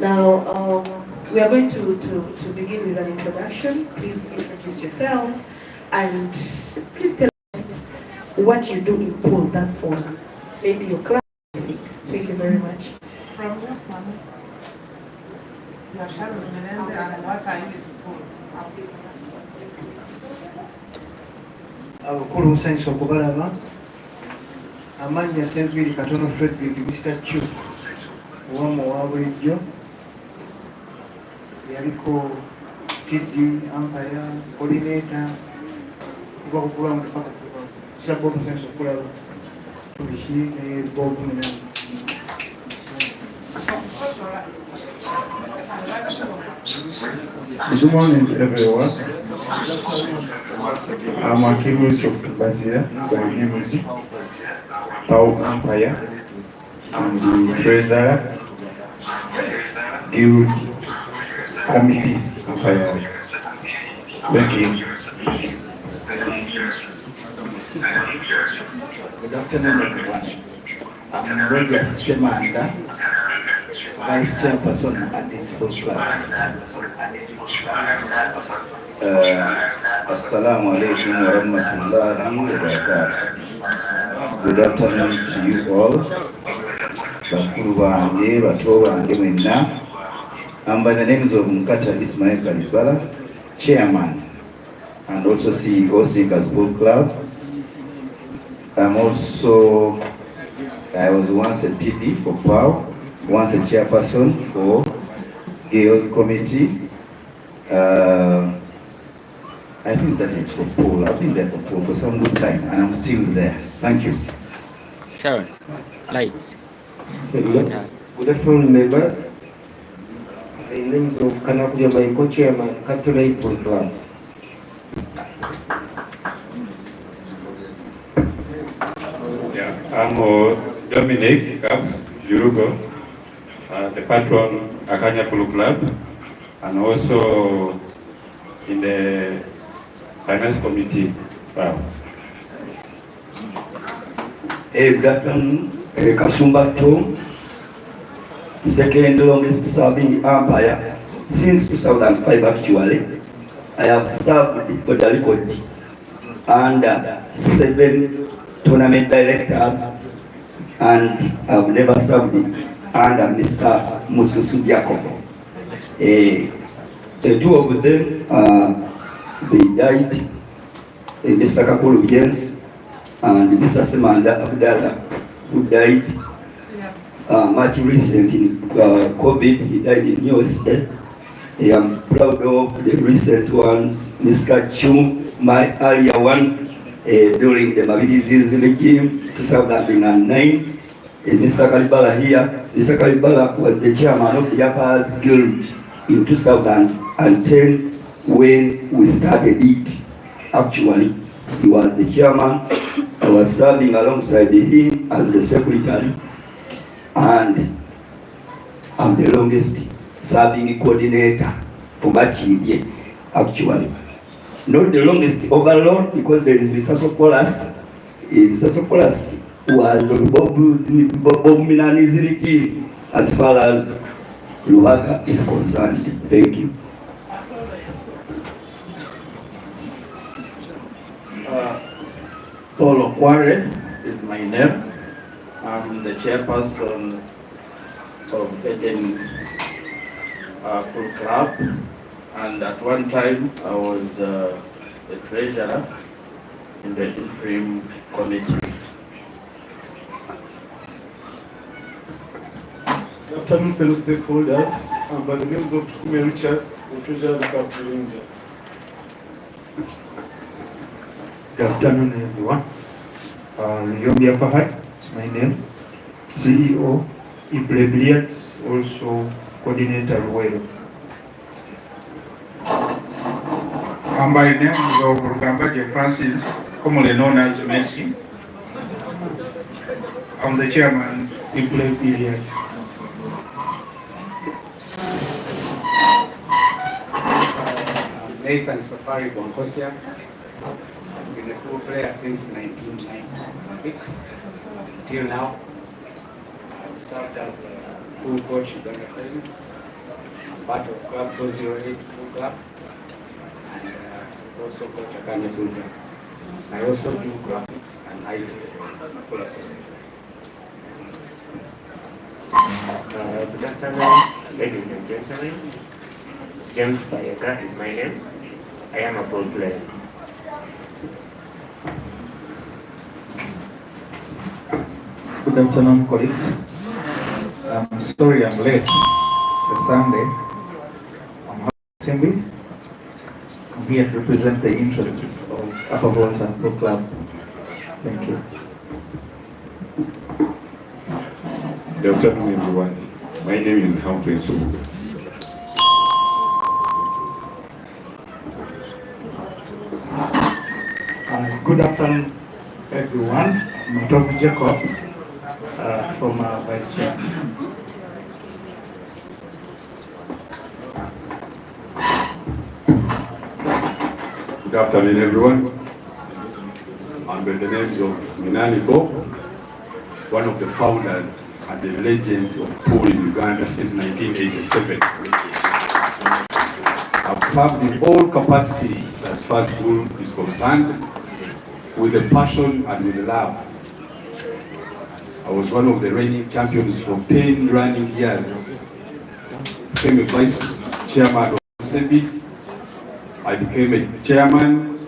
Now, we are going to begin with an introduction. Please introduce yourself and please tell us what you do in pool, that's all. Maybe your class. Thank you very much. From what one? And what are you pool? Abakulu musanyusa okubalaba. Amannya Ssenviiri Katono Frederick Mr. Chu owamu owa bulijjo yaliko TD umpire coordinator kuva ku kulamba paka kisabwa musanyusa okulaba tulishi ne Bob Munene. Good morning to everyone. I'm Akimus of Bazia, my name is Pau Umpire, and the Treasurer, Guild Committee Umpires. Thank you. Good afternoon, everyone. I'm Roger Semanda, Vice Chairperson at this sports club. Assalamu alaikum wa rahmatullahi wa barakatuh. Good afternoon to you all. Bakulu bange, bato bange mwenna. I'm by the names of Mkata Ismail Kalibala, Chairman and also CEO Seekers Sport Club. I was once a TD for PAO, once a chairperson for Guild Committee. I think that is for pool. I've been there for pool for some good time and I'm still there. Thank you. Sharon, lights. Good afternoon, members. The names of Kanakuja Maiko, Chairman, Catholic Pool Club. I'm Dominic Caps Jurugo, the patron Akanya Pulu Club, and also in the finance committee. Wow. Good afternoon, Kasumba Tom, second longest serving umpire since 2005 actually. I have served for the record under 7 tournament directors and I've never served under Mr. Mususu Jacob. The two of them, they died, Mr. Kakulu James and Mr. Semanda Abdallah, who died much recent in COVID. He died in USA. I'm proud of the recent ones, Mr. Chu, my earlier one, during the Mabilis regime, 2009. Mr. Kalibala here. Mr. Kalibala was the chairman of the Umpires Guild in 2010 when we started it. Actually, he was the chairman. I was serving alongside him as the secretary, and I'm the longest serving coordinator for Machidie, actually. Not the longest overall, because there is Mr. Sokolas. Mr. Sokolas was Bob Minaniziriki as far as lubaga is concerned. Thank you. Paul Okware is my name. I'm the chairperson of Eden Pool Club, and at one time I was the treasurer in the interim committee. Good afternoon, fellow stakeholders. I'm by the names of Tukume Richard, the treasurer of the Club Rangers. Good afternoon, everyone. Yombia Fahad is my name. CEO, Iblebliat, also coordinator Ruelo. I'm by the names of Rukambaje Francis, commonly known as Messi. I'm the chairman, Iblebliat. Nathan Safari Bonkosia. I've been a pool player since 1996 till now. I've served as a pool coach in Uganda. part of Club 408 Full Club, and also coach Akanya Builder. I also do graphics and IT for association. Good afternoon, ladies and gentlemen. James Bayega is my name. I am a ball player. Good afternoon, colleagues. I'm sorry I'm late. It's a Sunday. I'm assembly. I'm here to represent the interests of Upper Volta Football Club. Thank you. Good afternoon, everyone. My name is Humphrey Subu. Good afternoon, everyone. Matovi Jacob from Vice Chair. Good afternoon, everyone. I'm by the names of Minani Bo, one of the founders and the legend of pool in Uganda since 1987. I've served in all capacities as far as pool is concerned, with a passion and with love. I was one of the reigning champions for 10 running years. Became a vice chairman of Assembly. I became a chairman.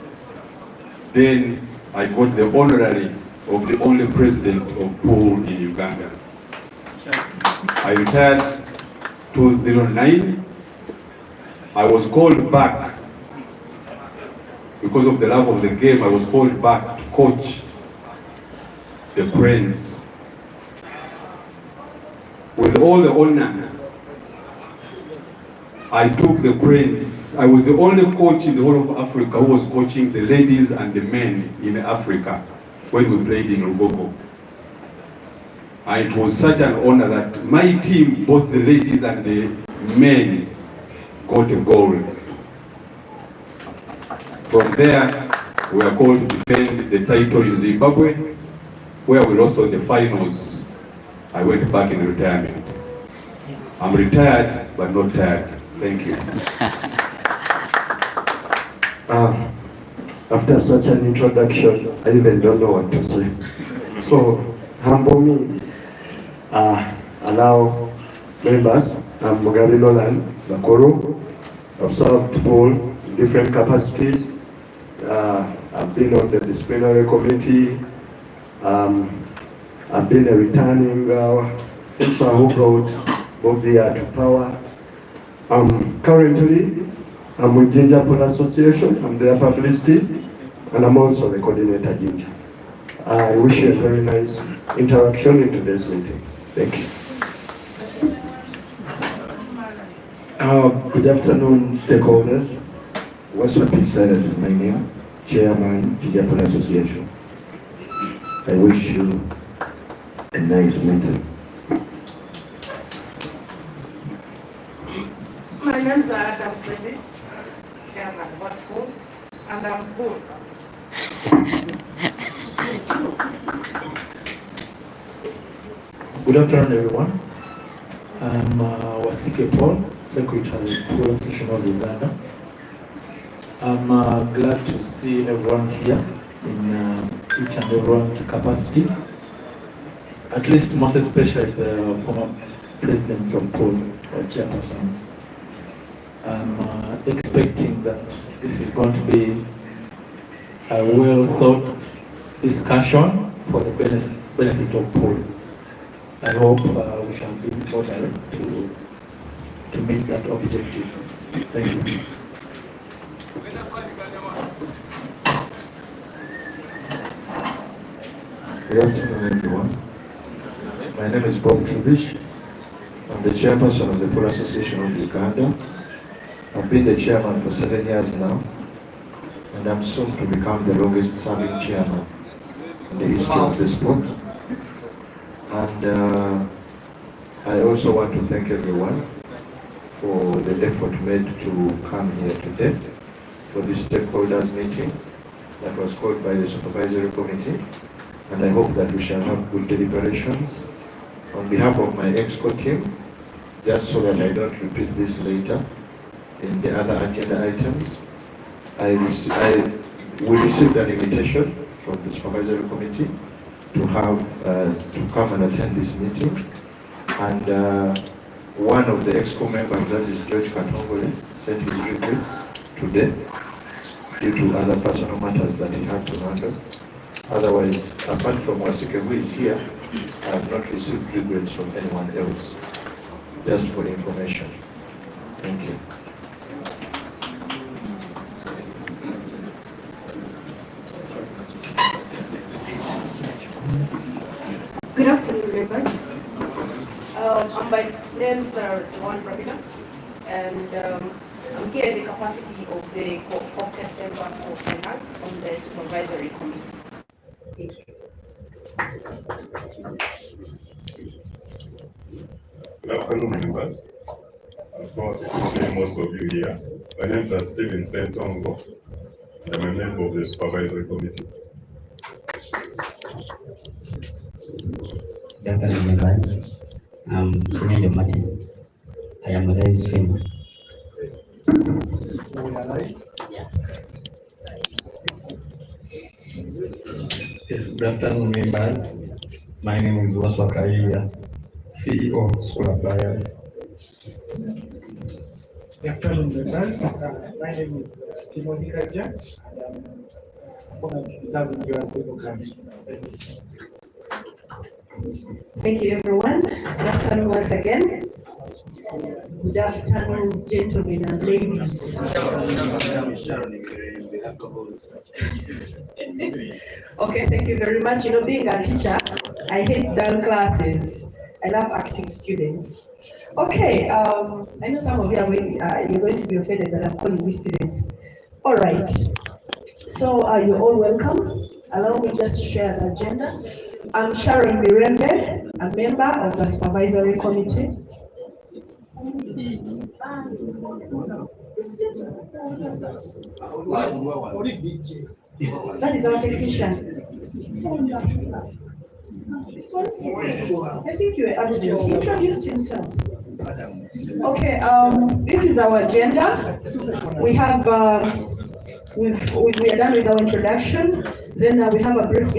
Then I got the honorary of the only president of pool in Uganda. I retired 2009. I was called back because of the love of the game. I was called back to coach the Prince. With all the honor, I took the Prince. I was the only coach in the whole of Africa who was coaching the ladies and the men in Africa when we played in Lubaga. And it was such an honor that my team, both the ladies and the men, got a gold. From there, we are called to defend the title in Zimbabwe, where we lost on the finals. I went back in retirement. I'm retired, but not tired. Thank you. After such an introduction, I even don't know what to say. So, humble me. Allow members, I'm Mugabe Nolan Bakoro. I've served pool in different capacities. I've been on the disciplinary committee. I've been a returning officer who brought Bobia to power. Currently, I'm with Ginger Pool Association. I'm their publicity, and I'm also the coordinator, Ginger. I wish you a very nice interaction in today's meeting. Thank you. Good afternoon, stakeholders. Westwood Peace-Sellers is my name, Chairman, Ginger Pool Association. I wish you a nice meeting. My name is Adam Sedi, Chairman of Pool, and I'm pool. Good afternoon, everyone. I'm Wasike Paul, Secretary of Pool Association of Uganda. I'm glad to see everyone here in each and everyone's capacity, at least most especially the former presidents of pool or chairpersons. I'm expecting that this is going to be a well-thought discussion for the benefit of pool. I hope we shall be able to meet that objective. Thank you. Good afternoon, everyone. My name is Bob Trubish. I'm the chairperson of the Pool Association of Uganda. I've been the chairman for 7 years now, and I'm soon to become the longest serving chairman in the history of the sport. And I also want to thank everyone for the effort made to come here today for this stakeholders meeting that was called by the supervisory committee. And I hope that we shall have good deliberations. On behalf of my EXCO team, just so that I don't repeat this later in the other agenda items, we received an invitation from the supervisory committee to have to come and attend this meeting, and one of the EXCO members, that is George Katongole, sent his regrets today due to other personal matters that he had to handle. Otherwise, apart from Wasike, who is here, I have not received regrets from anyone else. Just for information. Thank you. Good afternoon, members. My name is Joan Rabina, and I'm here in the capacity of the co-opted member for finance on the supervisory committee. Thank you. Good afternoon, members. I'm proud to see most of you here. My name is Stephen Sentongo, and I'm a member of the supervisory committee. Good afternoon, members. I'm Senior Martin. I am a live streamer. Yes, good afternoon, members. My name is Waswakaiya, CEO, School Appliance. Good afternoon, members. My name is Timothy Kaja, and I'm honored to be serving you as legal counsel. Thank you, everyone. Good afternoon once again. Good afternoon, gentlemen and ladies. Okay, thank you very much. You know, being a teacher, I hate dull classes. I love active students. Okay, I know some of you are you're going to be offended that I'm calling these students. All right. So you're all welcome. Allow me just share the agenda. I'm Sharon Mirembe, a member of the supervisory committee. That is our technician. I think you were absent. He introduced himself. Okay, this is our agenda. We have we are done with our introduction. Then we have a brief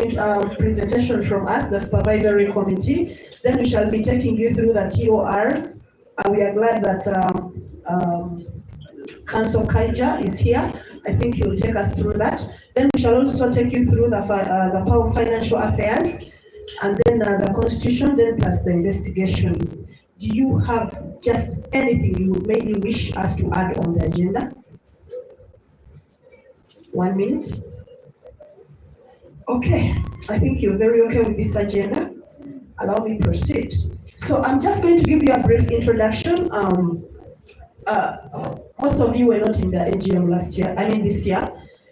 presentation from us, the supervisory committee. Then we shall be taking you through the TORs. We are glad that Council Kaija is here. I think he will take us through that. Then we shall also take you through the Power Financial Affairs, and then the Constitution, then plus the investigations. Do you have just anything you would maybe wish us to add on the agenda? 1 minute. Okay, I think you're very okay with this agenda. Allow me to proceed. So I'm just going to give you a brief introduction. Most of you were not in the AGM this year,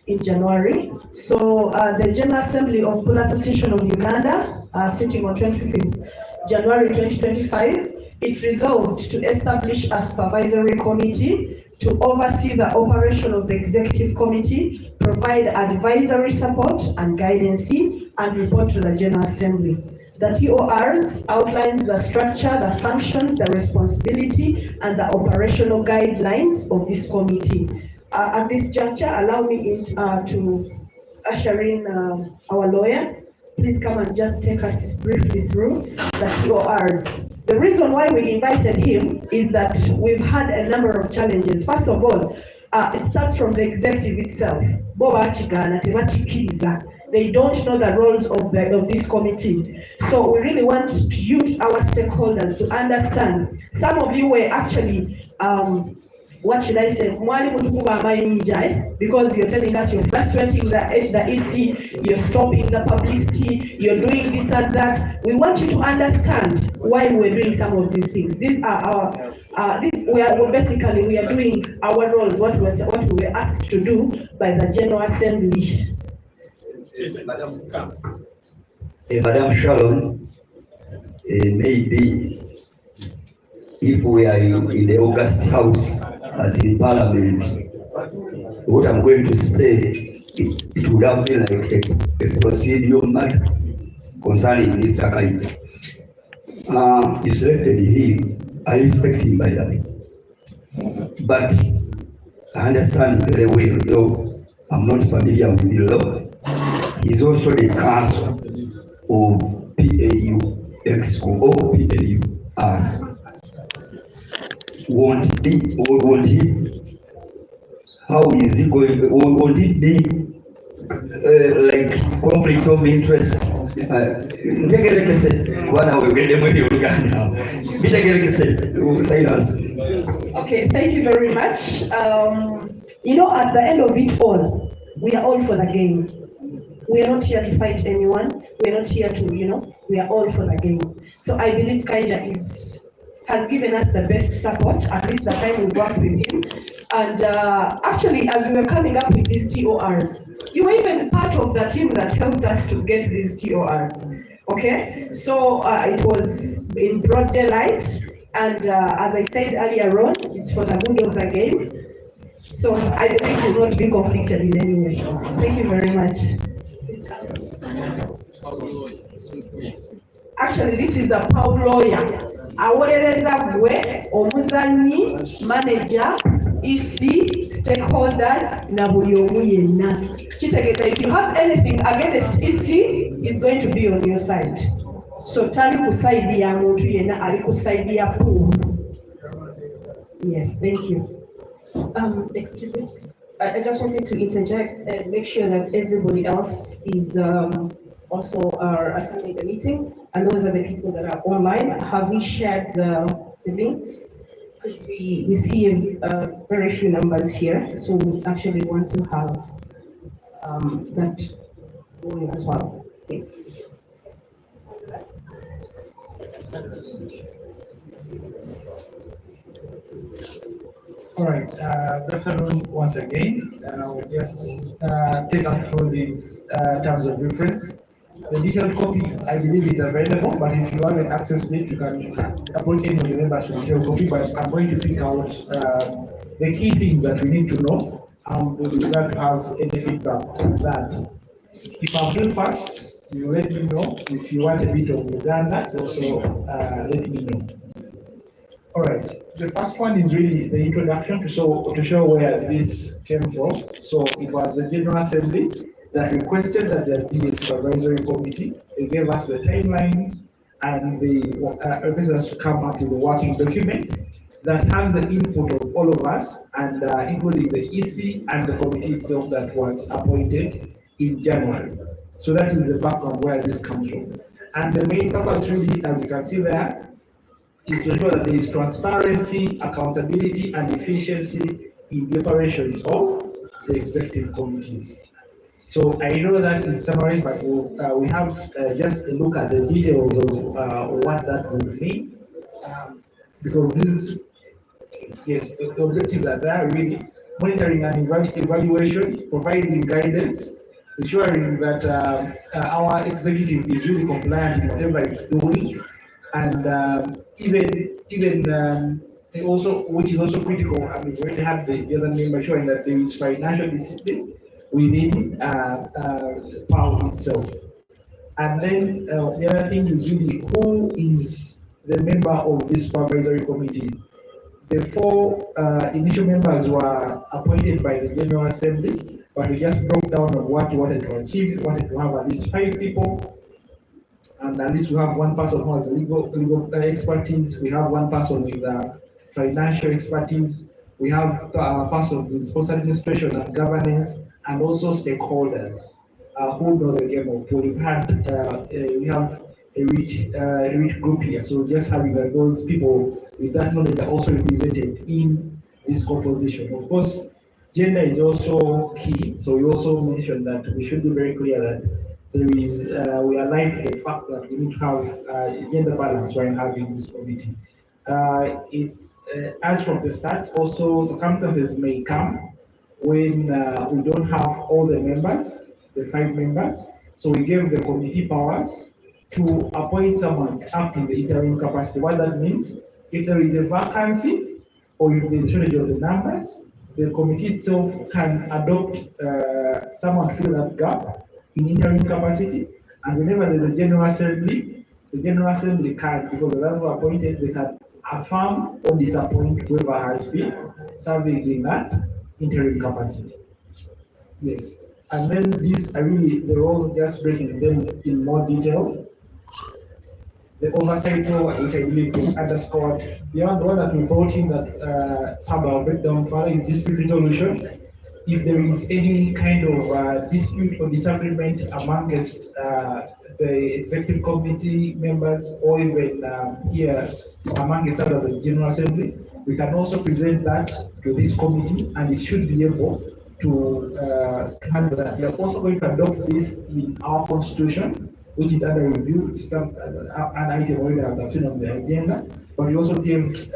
in January. So the General Assembly of Pool Association of Uganda, sitting on 25th January 2025, it resolved to establish a supervisory committee to oversee the operation of the executive committee, provide advisory support and guidance, and report to the General Assembly. The TORs outlines the structure, the functions, the responsibility, and the operational guidelines of this committee. At this juncture, allow me to usher in our lawyer. Please come and just take us briefly through the TORs. The reason why we invited him is that we've had a number of challenges. First of all, it starts from the executive itself. They don't know the roles of this committee. So we really want you, our stakeholders, to understand. Some of you were actually, what should I say, because you're telling us you're frustrating the EC, you're stopping the publicity, you're doing this and that. We want you to understand why we're doing some of these things. These are our, we are doing our roles, what we were asked to do by the General Assembly. Madam Sharon, maybe if we are in the August House as in Parliament, what I'm going to say, it would have been like a procedural matter concerning this Akaida. You selected him I respect him by that. But I understand very well, though I'm not familiar with the law. He's also the counsel of PAU Exco or PAU us. Won't he? How is he going? Won't it be like conflict of interest? Ntegerekese bwana wegende muri Uganda. Bitegerekese silence. Okay, thank you very much. At the end of it all, we are all for the game. We are not here to fight anyone. We are not here to, we are all for the game. So I believe Kaija has given us the best support, at least the time we worked with him. And actually, as we were coming up with these TORs, you were even part of the team that helped us to get these TORs. Okay, so it was in broad daylight, and as I said earlier on, it's for the good of the game. So I believe we will not be conflicted in any way. Thank you very much. Actually, this is a power lawyer. Awolereza gwe, omuzanyi, manager, EC, stakeholders, na buli omu yenna. Kitegeeza, if you have anything against EC, it's going to be on your side. So tali ku side ya muntu yenna, ali ku side ya pool. Yes, thank you. Excuse me. I just wanted to interject and make sure that everybody else is also attending the meeting, and those are the people that are online. Have we shared the links? Because we see very few numbers here, so we actually want to have that going as well. Thanks. All right, good afternoon once again. We'll just take us through these terms of reference. The detailed copy, I believe, is available, but if you have an access list, you can approach any of the members with your copy. But I'm going to pick out the key things that we need to know. We would like to have any feedback on that. If I'm real fast, you let me know. If you want a bit of Uganda, also let me know. All right, the first one is really the introduction to show where this came from. So it was the General Assembly that requested that there be a supervisory committee. They gave us the timelines and they requested us to come up with a working document that has the input of all of us, and including the EC and the committee itself that was appointed in January. So that is the background where this comes from. And the main purpose really, as you can see there, is to ensure that there is transparency, accountability, and efficiency in the operations of the executive committees. So I know that in summary, but we have just a look at the details of what that would mean. Because this, yes, the objectives are there really monitoring and evaluation, providing guidance, ensuring that our executive is really compliant in whatever it's doing, and even also, which is also critical. I mean, we already have the other member showing that there is financial discipline within PAU itself. And then the other thing is really who is the member of this supervisory committee. The four initial members were appointed by the General Assembly, but we just broke down on what we wanted to achieve. We wanted to have at least 5 people. And at least we have one person who has legal expertise. We have one person with financial expertise. We have persons in sports administration and governance, and also stakeholders who know the game of pool. We have a rich group here. So just having those people with that knowledge are also represented in this composition. Of course, gender is also key. So we also mentioned that we should be very clear that there is, we align to the fact that we need to have gender balance when having this committee. As from the start, also circumstances may come when we don't have all the members, the 5 members. So we gave the committee powers to appoint someone up in the interim capacity. What that means, if there is a vacancy or if there is a shortage of the numbers, the committee itself can adopt someone to fill that gap in interim capacity, and whenever there's a General Assembly, the General Assembly can, because the ones who are appointed, they can affirm or disappoint whoever has been serving in that interim capacity. Yes. And then the roles, just breaking them in more detail. The oversight role, which I believe we underscored, beyond the one that we brought in that I'll break down further, is dispute resolution. If there is any kind of dispute or disagreement amongst the executive committee members or even here amongst us at the General Assembly, we can also present that to this committee and it should be able to handle that. We are also going to adopt this in our constitution, which is under review, which is an item already I've seen on the agenda. But we also give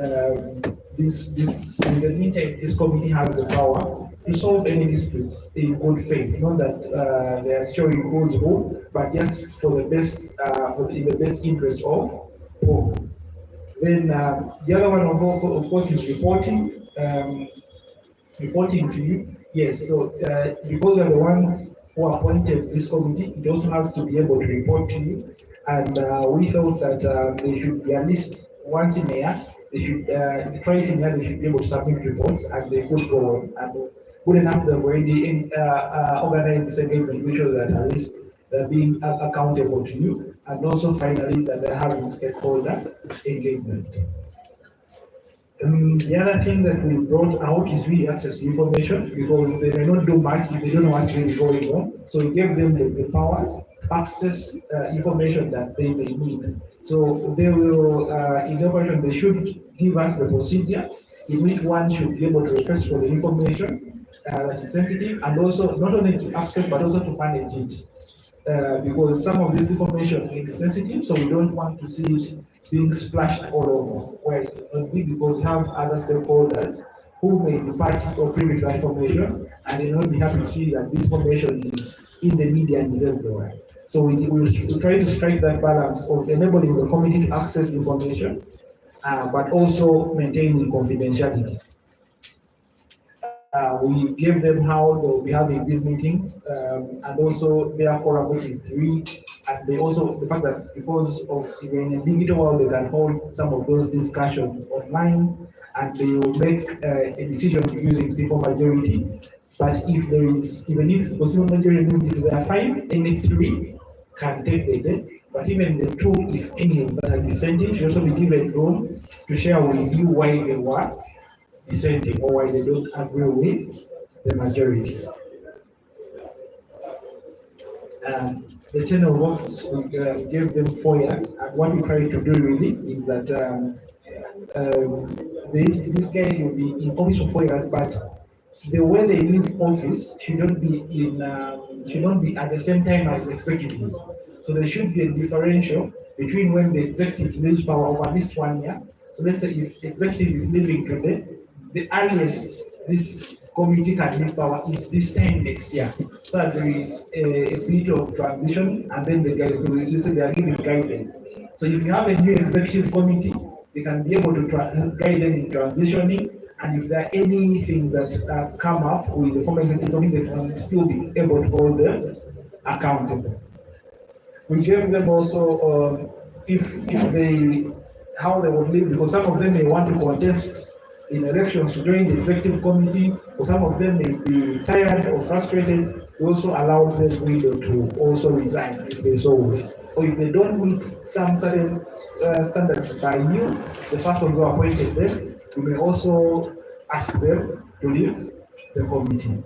in the meantime, this committee has the power to solve any disputes in good faith, not that they are showing who's who, but just for the best, in the best interest of all. Then the other one, of course, is reporting. Reporting to you. Yes, so because we are the ones who appointed this committee, it also has to be able to report to you. And we felt that they should be at least once in a year, they should, twice in a year, they should be able to submit reports and they could go on. And good enough, they've already organized this engagement, which shows that at least they're being accountable to you. And also finally, that they're having stakeholder engagement. The other thing that we brought out is really access to information because they may not do much if they don't know what's really going on. So we gave them the powers to access information that they may need. So they will, in the operation, they should give us the procedure in which one should be able to request for the information that is sensitive and also not only to access but also to manage it. Because some of this information is sensitive, so we don't want to see it being splashed all over. Where it will be because we have other stakeholders who may be part or privy to that information, and they not be happy to see that this information is in the media and is everywhere. So we try to strike that balance of enabling the committee to access information, but also maintaining confidentiality. We gave them how they will be having these meetings, and also their quorum, which is 3, and they also, the fact that because of even in a digital world, they can hold some of those discussions online, and they will make a decision using simple majority. But if there is, even if the simple majority means if there are 5, any 3 can take the day, but even the 2, if any of that are dissenting, should also be given room to share with you why they were dissenting or why they don't agree with the majority. The tenure of office, we gave them 4 years, and what we try to do really is that these guys will be in office for 4 years, but the way they leave office shouldn't be at the same time as the executive. So there should be a differential between when the executive leaves power over at least 1 year. So let's say if executive is leaving today, the earliest this committee can leave power is this time next year. So there is a bit of transition, and then the guys will they are giving guidance. So if you have a new executive committee, they can be able to guide them in transitioning, and if there are any things that come up with the former executive committee, they can still be able to hold them accountable. We gave them also if they how they would live, because some of them may want to contest in elections to join the executive committee, or some of them may be tired or frustrated. We also allow them window to also resign if they so wish. Or if they don't meet some certain standards by you, the persons who appointed them, we may also ask them to leave the committee.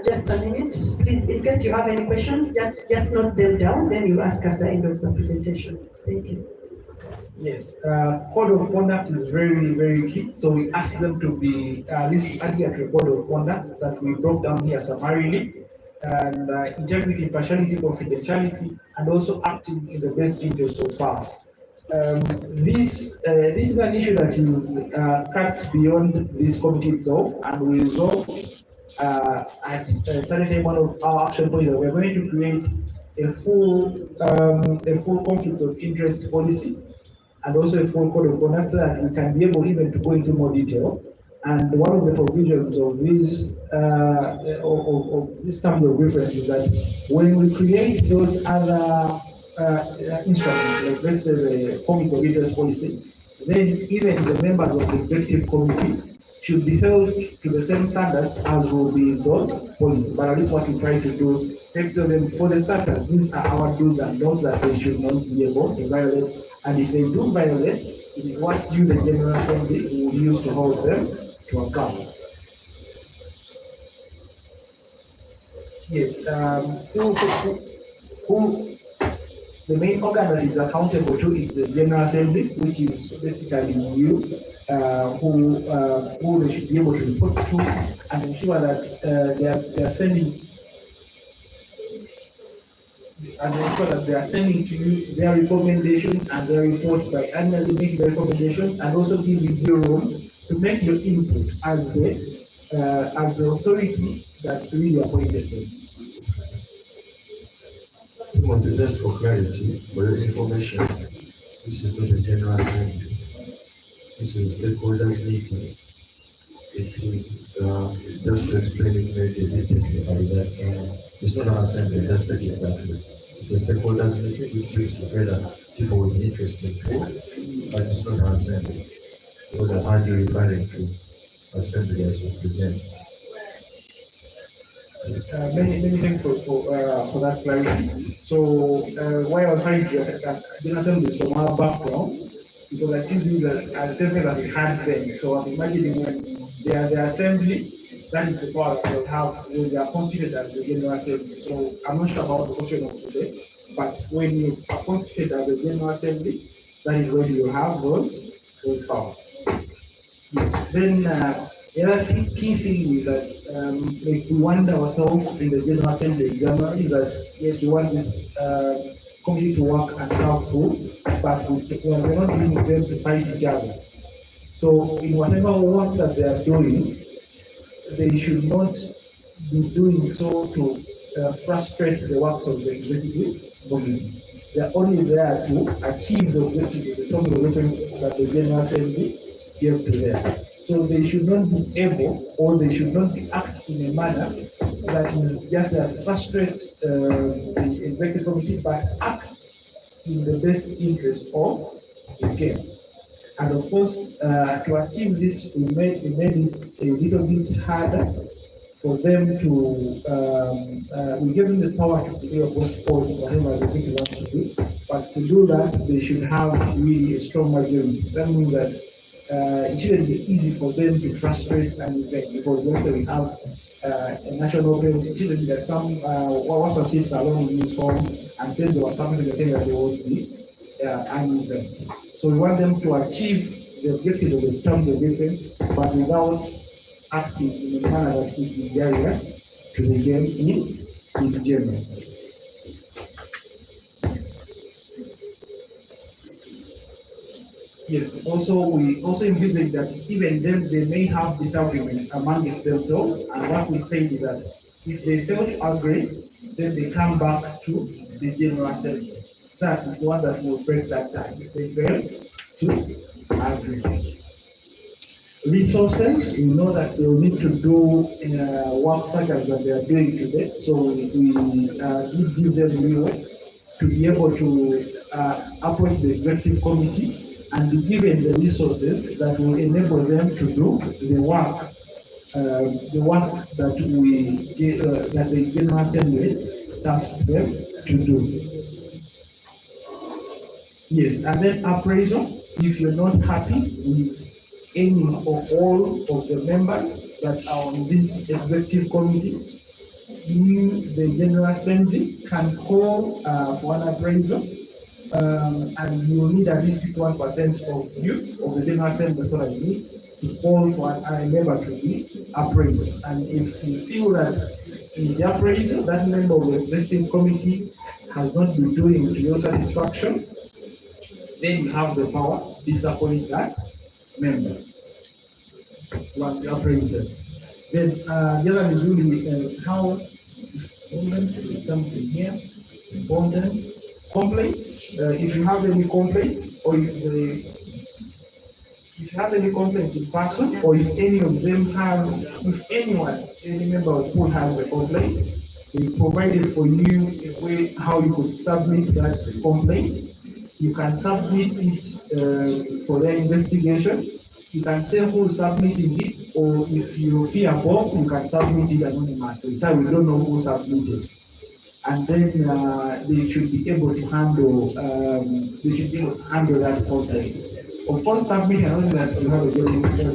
Just a minute, please. In case you have any questions, just note them down. Then you ask at the end of the presentation. Thank you. Yes, code of conduct is very, very key. So we ask them to be adhere to a code of conduct that we broke down here summarily, and integrity, impartiality, confidentiality, and also acting in the best interest of power. This is an issue that is cuts beyond this committee itself, and we resolve at a certain time. One of our action points that we're going to create a full conflict of interest policy, and also a full code of conduct that we can be able even to go into more detail. And one of the provisions of this terms of reference is that when we create those other instruments, like let's say the conflict of interest policy, then even the members of the executive committee should be held to the same standards as will be those policies. But at least what we try to do, take to them for the starters, these are our do's and don'ts that they should not be able to violate. And if they do violate, it is what you, the General Assembly, will use to hold them to account. Yes, so who the main organ that is accountable to is the General Assembly, which is basically you, who they should be able to report to and ensure that they are sending to you their recommendations and their report by annually make their recommendations and also give you room to make your input as the authority that really appointed them. Just for clarity, for your information, this is not a general assembly. This is a stakeholders meeting. It is just to explain it very technically that it's not an assembly, just take it that way. It's a stakeholders meeting which brings together people with interest in food, but it's not an assembly. Because I'm hardly referring to assembly as you present. Many thanks for that clarity. So why I was trying to assembly from our background, because I see these as something that we had then. So I'm imagining when they are the assembly, that is the power that they have when they are constituted as the General Assembly. So I'm not sure about the question of today, but when you are constituted as the General Assembly, that is when you have those powers. Yes. Then the other key thing is that like we want ourselves in the General Assembly examiner is that yes, we want this committee to work and have food, but we're not doing them to fight each other. So in whatever work that they are doing, they should not be doing so to frustrate the works of the executive committee. They are only there to achieve the objectives, the terms and conditions that the General Assembly gave to them. So they should not be able, or they should not be acting in a manner that is just to frustrate the executive committee, but act in the best interest of the game. And of course, to achieve this, we made it a little bit harder for them to, we give them the power to do a postpone whatever they think they want to do, but to do that, they should have really a strong majority. That means that it shouldn't be easy for them to frustrate an event, because let's say we have a national event, it shouldn't be that some once or sits alone in his home and says there was something they say that there would be an event. So we want them to achieve the objective of the terms of reference, but without acting in a manner that is injurious to the game in general. Yes, also we also envisage that even then they may have disagreements amongst themselves, and what we say is that if they fail to agree, then they come back to the General Assembly. So that is the one that will break that tie if they fail to agree. Resources, we know that they will need to do work such as that they are doing today, so we give them leeway to be able to appoint the executive committee and be given the resources that will enable them to do the work that that the General Assembly tasked them to do. Yes, and then appraisal. If you're not happy with any or all of the members that are on this executive committee, you, the General Assembly, can call for an appraisal. And you will need at least 51% of you, of the General Assembly, so that you need to call for a member to be appraised. And if you feel that in the appraisal, that member of the executive committee has not been doing to your satisfaction, then you have the power to disappoint that member once you appraise them. Then the other is really how something here important complaints. If you have any complaints, or if you have any complaints in person, or if any of them have, if anyone, any member of the pool has a complaint, we provided for you a way how you could submit that complaint. You can submit it for their investigation. You can say who's submitting it, or if you fear bomb, you can submit it anonymously. So we don't know who submitted. And then they should be able to handle that complaint. Of course, submit another that you have a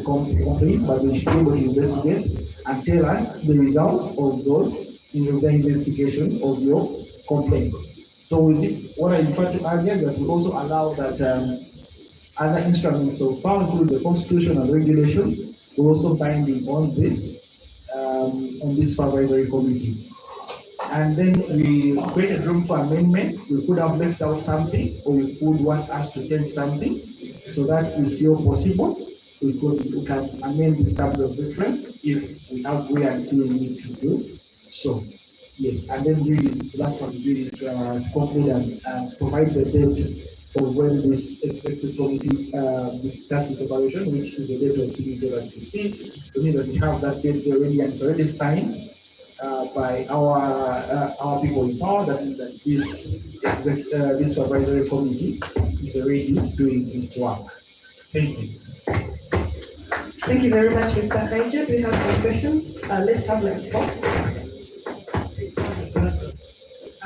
complaint, but they should be able to investigate and tell us the results of those in the investigation of your complaint. So with this, what I referred to earlier, that will also allow that other instruments of power, including the constitution and regulations, will also binding on this supervisory committee. And then we created room for amendment. We could have left out something, or you could want us to change something, so that is still possible. We can amend this terms of reference if we agree and see a need to do so. Yes, and then really, the last one is really to conclude and provide the date of when this executive committee starts its operation, which is the date of signature that you see. We need that we have that date already, and it's already signed by our people in power. That means that this supervisory committee is already doing its work. Thank you. Thank you very much, Mr. Kaija. Do we have some questions? Let's have like four.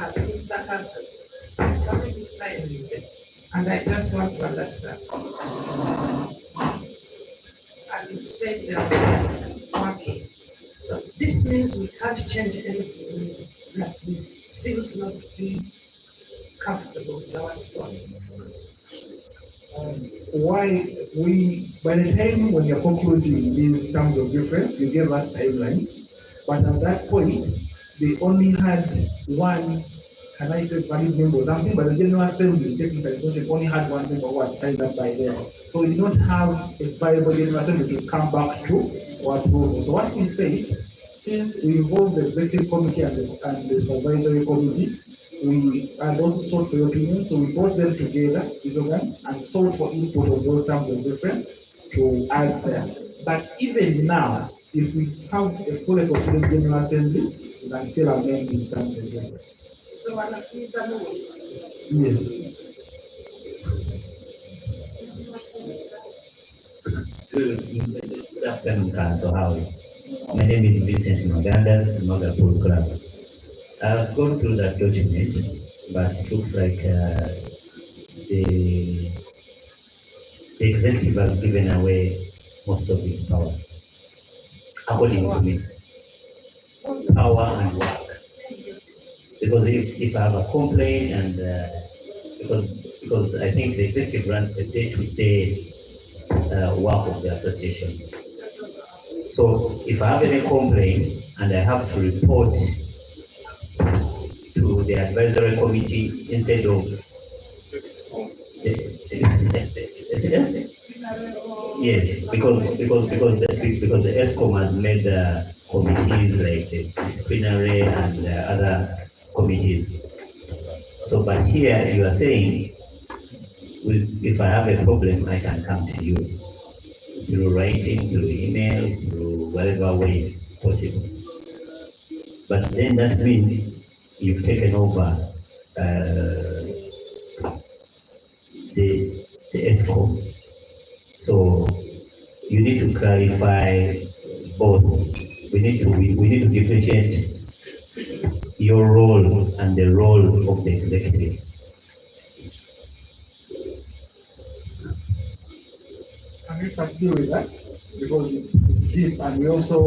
Mr. Council, something is signed, and I just want to understand. And you said they are working. So this means we can't change anything that seems not to be comfortable with our story. Why by the time when you're concluding these terms of reference, you gave us timelines, but at that point, they only had one, can I say valid member or something, but the General Assembly, technically, only had one member who had signed up by then. So we did not have a viable General Assembly to come back to or approval. So what we say, since we involved the executive committee and the supervisory committee, we had also sought for your opinion, so we brought them together, these organs, and sought for input of those terms of reference to add there. But even now, if we have a fully constituted General Assembly, we can still amend these terms of reference. So one of these are movies. Yes. Good afternoon, Council. How are you? My name is Vincent Magandas, Magapur Club. I've gone through that document, but it looks like the executive has given away most of its power, according to me. Power and work. Because if I have a complaint and because I think the executive runs the day-to-day work of the association. So if I have any complaint and I have to report to the advisory committee instead of yes, because the ESCOM has made committees like the disciplinary and other committees. So, but here you are saying, if I have a problem, I can come to you through writing, through email, through whatever way is possible. But then that means you've taken over the ESCOM. So you need to clarify both. We need to differentiate your role and the role of the executive. Can we proceed with that? Because it's deep, and we also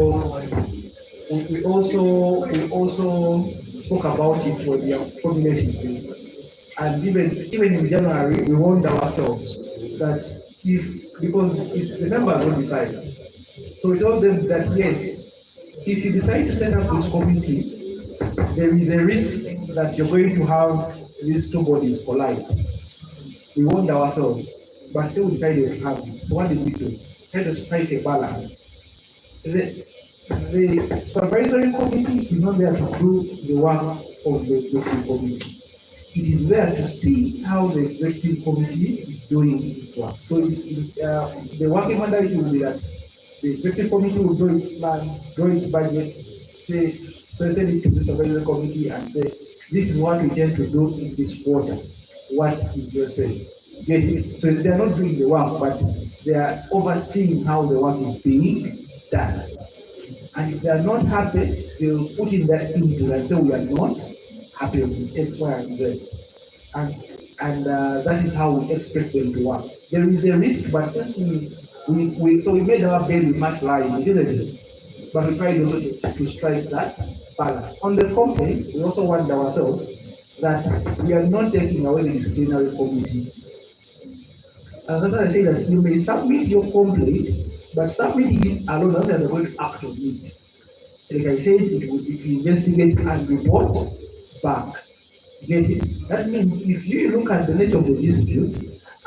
spoke about it when we are formulating this. And even in January, we warned ourselves that because it's the members who decide. So we told them that yes, if you decide to set up this committee, there is a risk that you're going to have these two bodies collide. We warned ourselves, but still decided to have it. So what did we do? Try to strike a balance. The supervisory committee is not there to do the work of the executive committee. It is there to see how the executive committee is doing its work. So the working modality will be that the executive committee will draw its plan, draw its budget, present it to the supervisory committee and say, this is what we intend to do in this quarter. what you're saying. Get it? So they are not doing the work, but they are overseeing how the work is being done. And if they are not happy, they will put in their input and say we are not happy with X, Y, and Z. And that is how we expect them to work. There is a risk, but since we made our bed, we must lie, didn't it? But we tried also to strike that balance. On the complaints, we also warned ourselves that we are not taking away the disciplinary committee. And that's why I say that you may submit your complaint, but submitting it alone doesn't mean you're going to act on it. Like I said, it will investigate and report back. Get it? That means if you look at the nature of the dispute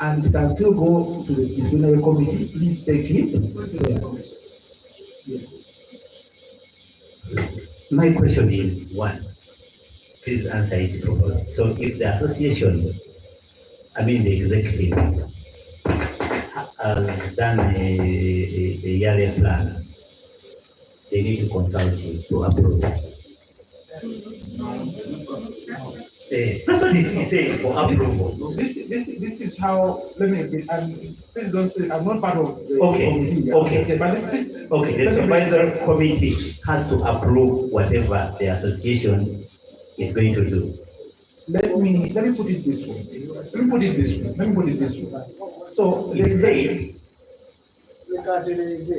and it can still go to the disciplinary committee, please take it there. Yes. My question is one. Please answer it properly. So if the association, the executive, has done a yearly plan, they need to consult you to approve it. That's what he's saying for approval. This is how, let me, please don't say, I'm not part of the committee. Okay. But the supervisory committee has to approve whatever the association is going to do. Let me put it this way. So let's say let us use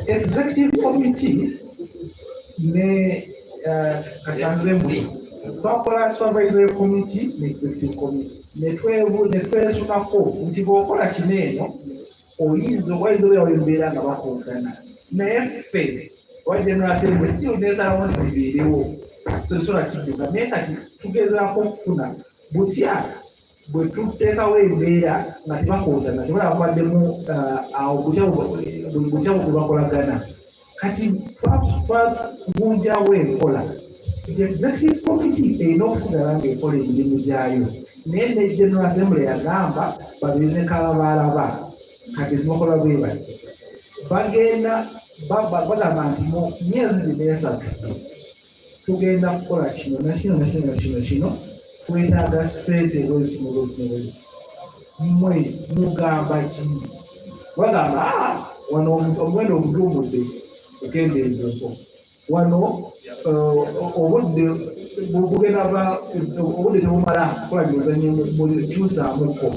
executive committee twakola supervisory committee n'executive committee netwesukako nti bw'okola kino eno oyinza obawa embeera nga bakoogana naye ffe owa general assembly still nesalawo nti bibeerewo so sola kijjuka naye kati tugezaako okufuna butya bwe tuteekawo embeera nga tebakoogana tebala babaddemu awo butya bwe bakolagana kati twagunjawo enkola. The executive committee erina okusigala ng'ekola emirimu gyayo naye ne general assembly yagamba babirine kalabalaba kati tubakola bwe bati bagenda bagamba nti mu myezi 3 tugenda kukola kino nakino twetaaga ssente bwezi mmwe mugamba ki bagamba wano omuwendo oguduumudde okendeezeko wano obudde tebumala kukola gyozanye mukyusaamuko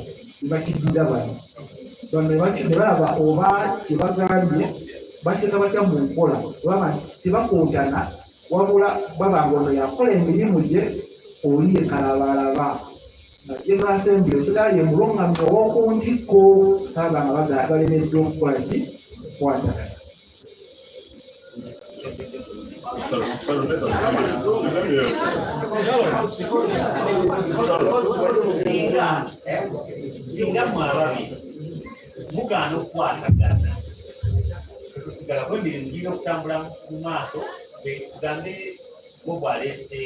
nebakiddiza bano ne balaba oba tebagambye bateeka batya mu nkola olaba tebakootana wabula babanga ono yakola emirimu gye oli yekalabalaba nga general assembly osigala ye mulungamya ow'okuntikko saaga nga balemeddwa okukola ki okukwatagana. Singa mwalabi mugaana okukwatagana tusigala kwemirimu girina okutambula mu maaso tugambe mubwalese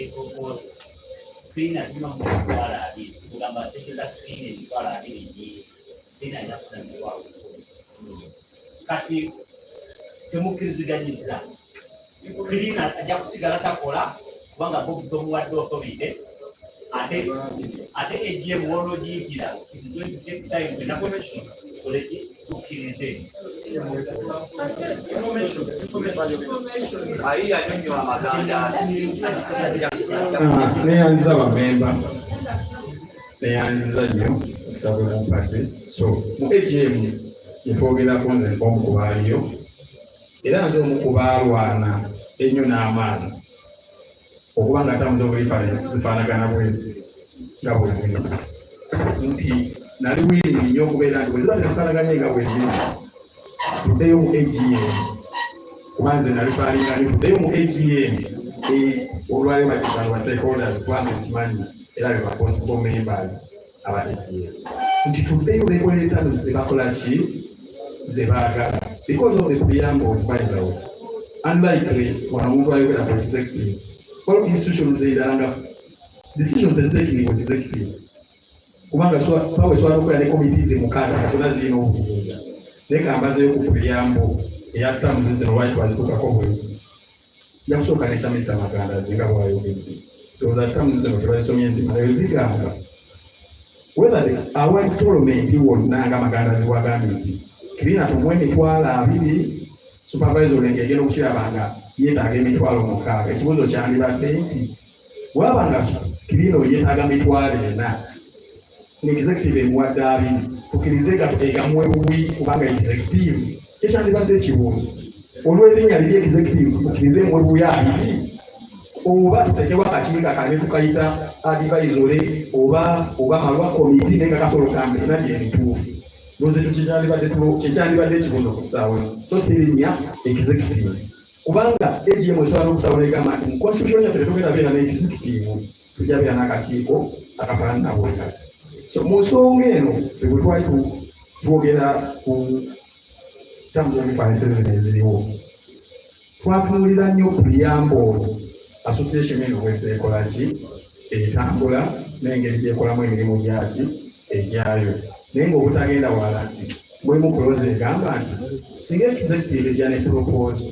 klina girina omutwala 2 tugamba tekeza klina emitwala 2 klina alina kusanirwawo kati temukkiriziganyizza klina ajja kusigala takola kubanga bomuwadde osobide ate ejje muwono giyitira is going to take time koleki tukkirize neyanziza abamemba neyanziza nnyo okusaba omumpadde so mu AGM yetwogerako nze omu kubaaliyo era nze omu kubaalwana ennyo n'amaanyi okuba nga tamuza obwefaananyi zifaanagana bwezi nga bwezino nti nali wiringi nnyo okubeera nti bweziba tezifaanaganye nga bwezino tuddeyo mu AGM kuba nze nali faalinganyo tuddeyo mu AGM olwali bakizano ba stakeholders kubanga ekimanyi era be possible members aba AGM nti tuddeyo bekola etaano zebakola ki zebaagala because of the preamble by the law unlikely when omuntu ayogera ku executive all institutions zeiranga decision teziteekini ku executive kubanga pawe swala okukola ne committees mukaaga zonna zirina obuyinza Neka ambaze ku kuyambo ya terms zino why twazituka bwezi ya kusooka ne Mr. Maganda zinga bwayogedde toza terms zino twazisomye zimala zigamba whether our installment wonna nga Maganda ziwagambye nti kirina tumwe emitwalo 2 supervisor ngegera okukirabanga yeetaaga emitwalo 6 ekibuzo kyandibadde nti wabanga kirina yeetaaga emitwalo 4 executive emuwadde 2 tukirize gamuwe buwi kubanga executive ekyandibadde ekibuuzo olw'erinnya liri executive tukirize emuwe buwi 2 oba tutekewo akakiiko kane tukayita advisory oba malwa committee nenga kasolo kambe nabye ebituufu ndoze tukyandibadde ekibuuzo ku ssaawa so sirinnya executive kubanga AGM esobola n'okusaba egamba nti mu constitution yaffe tetugenda beera ne executive tujja beera n'akakiiko akafaanana bwe kati. So mu nsonga eno ffe bwe twali twogera ku terms of references eziriwo twatunuulira nnyo preambles association eno bw'eseekola ki etambula n'engeri gy'ekolamu emirimu gyaki egyayo naye ng'obutagenda wala nti mulimu kuloza egamba nti singa executive ejja ne propose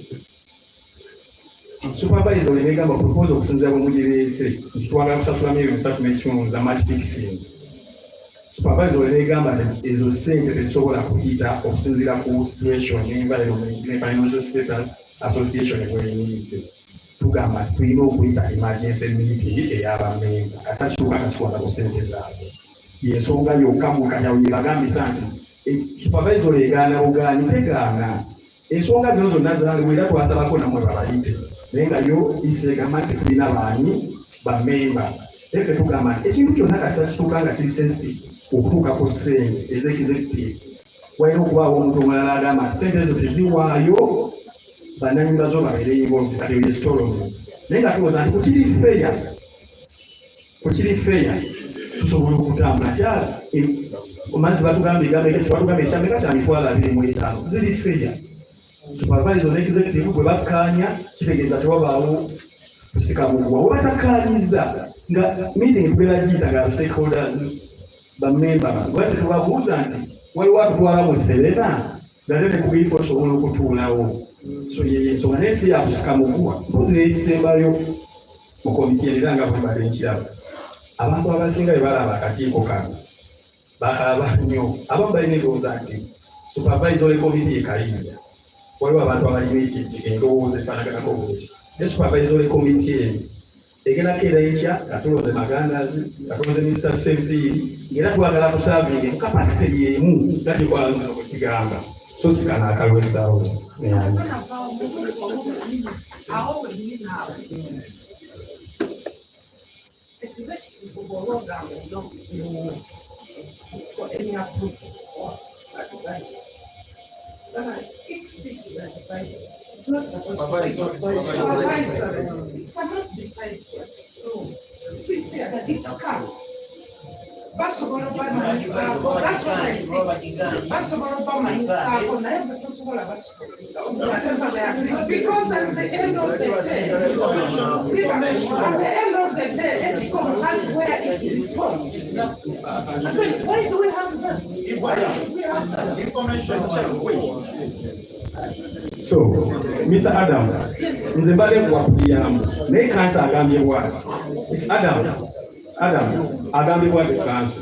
supervisor negamba propose okusinziira bwe mugireese nti twagala kusasula $3 za match fixing. Supervisor negamba nti ezo ssente tezisobola kuyita okusinziira ku situation environment ne financial status association bweyimiridde. Tugamba tulina okuyita emergency meeting ey'abamemba kasakituuka kakikwata ku ssente zaabwe. Yensonga yokka mukanyawo yebagambisa nti supervisor egaana bugaanyi tegaana. Ensonga zino zonna zaaliwo era twasabako namwe babayite naye nga yo isegamba nti tulina baani bamemba. Ffe tugamba nti ekintu kyonna kasita kituuka nga kiri sensitive okutuuka ku ssente ez'executive walina okubaawo omuntu omulala agamba nti ssente ezo teziwaayo bannanyumba zo babeereyo kati yesitolomu naye nga tuwoza nti kukiri feya tusobola okutambula kyala omazzi batugamba ekyatugamba ekyameka kya $25 ziri feya. Supervisor n'executive bwe bakkaanya kitegeeza tewabaawo kusika mugwa oba takkaanyiza nga meeting tubeera giyitaga stakeholders bamemba lwaki tubabuuza nti waliwo atutwala mu serena ngate ne kubiifo osobola okutuulawo so yensonga naye si yakusika mugwa mpozi neekisembayo mu komiti era nga bwebadde nkiraba abantu abasinga bwe balaba akakiiko kano bakaaba nnyo abamu balina endowooza nti supervisory committee ekayinja waliwo abantu abalina endowooza efaanaganako bulungi ne supervisory committee eno egenda keera ekya katulonze Magandazi katulonze Mr. Severi ng'era twagala kusaavinga mu kapasite y'emu nga gyekwala zino bwe zigamba so sikana akalwesaawo neyani executive for any approval or advice. If this is advice, it's not supposed to be supervisory. It cannot decide what. See, it can. That's what I because at the end of the day, EXCOM has where it reports. Why do we have that? Why do we have that information? So, Mr. Adam, nze mbale kuwakuyambo naye kansa agambye bwati Adam agambye bwati kansa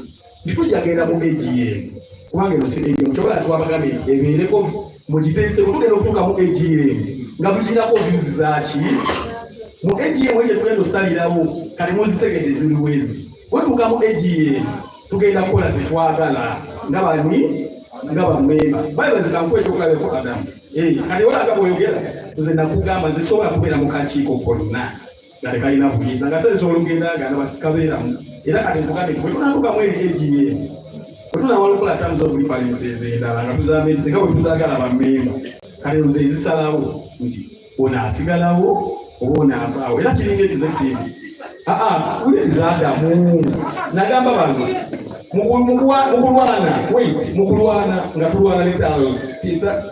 titujja genda mu AGM kubanga eno si AGM kyobola twabagambye ebeereko mugiteeseko tugenda okutuuka mu AGM nga mugirako views zaaki mu AGM ekyo tugenda osalirawo kale muzitegedde ziriwezi wetuuka mu AGM tugenda kukola zetwagala nga bani nga bamemba bayibazikankuwa ekyokulabeko Adamu kati olaga bw'oyogera nze nakugamba nze sobola kubeera mu kakiiko konna nga tekalina buyinza nga salisobola okugenda nga basikabeeramu era kati ntugambe bwe tunaatukamu eri AGM bwe tunawala okukola terms of references endala nga tuzamirize nga bwe tuzaagala bamemba kati nze ezisalawo nti onaasigalawo oba onaavaawo era kiringa executive wuliriza Adamu nagamba bantu mukulwana nga tulwana ne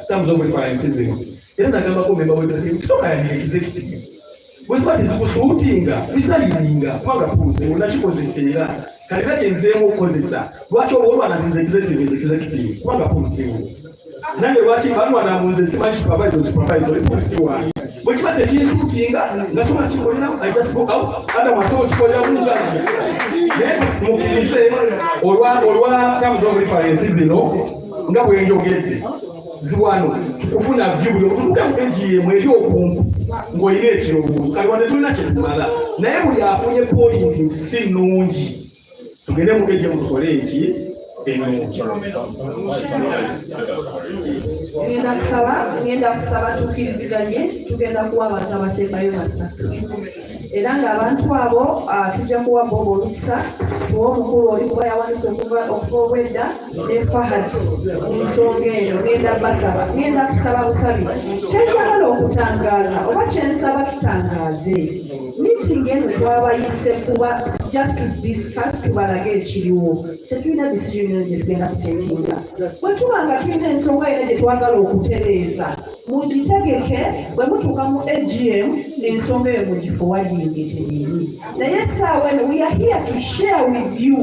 terms of references zino era nagambako memba wetokayanira executive bwesiba tezikusuutinga bisayiringa kubanga tuuse onakikozeseera kale nga kyenzeemu okukozesa lwaki oba olwana nti executive kubanga tuusewo nange lwaki banwana munze simanyi supervisor epusiwa bwekibadde kinsuutinga nga sobola kikolera I just go out Adam asobola kikolera bulungi naye mukkirize olwa terms of reference zino nga bwe njogedde ziwano tukufuna vyu buli otutuuka mu AGM eri okumpu ng'olina ekirowoozo kali wadde tulina kyetumala naye buli afunye point nti si nnungi tugende mu AGM tukole eki ngenda kusaba tukkiriziganye tugenda kuwa abantu abasembayo basatu era ng'abantu abo tujja kuwa Bob olukisa tuwe omukulu oli kuba yawanise okuva obwedda ne Fahad mu nsonga eno ngenda kusaba busabi kyenjagala okutangaaza oba kyensaba tutangaaze meeting eno twabayise kuba just to discuss tubalage ekiriwo tetulina decision gye tugenda kutekinga bwe tuba nga tulina ensonga era gye twagala okutereeza mugitegeke bwe mutuuka mu AGM ensonga eyo mugifo wagiyingetereri naye essaawa eno we are here to share with you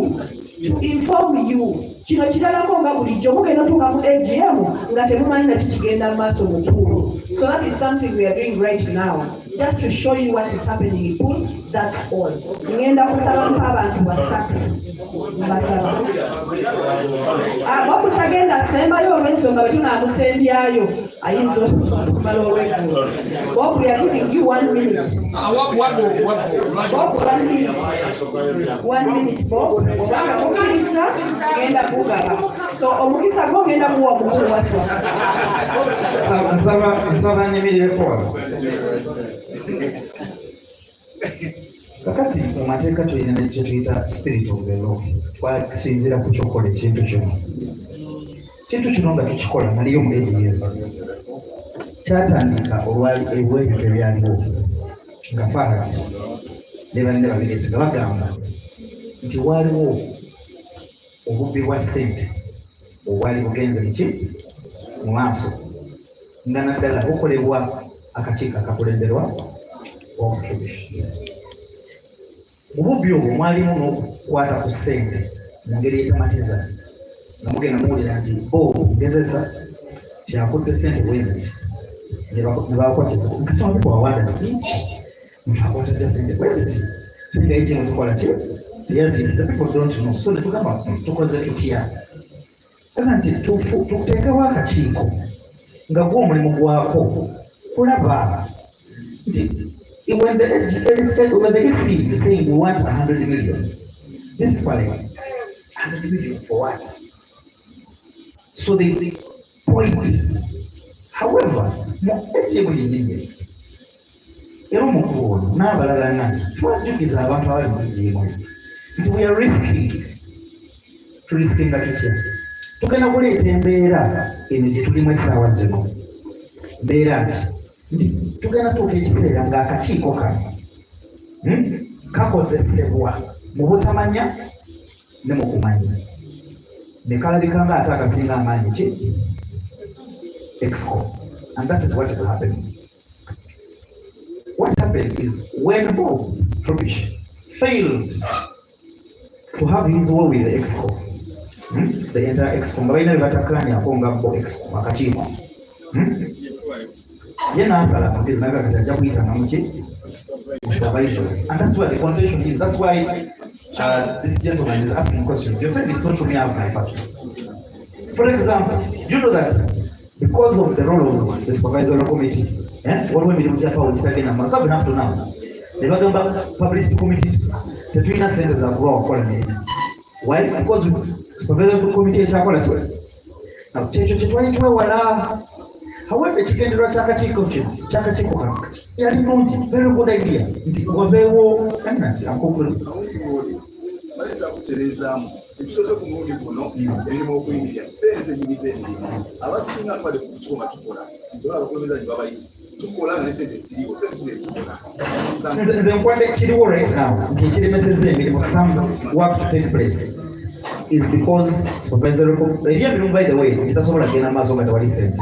to inform you kino kiralako nga bulijjo mugenda tuuka mu AGM nga temumanyi na kikigenda mu maaso mu Pool. So that is something we are doing right now just to show you what is happening in Pool. That's all. Ngenda kusaba abantu basatu mbasaba wabutagenda sembayo olw'ensonga bwe tunaamusembyayo ayinza okumala olw'eggulo Bob we are giving you 1 minute Bob 1 minute 1 minute Bob obanga tukkiriza ngenda kugaba so omukisa gwo ngenda kuwa omukulu waswa nsaba nnyimirireko kakati mu mateeka tulina kye tuyita spirit of the law twasinziira ku kyokola ekintu kino nga tukikola naliyo mu AGM kyatandika olwali ebyo tebyaliwo nga Fahad ne banne babirezi nga bagamba nti waaliwo obubbi bwa ssente obwali bugenze mu maaso nga naddala bukolebwa akakiiko akakulemberwa omufubishi obubbi obwo mwalimu n'okukwata ku ssente mu ngeri etamatiza nga mugenda muwulira nti gezesa tyakutte ssente bweziti ne bakwatiza nkasoma bikowawanda bingi muntu akwata tya ssente bweziti nga ekimu tukola ki yazisiza people don't know so ne tugamba tukoze tutya aga nti tuteekawo akakiiko nga gwo omulimu gwako kulaba nti when they received saying we want 100 million, these people are like 100 million for what? So they point. However, we are risking that here. Tugenda kuleeta embeera eno gye tulimu essaawa zino mbeera nti tugenda tuuka ekiseera ng'akakiiko kano kakozesebwa mu butamanya ne mu kumanya ne kalabika ng'ate akasinga amaanyi ki exco and that is what is happening. What happened is when Bob Trubish failed to have his way with the exco, the entire exco ngabalina bebatakanya akonga bo exco akakiiko yena asala mugezi naga kati ajja kuyitanga muki supervision and that's where the contention is. That's why this gentleman is asking questions. You're saying it's not to me, I have my facts. For example, do you know that because of the role of the supervisory committee, what when we don't have power again, I'm not up to now. The Bagamba Publicity Committee, the trainer centers are growing. Why? Because supervisory committee is a now change. However, ekigendera ky'akakiiko kano yali nungi, very good idea nti wabeewo kanati akokulu balesa kutereezaamu ekisoose ku mulundi guno emirimu okuyingira ssente zennyini z'emirimu abasinga twali ku kiko nga tukola tola abakulembeza gye babayise tukola nga ne ssente ziriwo ssente zirezikola nze nkwade kiriwo right now nti ekiremesezza emirimu some work to take place is because supervisory emirimu by the way kitasobola kugenda maaso nga tewali ssente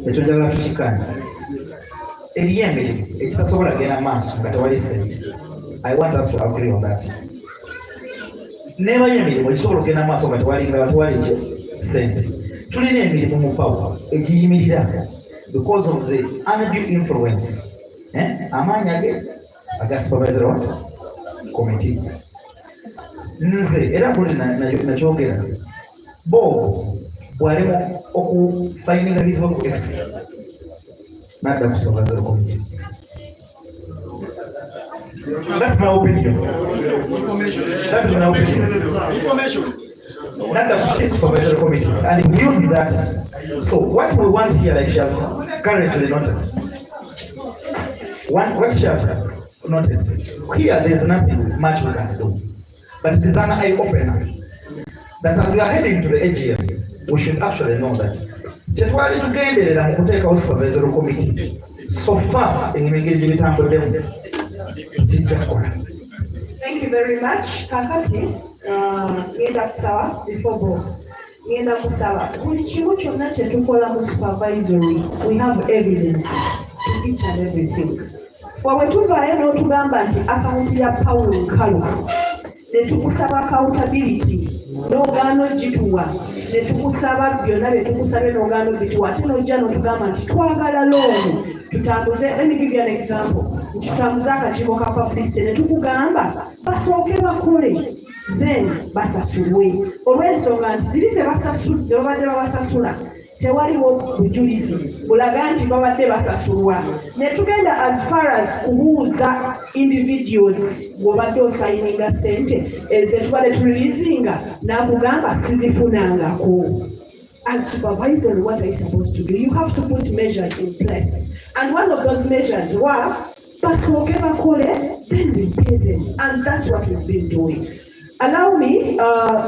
ekyo njagala tukikkaanya eriyo emirimu ekitasobola kugenda maaso nga tewali ssente. I want us to agree on that. Nebayo emirimu ekisobola okugenda maaso nga tewali ssente tulina emirimu mu power egiyimirira because of the undue influence amaanyi aga supervisory what committee. Nze era buli nakyogera bo bw'alema okufainingalizibwa ku x n'adda ku supervisory committee. That's my opinion. That is my opinion. Not the supervisory committee, and we use that. So what we want here, like she has currently noted, what she has noted here, there is nothing much we can do, but it is an eye opener that as we are heading to the AGM, we should actually know that Chetwali tugenderera mu kuteekawo supervisory committee so far engeri gye bitambuddemu kijja kukola. Thank you very much. Kakati ngenda kusaba before bo ngenda kusaba buli kimu kyonna kye tukola mu supervisory, we have evidence to each and everything. Bwe tuvaayo n'otugamba nti akawunti ya Paulo nkalu ne tukusaba accountability n'ogaana ogituwa, ne tukusaba byonna bye tukusabye n'ogaana ogituwa, ate n'ojja n'otugamba nti twagala looni tutambuze. Let me give you an example. Tutambuze akakiiko ka publicity ne tukugamba basooke bakole then basasulwe olw'ensonga nti ziri ze babadde babasasula tewaliwo bujulizi bulaga nti babadde basasulwa. Ne tugenda as far as kubuuza individuals bw'obadde osayininga ssente ze tubadde tulilizinga n'akugamba sizifunangako. As supervisor, what are you supposed to do? You have to put measures in place, and one of those measures were basooke bakole then we pay them, and that's what we've been doing. Allow me,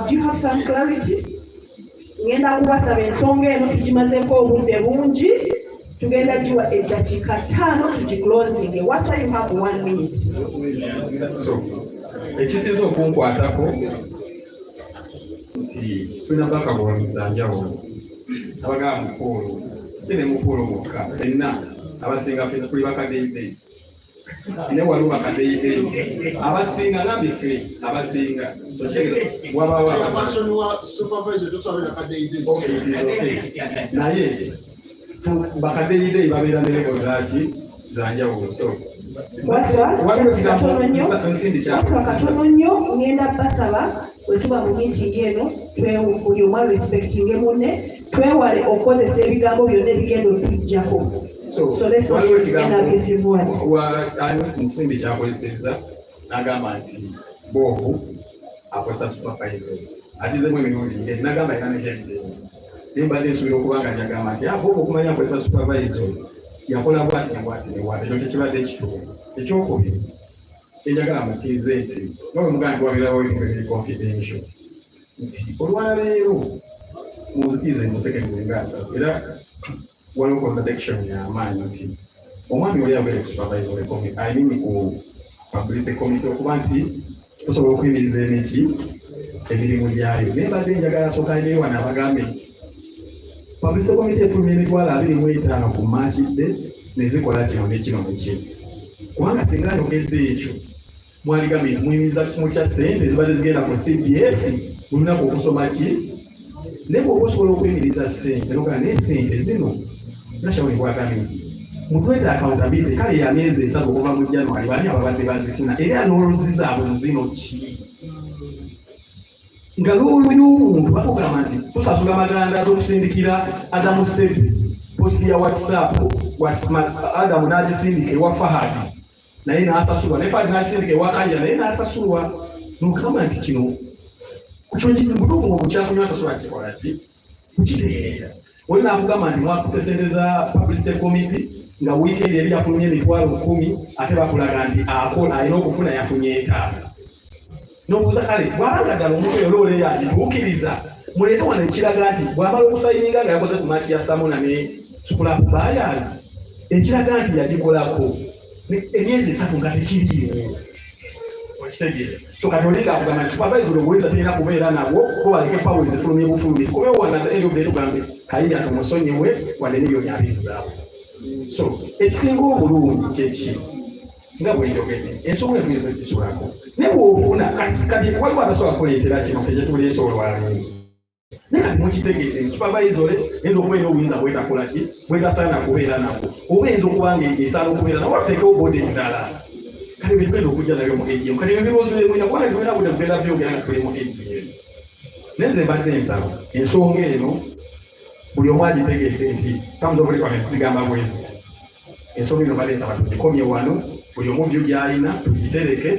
do you have some clarity? Ngenda kubasaba ensonga eno tugimazeeko obudde bungi, tugenda giwa eddakiika 5 tugiclosing. What's why you have 1 minute? So, ekisinza okunkwatako nti tulina bakagonza njawulo abagaba mukulu si ne mukulu mukka fenna abasinga ffe tuli bakadeyideyi ne waliwo bakadeyideyi abasinga nambi ffe abasinga wabawo naye bakadeyideyi babeera nerego zaki zanjawulo. So waswa katono nnyo ngenda basaba bwe tuba mu meeting eno buli omu respectinge munne, twewale okozesa ebigambo byonna ebigenda otujjako. Nsimbi kyakozesezza n'agamba nti Bobu akozesa supervisor atizemu emirundi ngeri n'agamba era ne evidence nimbadde nsuubira okubanga nyagamba nti Bobu okumanya akozesa supervisor yakola bwati nebwati ekyo tekibadde kituufu. Ekyokubiri kyenjagala mukkirize nti nga bwe mugamba wabirawo ebintu ebiri confidential nti olwaleero muzikirize musekereze ngaasatu era waliwo contradiction y'amaanyi nti omwami oli yabeere ku supervisory committee, I mean ku publicity committee, okuba nti tusobola okuyimiriza eneki emirimu gyayo. Naye mbadde njagala asooka ayireyo wano abagambe nti publicity committee efulumya emitwalo 25 ku maakidde nezikola kino nekino nekino, kubanga singa ayogedde ekyo mwaligambe nti muyimiriza kisimu kya ssente ezibadde zigenda ku CBS buli lunaku okusoma ki, naye bw'oba osobola okuyimiriza ssente nogaa n'essente zino nashauri bwagambye mutweta accountability kale ya myezi 3 okuva mu January bani ababadde bazifuna era n'oluzizaabwe zino ki nga lw'oluyo omuntu bakugamba nti tusasula amaganda tukusindikira Adamu Sebi posti ya WhatsApp Adamu n'agisindika ewa Fahadi naye n'asasulwa, ne Fahadi n'agisindika ewa Kanja naye n'asasulwa. Nokugamba nti kino butuufu mu bukyakunywa tosobola kikola ki kukitegeera. Oli n'akugamba nti mwakutesendeza publicity committee nga weekend eri yafunye emitwalo 10 ate bakulaga nti alina okufuna yafunye 5. N'obuuza kale bw'abanga ddala omuntu eyo loole yagituukiriza muleete wano ekiraga nti bw'amala okusayininga nga yakoze ku maati ya Samona ne scrap buyers ekiraga nti yagikolako emyezi 3 nga tekiriiwo. So kati olinga akugamba nti supervisor obuweza terina kubeera nabwo bo baleke pawo ezifulumya bufulumya kubeho wanga eyo bwe tugambe kayiya tumusonyiwe wadde n'ebyo byabirizaabo. So ekisinga obulungi kyeki nga bwenjogedde ensonga etuyinza ogisulako naye bw'ofuna kati waliwo atasobola kuleetera kino ffe kyetuleese olwaleero naye mukitegedde supervisor eyinza okuba erina obuyinza bwetakola ki bwetasaana kubeera nabwo oba eyinza okuba nga esaana okubeera nabwo wateekewo boodi endala kale bigenda okujja nabyo mu AGM kale ebirowoozo byemwina kubanga tubera buli tugenda byogera nga tuli mu AGM naye nze mbadde nsaba ensonga eno buli omu agitegedde nti tamuza obulikwame tuzigamba bwezi ensonga eno mbadde nsaba tugikomye wano buli omu vyo gy'alina tugitereke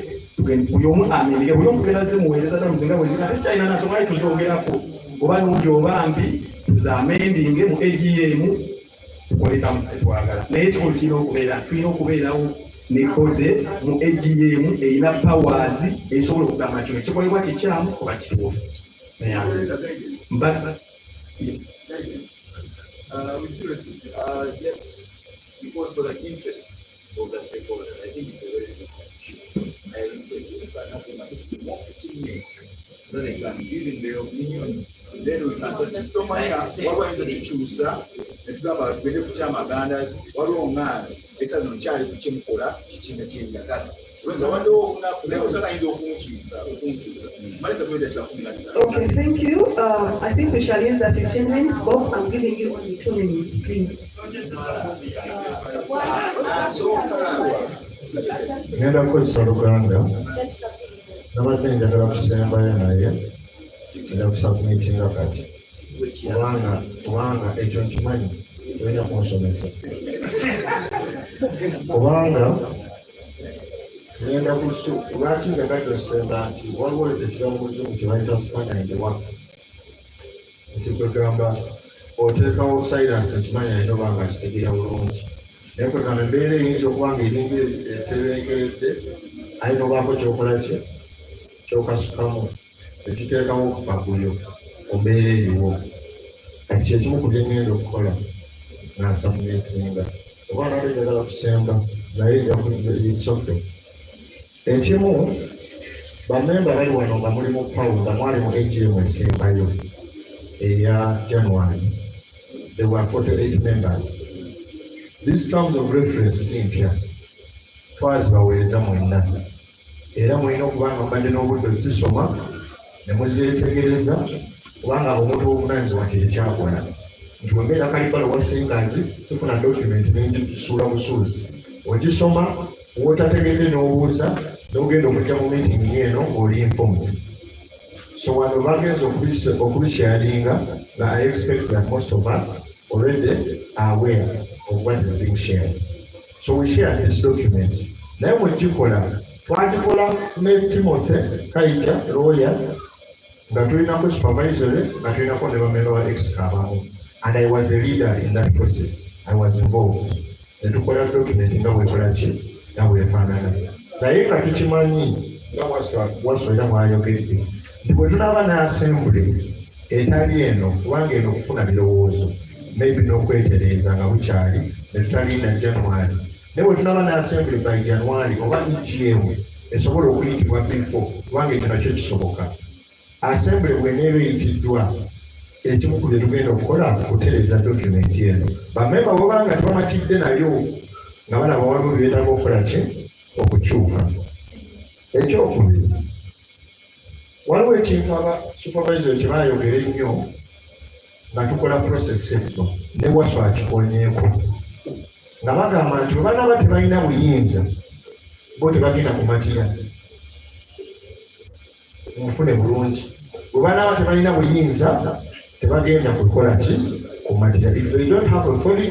buli omu amenyeke buli omu tugenda zimuweereza tamuzinga bweziga tekyalina nansonga aye tuzogerako oba nungi oba mbi tuzamendinge mu AGM tukoleka mu twagala naye ekikulu tulina okubeerawo ne kode mu AGM erina powers esobola okugamba kino kikolebwa kikyamu oba kituufu with due respect, yes, because for the interest of the stakeholder, I think it's a very sensitive issue. I request that at least more 15 minutes so they can give in their opinions. Then we can say, so many what to choose, and to about whether to jam Ugandas, what wrong man, it's a non-child to Chimpola, kitchen and change that. Okay, thank you. I think we shall use the 15 minutes. Bob, I'm giving you only 2 minutes, please. Ngenda kukozesa Uganda nabadde njagala kusembayo naye ngenda kusubmitinga kati kubanga ekyo nkimanyi olina kunsomesa kubanga ngenda lwaki njagala osemba nti waliwo ekirabo muzungu kyebayita spanning works nti kwegamba oteekawo silence ekimanyi alina obanga kitegeera bulungi naye kwegamba embeera eyinza okuba nga eringa etebenkeredde alina obaako kyokola ki kyokasukamu ekiteekawo okupaguyo ombeera eriwo kati kyekimu ku byengenda okukola nasamumetinga oba nali njagala kusemba naye njakusoke ekimu bamemba bali wano nga mulimu paul nga mwali mu AGM esembayo eya January. There were 48 members. These terms of reference simpya twazibaweereza mwenna era mulina okubanga mbadde n'obudde zisoma ne muzeetegereza kubanga omuntu w'obuvunanyizibwa kyekyakola nti wembeera kalibala wa singazi sifuna document n'engisuula busuuzi ogisoma wotategedde n'obuuza n'ogenda okujja mu meeting eno ng'oli informed. So wano bagenza okubisharinga nga I expect that most of us already are aware of what is being shared. So we share this document. Naye mwegikola twagikola ne Timothy Kaija lawyer nga tulinako supervisory nga tulinako ne bamemba ba ex-kabamu and I was a leader in that process. I was involved. Ne tukola document nga bwekola ki nga bwefaanana naye nga tukimanyi nga waswera mwayogedde nti bwe tunaaba ne assembly etali eno kubanga eno okufuna birowoozo maybe n'okwetereeza nga bukyali ne tutalinda January naye bwe tunaaba ne assembly by January oba EGM esobola okuyitibwa before kubanga ekyo nakyo kisoboka assembly bw'eneeba eyitiddwa ekimu ku bye tugenda okukola kutereeza document eno bamemba bw'obanga tebamatidde nayo nga balaba waliwo byetaaga okukola ki okukyuka. Ekyokubiri waliwo ekintu aba supervisor kye baayogera ennyo nga tukola process etto ne waswa akikonyeeko nga bagamba nti bwe banaaba tebalina buyinza bo tebagenda kumatira mufune bulungi bwe banaaba tebalina buyinza tebagenda kukola ki kumatira. If they don't have authority,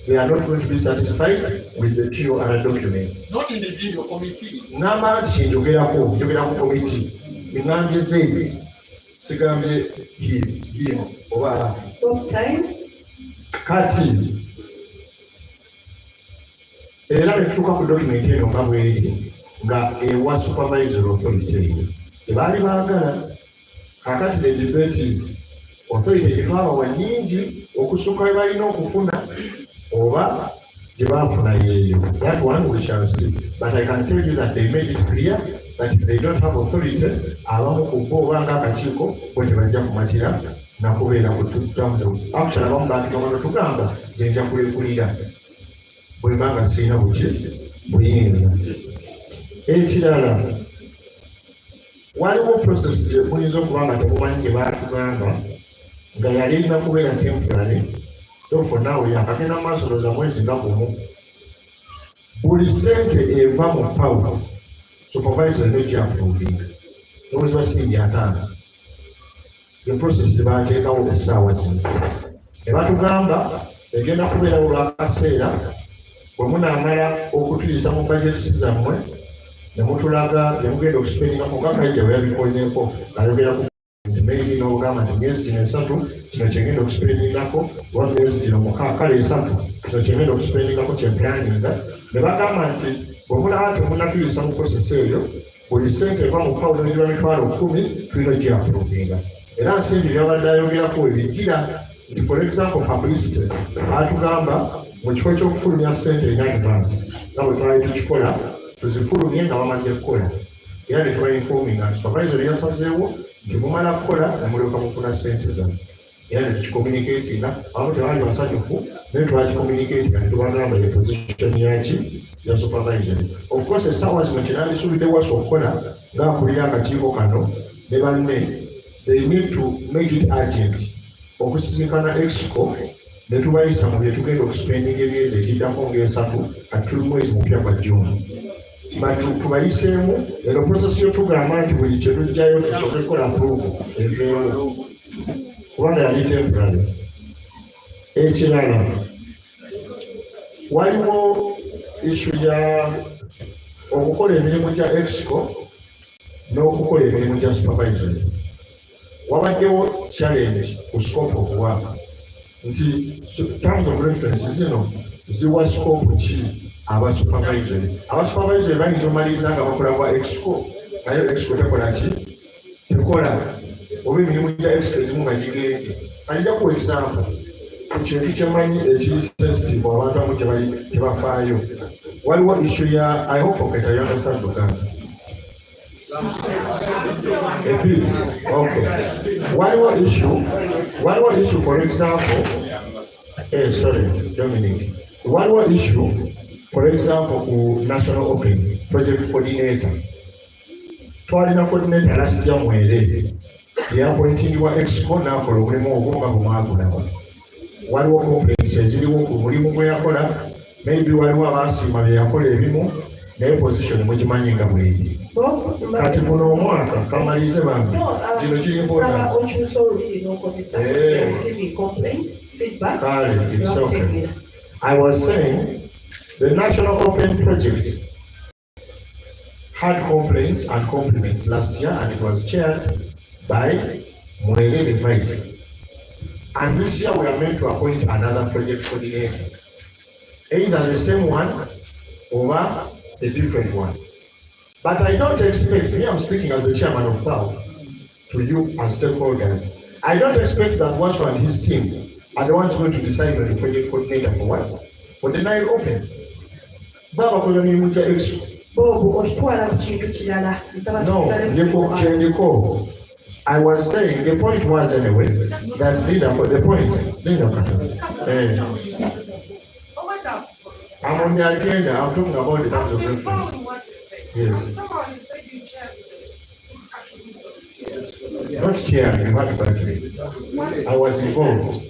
they are not going to be satisfied with the TOR documents. Not in the video committee. Namba njogera ku committee. Ngambye ze sigambye hino oba time kati era netutuuka ku document eno nga bweri nga ewa supervisor authority tebaali baagala kakati the debates authority gyetwabawa nyingi okusooka we balina okufuna oba gye baafuna yeeyo. That one we shall see, but I can tell you that they made it clear that if they don't have authority abamu ku bo oba ng'akakiiko bo tebajja kumatira nakubeera ku tutamuzo actually abamu bantu tugamba nze nja kulekulira bwe mbanga sirina buyinza. Ekirala waliwo process gye muyinza okuba nga temumanyi gye baatugamba nga yali erina kubeera temporary tofo naawe yakagenda mu maaso looza mwezi nga gumu buli ssente eva mu power supervisor eno gyapuruvinga n'omwezi wa siringi 5 the process tebateekawo essaawa zino ne batugamba egenda kubeerawo lwakaseera bwe munaamala okutuyisa mu budgets zammwe ne mutulaga ne mugenda okusipendingako nga Kaija bwe yabikoleko ayogeraku nti maybe n'ogamba nti myezi gino 3 kino kyengenda okusipendingako oba myezi gino 6 kale 3 kino kyengenda okusipendingako kyempulaninga ne bagamba nti bwe mulaba temunnatuyisa mu process eyo buli ssente eva mu pawulo n'egiba mitwalo 10 tulina gyapuruvinga era nsente byabadde ayogerako ebijjira nti for example publicity atugamba mu kifo ky'okufulumya ssente in advance nga bwe twali tukikola tuzifulumye nga bamaze kukola era ne tubainfominga nti supervisor yasazeewo nti mumala kukola ne mulyoka mufuna ssente zammwe era ne tukicommunicatinga abamu tebaali basanyufu naye twakicommunicatinga ne tubagamba ye position yaki ya supervisor. Of course essaawa zino kyenandisuubidde wasa okukola ng'akulira akakiiko kano ne banne they need to make it urgent okusisinkana exco ne tubayisa mu bye tugenda okuspendinga emyezi egiddako ng'esatu kati tuli mwezi mupya gwa June tubayiseemu ero process yotugamba nti buli kye tujjayo tusooke kukola approve eveewo kubanga yali temporary. Ekirala waliwo issue ya okukola emirimu gya exco n'okukola emirimu gya supervisory. Wabaddewo challenge ku scope of work nti terms of reference zino ziwa scope ki aba supervisory bayinza omaliriza nga bakola kwa exco naye exco tekola ki tekola oba emirimu gya exco ezimu nga gigenze. Alija ku example ku kintu kyemanyi ekiri sensitive abantu amu tebafaayo. Waliwo issue ya I hope oketa you understand Uganda. A bit. Okay. Waliwo issue for example sorry Dominic. Waliwo issue for example ku national open project coordinator. Twalina coordinator last year mwere yapointingibwa exco n'akola omulimu ogwo nga bwemwagulaba. Waliwo complaints eziriwo ku mulimu gwe yakola, maybe waliwo abaasiima bye yakola ebimu naye position mugimanyi nga bweri. Kati kuno omwaka kamalize bange kino kiri important. Kale, it's okay. I was saying the national open project had complaints and compliments last year and it was chaired by Mwere the Vice. And this year we are meant to appoint another project coordinator, either the same one or a different one. But I don't expect, me I'm speaking as the chairman of PAO, to you as stakeholders, I don't expect that Washo and his team are the ones going to decide on the project coordinator for what? For the Nile Open. Baba koloni mucha extra. No, I was saying the point was anyway that the point. I'm on the agenda. I'm talking about the terms of reference. Yes. Not chair. You had to back me. I was involved.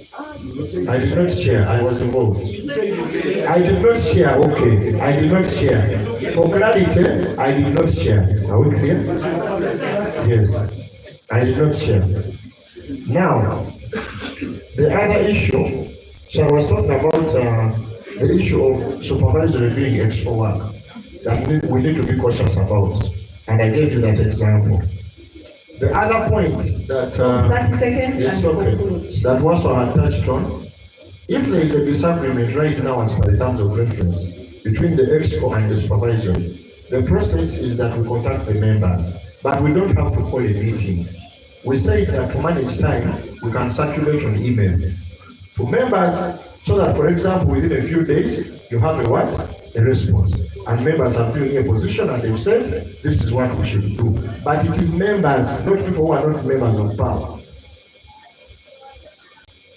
I did not chair. I was involved. I did not chair. Okay. I did not chair. For clarity, I did not chair. Are we clear? Yes. I did not share. Now, the other issue, so I was talking about the issue of supervisory doing extra work that we need to be cautious about. And I gave you that example. The other point that 30 seconds that also had touched on, if there is a disagreement right now as per the terms of reference between the exco and the supervisory, the process is that we contact the members, but we don't have to call a meeting. We say that to manage time, we can circulate on email to members so that, for example, within a few days, you have a what? A response. And members are filling a position and they've said, this is what we should do. But it is members, not people who are not members of PAO.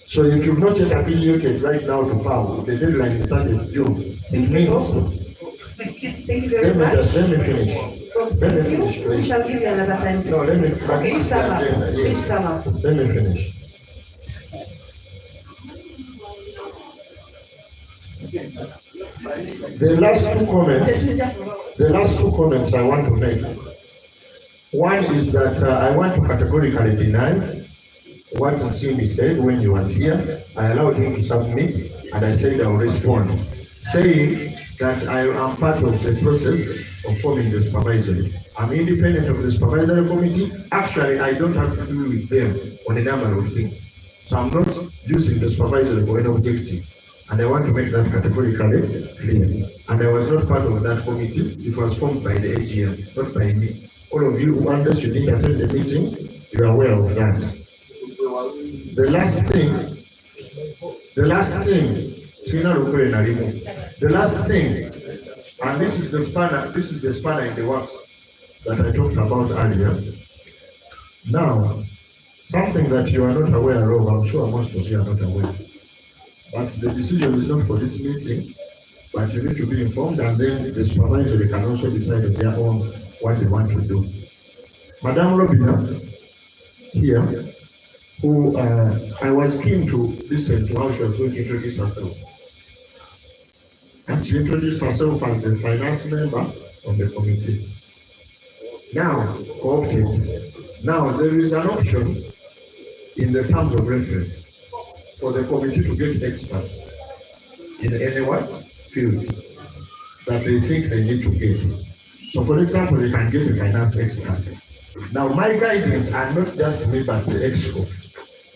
So if you've not yet affiliated right now to PAO, the deadline is 30th June. It means... Thank you very much. Let me finish. Let me finish, please. We shall give you another time. No, let me Please sum up. Please sum up. Let me finish. The last two comments I want to make. One is that I want to categorically deny what Cindy said when he was here. I allowed him to submit, and I said I will respond, saying that I am part of the process of forming the supervisory. I'm independent of the supervisory committee. Actually, I don't have to do with them on a number of things. So I'm not using the supervisory for any objective. And I want to make that categorically clear. And I was not part of that committee. It was formed by the AGM, not by me. All of you who understood didn't attend the meeting, you are aware of that. The last thing, and this is the spanner in the works that I talked about earlier. Now, something that you are not aware of, I'm sure most of you are not aware. But the decision is not for this meeting, but you need to be informed, and then the supervisory can also decide on their own what they want to do. Madame Robina, here, who I was keen to listen to how she was going to introduce herself. And she introduced herself as a finance member of the committee. Now, co-opted. Now, there is an option in the terms of reference for the committee to get experts in any field that they think they need to get. So, for example, they can get a finance expert. Now, my guidance are not just me, but the exco,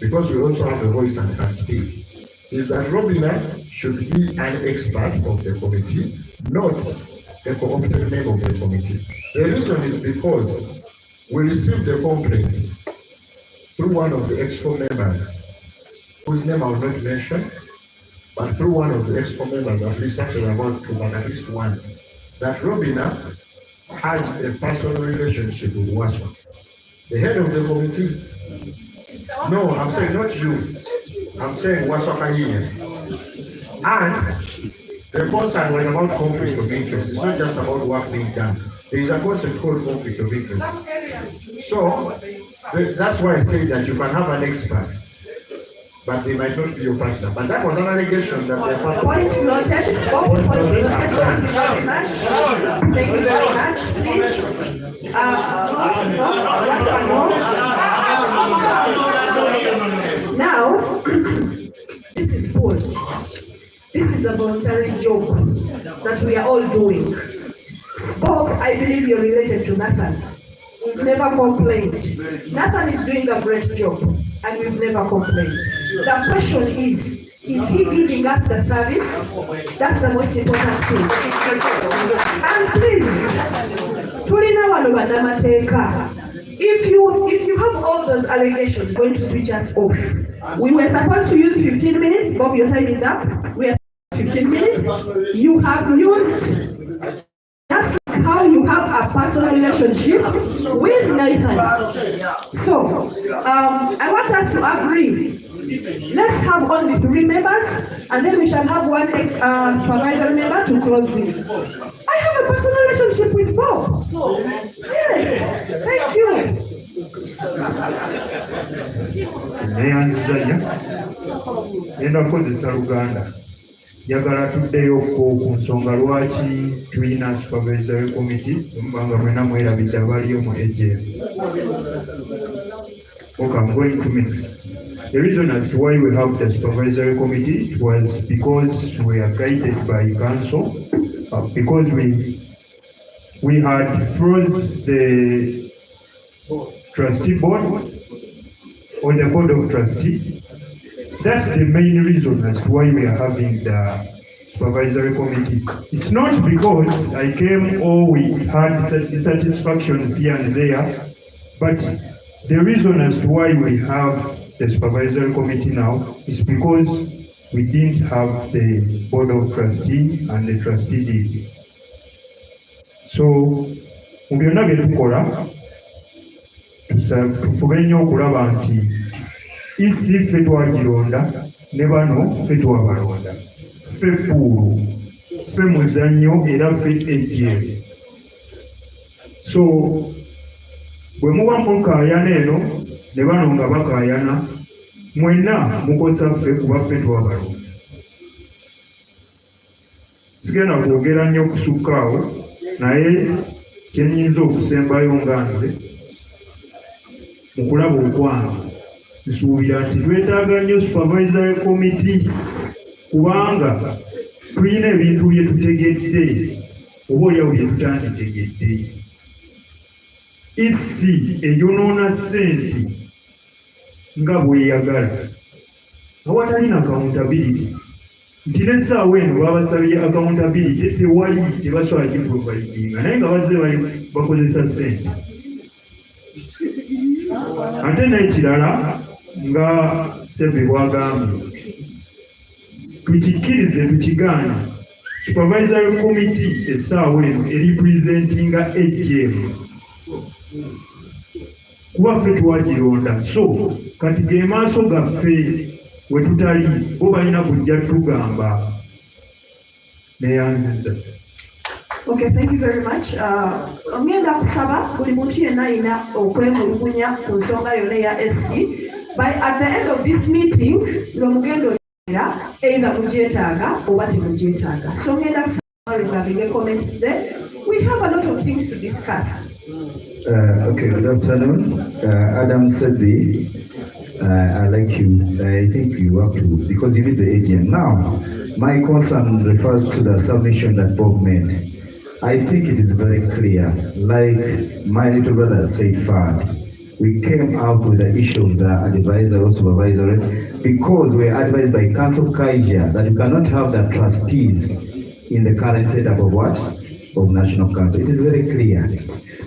because we also have a voice and can speak, is that Robina should be an expert of the committee, not a co-opted member of the committee. The reason is because we received a complaint through one of the exco members, whose name I will not mention, but through one of the exco members, at least actually about two, but at least one, that Robina has a personal relationship with Waso. The head of the committee, no, I'm saying not you, I'm saying Waso Kahiye. And the concern was about conflict of interest. It's not just about work being done. There is a concept called conflict of interest. So, that's why I say that you can have an expert, but they might not be your partner. But that was an allegation that they found. Point noted. Point noted. Thank you very much. Thank you very much. Please. Now, this is Paul. This is a voluntary job that we are all doing. Bob, I believe you're related to Nathan. We've never complained. Nathan is doing a great job, and we've never complained. The question is he giving us the service? That's the most important thing. And please, if you have all those allegations, going to switch us off. We were supposed to use 15 minutes. Bob, your time is up. We are 15 minutes. You have used just how you have a personal relationship with Nathan. So, I want us to agree. Let's have only 3 members, and then we shall have one supervisory member to close this. I have a personal relationship with Bob. Yes, thank you. Yenda kukozesa Uganda. Yagala tuddeyo ku nsonga lwaki tulina supervisory committee mbanga mwena mwerabidde abaliyo mu AGM. Okay, I'm going to mix. The reason as to why we have the supervisory committee was because we are guided by council, because we had froze the trustee board or the board of trustees. That's the main reason as to why we are having the supervisory committee. It's not because I came or we had dissatisfactions here and there, but the reason as to why we have the supervisory committee now is because we didn't have the board of trustees and the trustee deed. So, mu byonna bye tukola tufube nnyo okulaba nti isi ffe twagironda ne bano ffe twabalonda, ffe puulu, ffe muzannyo era ffe AGM. So bwe muba mukaayana eno ne bano nga bakaayana, mwenna mukosa ffe kuba ffe twabalonda. sigenda kwogera nnyo okusukka awo, naye kyenyinza okusembayo nga nze mu kulaba okwange nsuubira nti twetaaga nnyo supervisory committee kubanga tulina ebintu bye tutegedde oba oliawo bye tutanditegedde. Isi eyonoona ssente nga bweyagala awatali na accountability, nti n'essaawa eno babasabye accountability tewali, tebasobola giprovidinga naye nga bazze bakozesa ssente. Ate n'ekirala nga Ssebbe bw'agambye, tukikkirize tukigaana, supervisory committee essaawa eno eripresentinga AGM kuba ffe twagironda, so kati ge maaso gaffe we tutali bo balina kujja tugamba. Neyanziza. Okay, thank you very much. Ngenda kusaba buli muntu yenna alina okwemulugunya ku nsonga yonna eya SC. By at the end of this meeting, ng'omugendo era either mugyetaaga oba temugyetaaga. So ngenda kusaba reserving comments there. We have a lot of things to discuss. Okay, good afternoon. Adam Sebi, I like you. I think you have to, because you missed the AGM. Now, my concern refers to the submission that Bob made. I think it is very clear, like my little brother said, we came out with the issue of the advisory or supervisory because we are advised by Council Kaija that we cannot have the trustees in the current setup of what? Of National Council. It is very clear.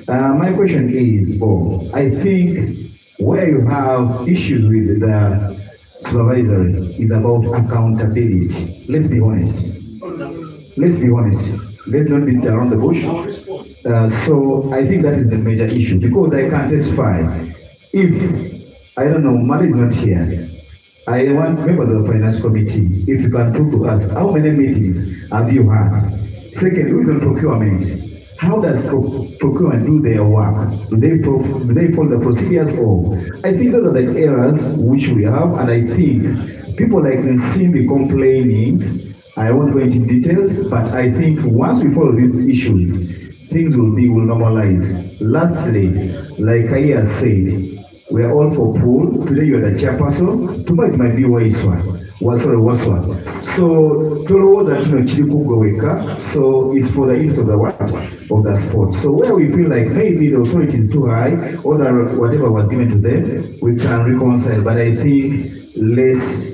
My question is, Bob, I think where you have issues with the supervisory is about accountability. Let's be honest. Let's be honest. Let's not beat around the bush. So I think that is the major issue because I can't testify. If, I don't know, Mali is not here, I want members of the finance committee, if you can prove to us, how many meetings have you had? Second, who is on procurement? How does procurement do their work? Do they follow the procedures or? I think those are the errors which we have, and I think people like Nsimbi complaining, I won't go into details, but I think once we follow these issues, things will normalize. Lastly, like Kaya said, we are all for pool. Today you are the chairperson, tomorrow it might be Waiswa. So so it's for the use of the what? Of the sport. So where we feel like maybe the authority is too high or that whatever was given to them, we can reconcile. But I think let's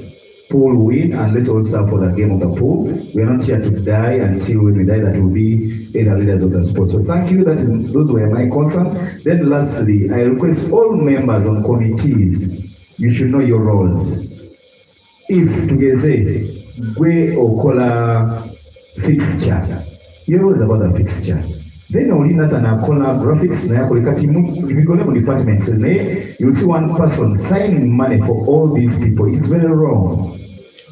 pool win and let's all serve for the game of the pool. We are not here to die until when we die that will be the leaders of the sport. So thank you. Those were my concerns. Then lastly, I request all members on committees, you should know your roles. If tugeze gwe okola fixture, your role is about the fixture. Then only Nathan akola graphics na yakole kati we go to departments and you see one person signing money for all these people. It's very wrong.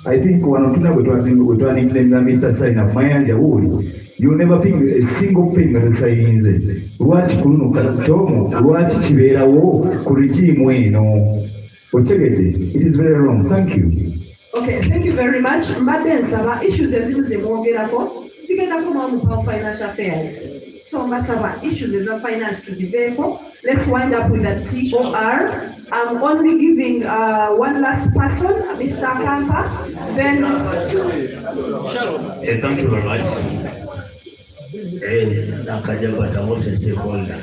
I think wanotuna wetu nickname Mr. Sign up Mayanja uli. You never ping a single payment signs it. Lwaki kuluno katomo, lwaki kibera wo kuliki mweno. It is very wrong. Thank you. Okay, thank you very much. Mbadde nsaba issues ezimu ze mwogerako zigendako mu financial affairs. So mbasaba issues eza finance tuziveeko. Let's wind up with the TOR. I'm only giving one last person, Mr. Kampa. Then thank you very much. Nakajabata most stakeholder.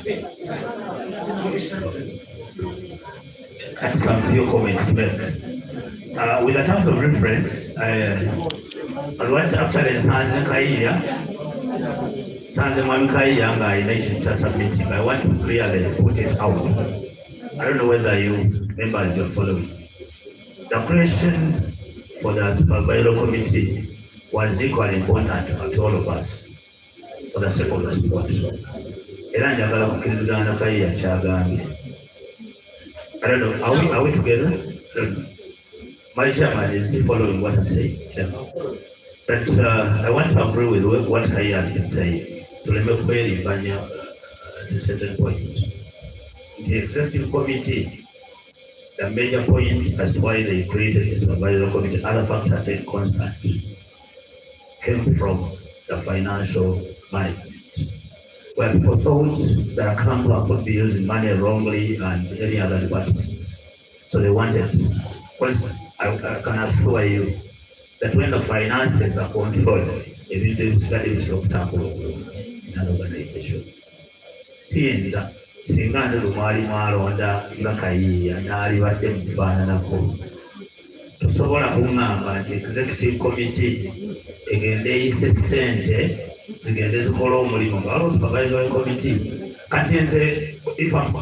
And some few comments to make. With the terms of reference, I want to actually Sanze Mwami Kaiya in nation submitting. I want to clearly put it out. I don't know whether you members are following. The question for the supervisory committee was equally important to all of us for the sake of the sport. I don't know, are we together? My chairman is following what I'm saying. Yeah. But I want to agree with what Kaya has been saying. To let me query Banya at a certain point. The executive committee, the major point as to why they created the supervisory committee, other factors said constant, came from the financial management, where people thought that Kampala could be using money wrongly and any other departments. So they wanted, because I can assure you that when the finances are controlled, it is very profitable in an organization. Singa nze lumwali mwalonda nga kayiiya n'alibadde mufaananako, tosobola kuŋŋamba nti executive committee egende eyise ssente zigende zikola omulimu nga waliwo supervisory committee. Kati nze if I'm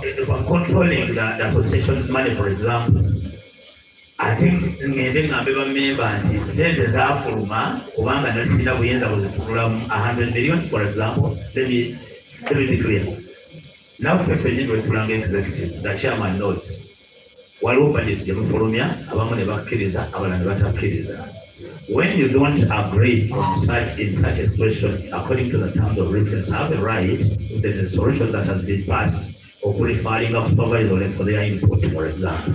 controlling the association's money, for example, ate ngende ngambe bammemba nti ssente zaafuluma kubanga nali sina buyinza buzitunulamu 100 million, for example. Let me be clear. Naffe ffennyini bwe tulanga executive, the chairman knows. Waliwo budget gye mufulumya, abamu ne bakkiriza, abalala ne batakkiriza. When you don't agree in such a situation, according to the terms of reference, have a right, if there is a solution that has been passed, of referring up supervisory for their input, for example.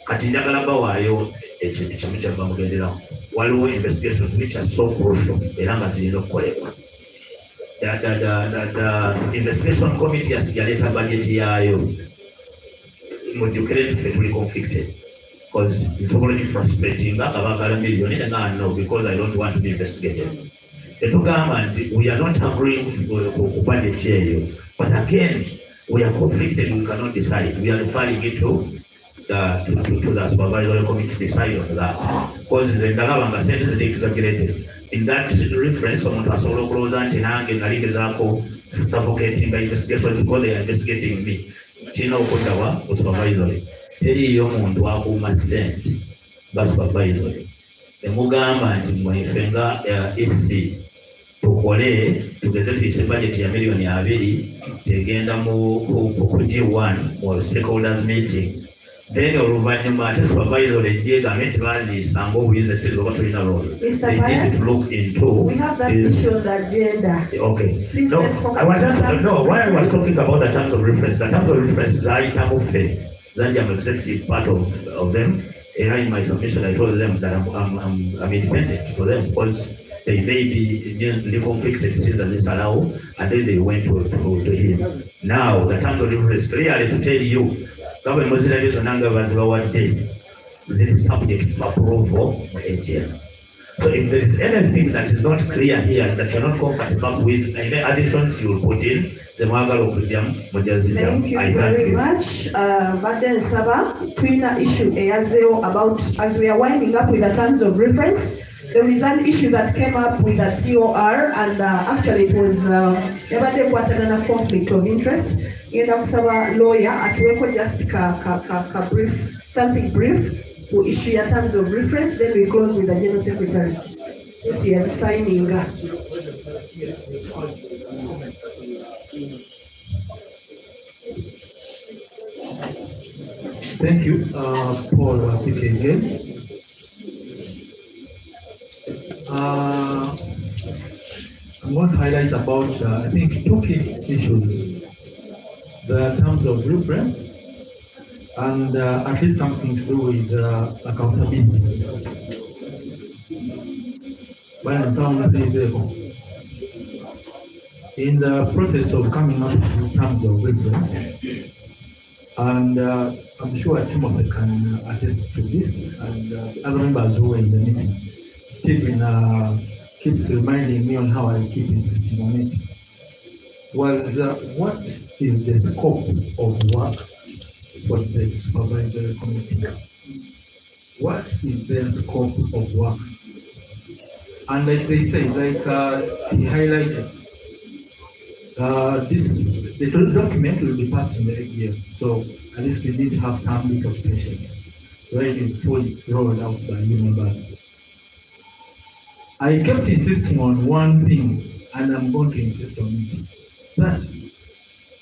Kati njagala bawaayo ekintu kimu kye bamugenderamu. Waliwo investigations which are so crucial era nga zirina okukolebwa. The investigation committee yaleeta budget yaayo. Mujjukire ffe tuli conflicted. Because it's already frustrating. No, because I don't want to be investigated. We are not agreeing with budget here, but again, we are conflicted. We cannot decide. We are referring it to the supervisory committee to decide on that. Because the Ndalabanga sentence is exaggerated. In that reference, someone has solo closed and suffocating the investigations because they are investigating me. Chino Kotawa was supervisory. Teriyo muntu akuuma ssente nga supervisory. Emugamba nti mwefenga EC tukole tugeze tuyise budget ya million 2 tegenda mu G1 mu stakeholders meeting. Then oluvannyuma ate supervisory ejjeegamye nti baaziyisanga obuyinza ekitegeeza oba tulina role. They need to look into. We have that issue on the agenda. Okay. Please, No, let's focus I was just, on no, why I was talking about the terms of reference. The terms of reference zaayitamu ffe. I'm executive part of them. And in my submission, I told them that I'm independent for them because they may be conflicted since this allow, and then they went to him. Now, the terms of reference clearly to tell you, government Muslims and Nanga is subject to approval by AGM. So if there is anything that is not clear here that you're not comfortable with, any additions you will put in, Thank you very much. Baden Saba, Twina issue about, as we are winding up with the terms of reference, there is an issue that came up with a TOR, and actually it was never a conflict of interest. Yenda kusaba lawyer atuweko just brief, something brief to issue your terms of reference, then we close with the General Secretary since he is signing. Thank you, Paul Wasike again. I'm going to highlight about, I think, two key issues. The terms of reference and at least something to do with accountability. In the process of coming up with these terms of reference, and I'm sure Timothy can attest to this, and other members who were in the meeting. Stephen keeps reminding me on how I keep insisting on it. Was what is the scope of work for the supervisory committee? What is their scope of work? And like they say, like he highlighted, the document will be passed in the year, so at least we need to have some bit of patience. So it is fully rolled out by new members. I kept insisting on one thing, and I'm going to insist on it. That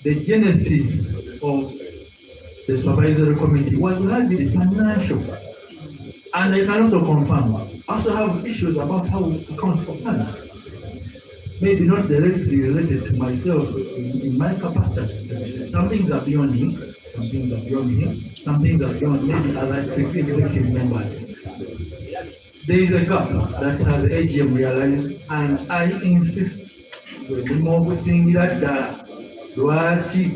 the genesis of the supervisory committee was largely financial. And I can also confirm, I also have issues about how we account for funds. Maybe not directly related to myself in my capacity. Some things are beyond me, some things are beyond him, some things are beyond maybe other executive members. there is a gap that the AGM realized, and I insist singular ddala lwaki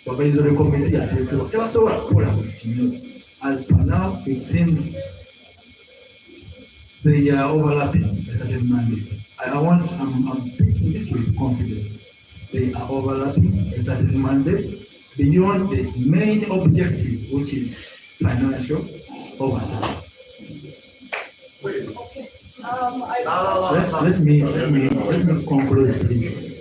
supervisory committee ateekebwa tebasobola kukola buli kimu. As per now, it seems they are overlapping a certain mandate. I'm speaking this with confidence. They are overlapping a certain mandate beyond the main objective, which is financial oversight. Let me conclude, please.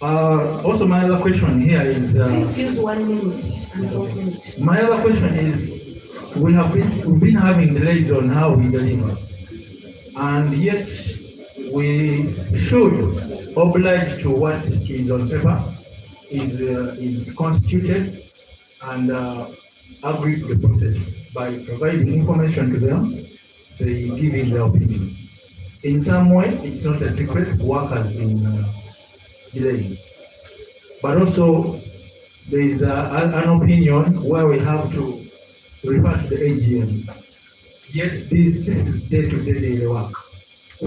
Also, my other question here is. Please use 1 minute and 12 minutes. My other question is, we've been having delays on how we deliver, and yet we should oblige to what is on paper, is constituted, and agree to the process by providing information to them. They give in their opinion. In some way, it's not a secret. Work has been delayed, but also there is an opinion where we have to refer to the AGM. Yet this is day-to-day daily work.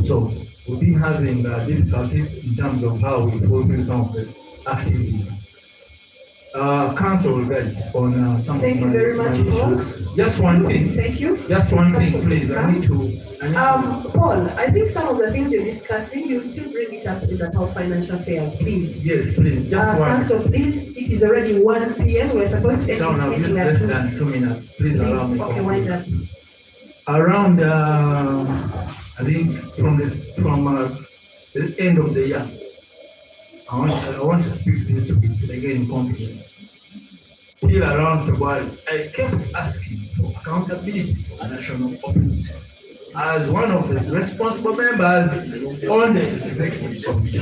So we've been having difficulties in terms of how we fulfill some of the activities. Council will guide on some Thank of you very my much, issues. Just one thing. Thank you. Just one thing, please. I need to. Paul, I think some of the things you're discussing, you still bring it up in the Power Financial Affairs, please. Yes, please. Just one. Council, please. It is already 1 p.m. We're supposed to end this meeting at less 2. than 2 minutes. Please allow me. Okay, wind up. Around, I think from the end of the year, I want to speak this with again confidence. Till around February, I kept asking for accountability for the national opinion. As one of the responsible members on the executive committee,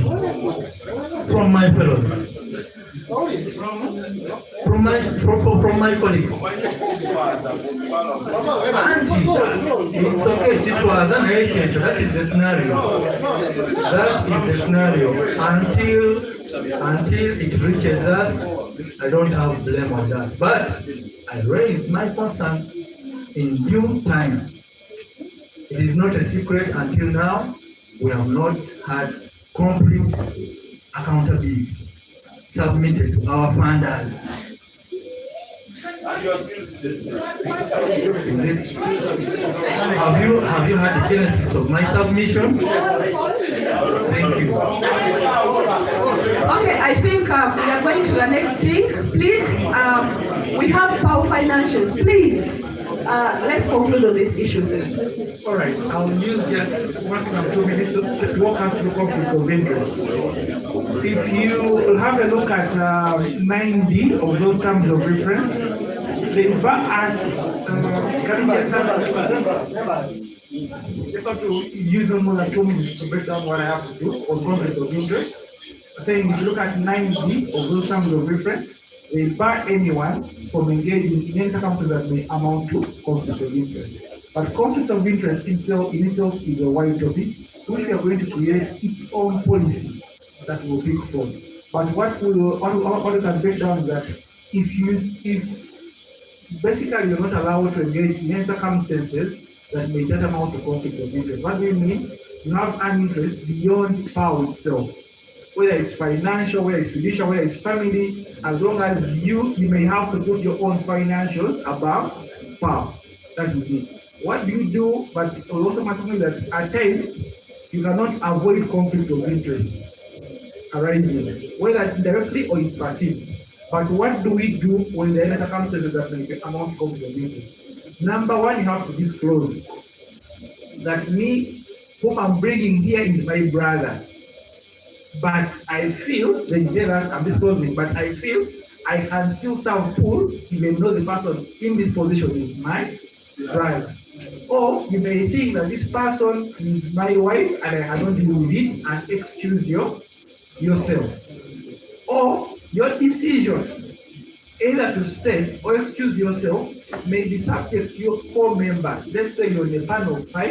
from my fellows, from my colleagues. It's okay, this was an agent. That is the scenario. That is the scenario. Until it reaches us, I don't have blame on that. But I raised my concern in due time. It is not a secret until now. We have not had complete accountability submitted to our funders. Have you had the genesis of my submission? Thank you. Okay, I think we are going to the next thing. Please, we have Power Financials. Please, let's conclude on this issue. All right, I'll use just 1 or 2 minutes to walk us through conflict of interest. If you have a look at 9D of those terms of reference, they bar us, can we just have to use no more than 2 minutes to break down what I have to do on conflict of interest. Saying if you look at 9D of those terms of reference, they bar anyone from engaging in any circumstance that may amount to conflict of interest. But conflict of interest in itself is a wide topic, which we are going to create its own policy that will pick from. But what we can break down is that if basically you're not allowed to engage in any circumstances that may tantamount to conflict of interest. What do you mean? You have an interest beyond power itself, whether it's financial, whether it's fiduciary, whether it's family, as long as you may have to put your own financials above power. That is it. What do you do? But also something that at times you cannot avoid conflict of interest arising, whether it's directly or it's perceived. But what do we do when there are circumstances that may amount to conflict of interest? Number one, you have to disclose that me, whom I'm bringing here is my brother. But I feel, the jealous, I'm disclosing, but I feel I can still serve full even though the person in this position is my brother. Or you may think that this person is my wife and I cannot deal with it and excuse yourself. Or your decision either to stay or excuse yourself may be subject to your 4 members. Let's say you're in a panel of 5,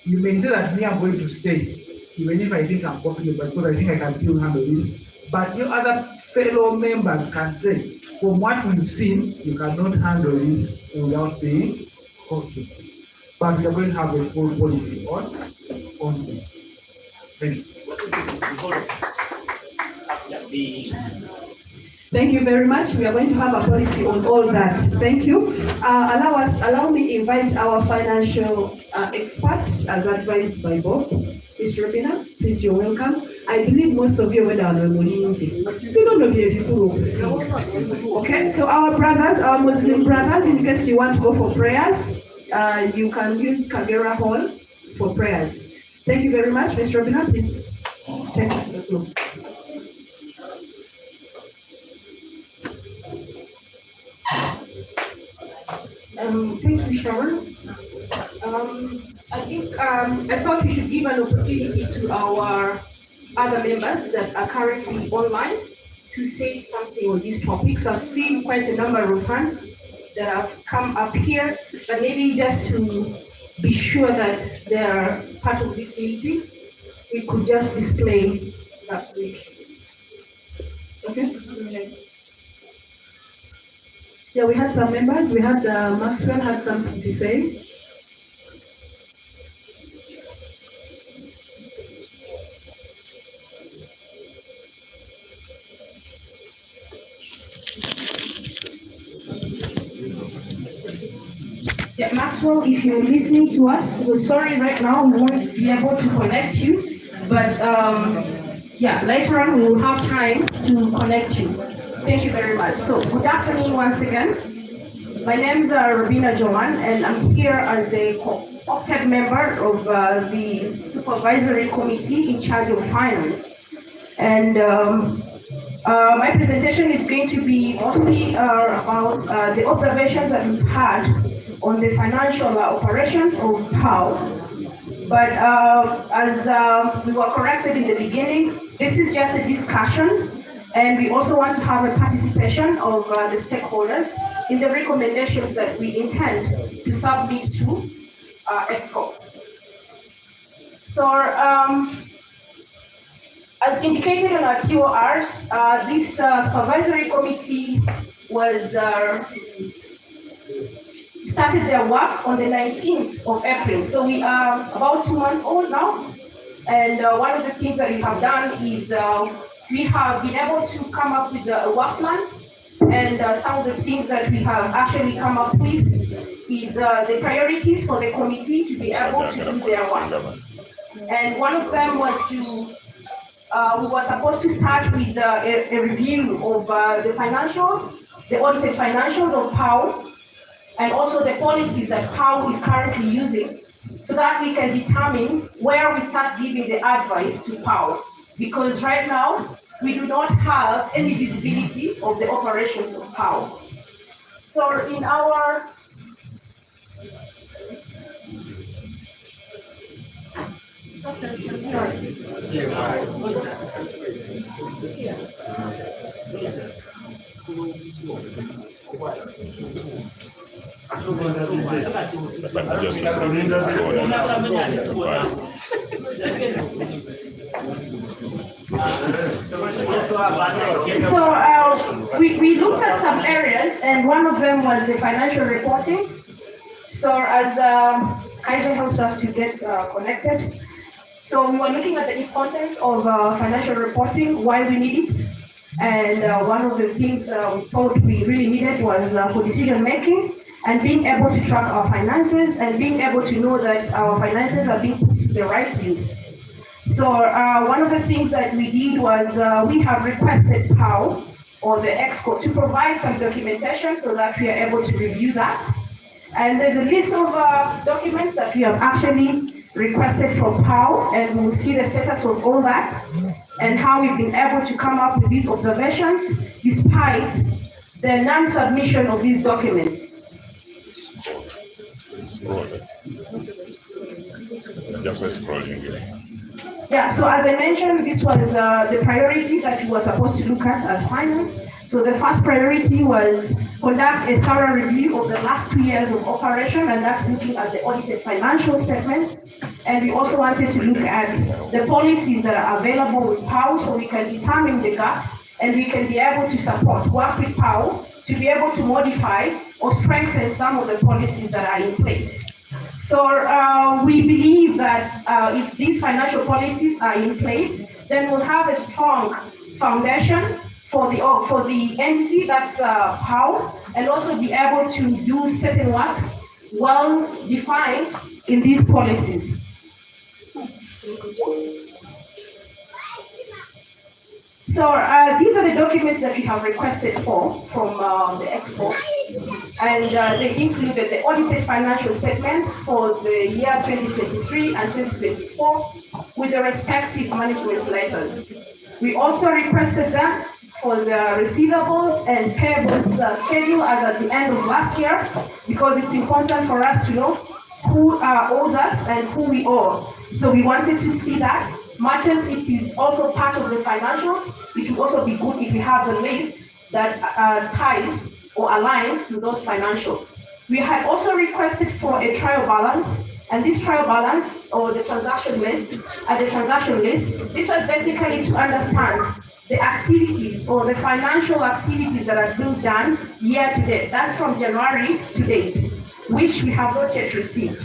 you may say that me, I'm going to stay, even if I think I'm comfortable, because I think I can still handle this. But your other fellow members can say, from what we've seen, you cannot handle this without being conflict. But we are going to have a full policy on this. Thank you. Thank you very much. We are going to have a policy on all that. Thank you. Allow me invite our financial expert as advised by Bob. Mr. Robina, please, you're welcome. I believe most of you went down on Mulinzi. You don't know the people. Okay, so our brothers, our Muslim brothers, in case you want to go for prayers, you can use Kagera Hall for prayers. Thank you very much. Mr. Robina, please take the floor. Thank you, Sharon. I thought we should give an opportunity to our other members that are currently online to say something on these topics. I've seen quite a number of hands that have come up here, but maybe just to be sure that they're part of this meeting, we could just display that way. Okay? Yeah, we had some members. We had Maxwell had something to say. Yeah, Maxwell, if you're listening to us, we're sorry right now we won't be able to connect you, but yeah, later on we will have time to connect you. Thank you very much. So, good afternoon once again. My name is Robina Joman, and I'm here as the co-opted member of the supervisory committee in charge of finance. And my presentation is going to be mostly about the observations that we've had on the financial operations of PAO. But as we were corrected in the beginning, this is just a discussion, and we also want to have a participation of the stakeholders in the recommendations that we intend to submit to EXCO. So, as indicated on our TORs, this supervisory committee was started their work on the 19th of April. So we are about 2 months old now. And one of the things that we have done is we have been able to come up with a work plan. And some of the things that we have actually come up with is the priorities for the committee to be able to do their work. And one of them was to, we were supposed to start with a review of the financials, the audited financials of PAO, and also the policies that PAO is currently using, so that we can determine where we start giving the advice to PAO. Because right now, we do not have any visibility of the operations of PAO. So in our we looked at some areas, and one of them was the financial reporting. So as Kaija helps us to get connected, so we were looking at the importance of financial reporting, why we need it, and one of the things we thought we really needed was for decision making, and being able to track our finances, and being able to know that our finances are being put to the right use. So one of the things that we did was we have requested PAO or the EXCO to provide some documentation so that we are able to review that. And there's a list of documents that we have actually requested from PAO, and we'll see the status of all that and how we've been able to come up with these observations despite the non-submission of these documents. Yeah, so as I mentioned, this was the priority that we were supposed to look at as finance. So the first priority was conduct a thorough review of the last 2 years of operation, and that's looking at the audited financial statements. And we also wanted to look at the policies that are available with PAO so we can determine the gaps and we can be able to work with PAO to be able to modify or strengthen some of the policies that are in place. So we believe that if these financial policies are in place, then we'll have a strong foundation for the entity that's POW, and also be able to do certain works well defined in these policies. So these are the documents that we have requested from the Expo, and they included the audited financial statements for the year 2023 and 2024 with the respective management letters. We also requested them for the receivables and payables schedule as at the end of last year, because it's important for us to know who owes us and who we owe. So we wanted to see that. Much as it is also part of the financials, it would also be good if we have the list that ties or aligns to those financials. We had also requested for a trial balance, and this trial balance or the transaction list, this was basically to understand the activities or the financial activities that are being done year to date. That's from January to date, which we have not yet received.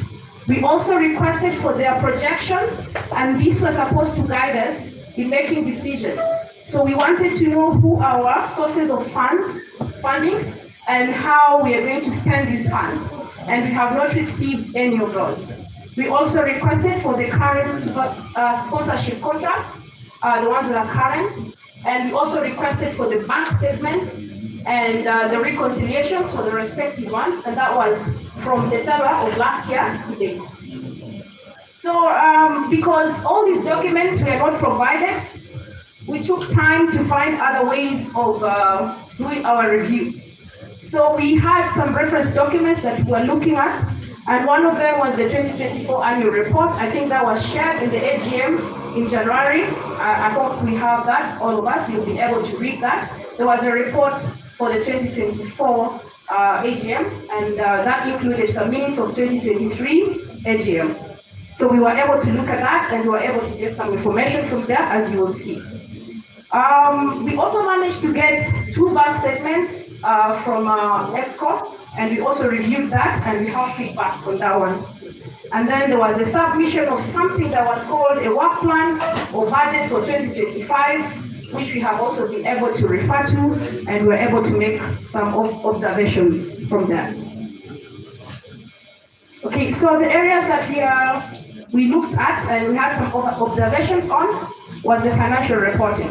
We also requested for their projection, and this was supposed to guide us in making decisions. So we wanted to know who our sources of funding and how we are going to spend these funds, and we have not received any of those. We also requested for the current sponsorship contracts, the ones that are current, and we also requested for the bank statements and the reconciliations for the respective ones, and that was from December of last year to date. So because all these documents were not provided, we took time to find other ways of doing our review. So we had some reference documents that we were looking at, and one of them was the 2024 annual report. I think that was shared in the AGM in January. I hope we have that, all of us will be able to read that. There was a report for the 2024 AGM, and that included some minutes of 2023 AGM. So we were able to look at that, and we were able to get some information from there, as you will see. We also managed to get 2 bank statements from EXCO, and we also reviewed that, and we have feedback on that one. And then there was a submission of something that was called a work plan or budget for 2025, which we have also been able to refer to, and we're able to make some observations from there. Okay, so the areas that we looked at and we had some observations on was the financial reporting.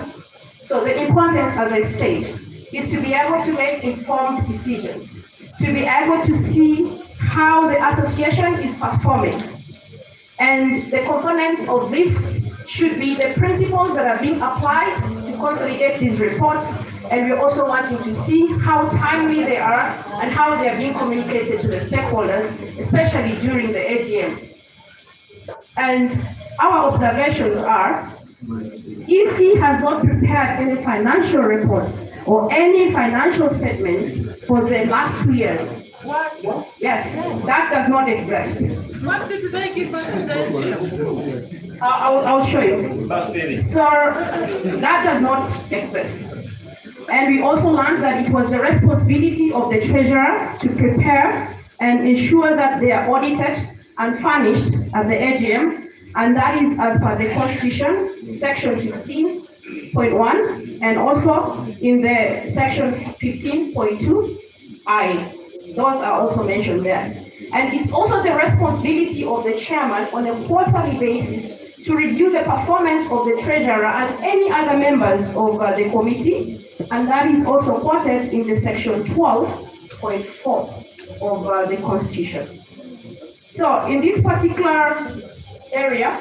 So the importance, as I said, is to be able to make informed decisions, to be able to see how the association is performing. And the components of this should be the principles that are being applied to consolidate these reports, and we're also wanting to see how timely they are and how they are being communicated to the stakeholders, especially during the AGM. And our observations are, EC has not prepared any financial reports or any financial statements for the last 2 years. What? Yes, that does not exist. What did they give us in the AGM? I'll show you. So that does not exist. And we also learned that it was the responsibility of the treasurer to prepare and ensure that they are audited and furnished at the AGM, and that is as per the Constitution, section 16.1, and also in the section 15.2I. Those are also mentioned there. And it's also the responsibility of the chairman on a quarterly basis to review the performance of the treasurer and any other members of the committee, and that is also quoted in the section 12.4 of the Constitution. So in this particular area,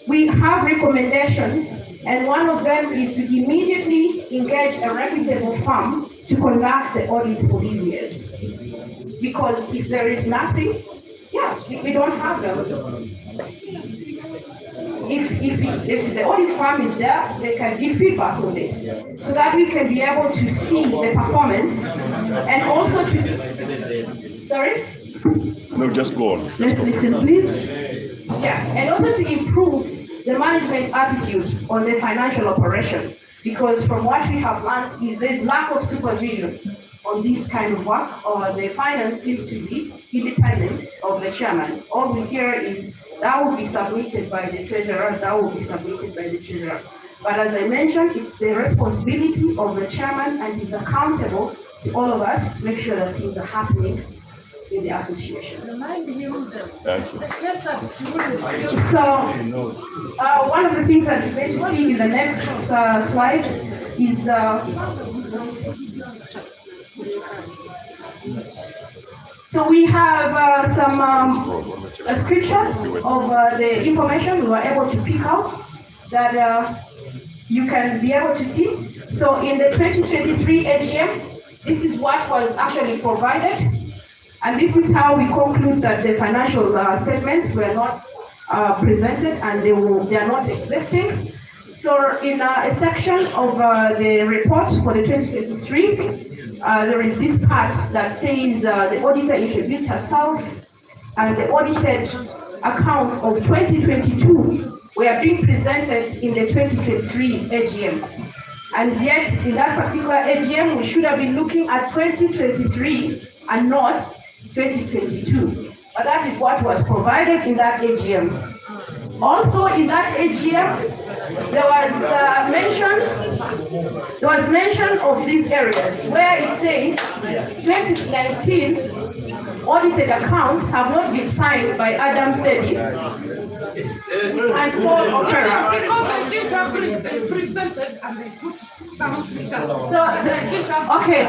we have recommendations, and one of them is to immediately engage a reputable firm to conduct the audits for these years. Because if there is nothing, we don't have them. If the audit firm is there, they can give feedback on this, so that we can be able to see the performance, and also to, sorry? No, just go on. Let's listen, please. Yeah, and also to improve the management attitude on the financial operation, because from what we have learned is there's lack of supervision on this kind of work, or the finance seems to be independent of the chairman. All we hear is that will be submitted by the treasurer, that will be submitted by the treasurer. But as I mentioned, it's the responsibility of the chairman, and he's accountable to all of us to make sure that things are happening in the association. So, one of the things that you're going to see in the next slide is so we have some screenshots of the information we were able to pick out that you can be able to see. So in the 2023 AGM, this is what was actually provided, and this is how we conclude that the financial statements were not presented and they are not existing. So in a section of the report for the 2023, there is this part that says the auditor introduced herself, and the audited accounts of 2022 were being presented in the 2023 AGM. And yet, in that particular AGM, we should have been looking at 2023 and not 2022. But that is what was provided in that AGM. Also, in that AGM, there was mention of these areas where it says 2019 audited accounts have not been signed by Adam Sebi and Paul Opera. Because I didn't agree, they presented and they put some features. So, okay.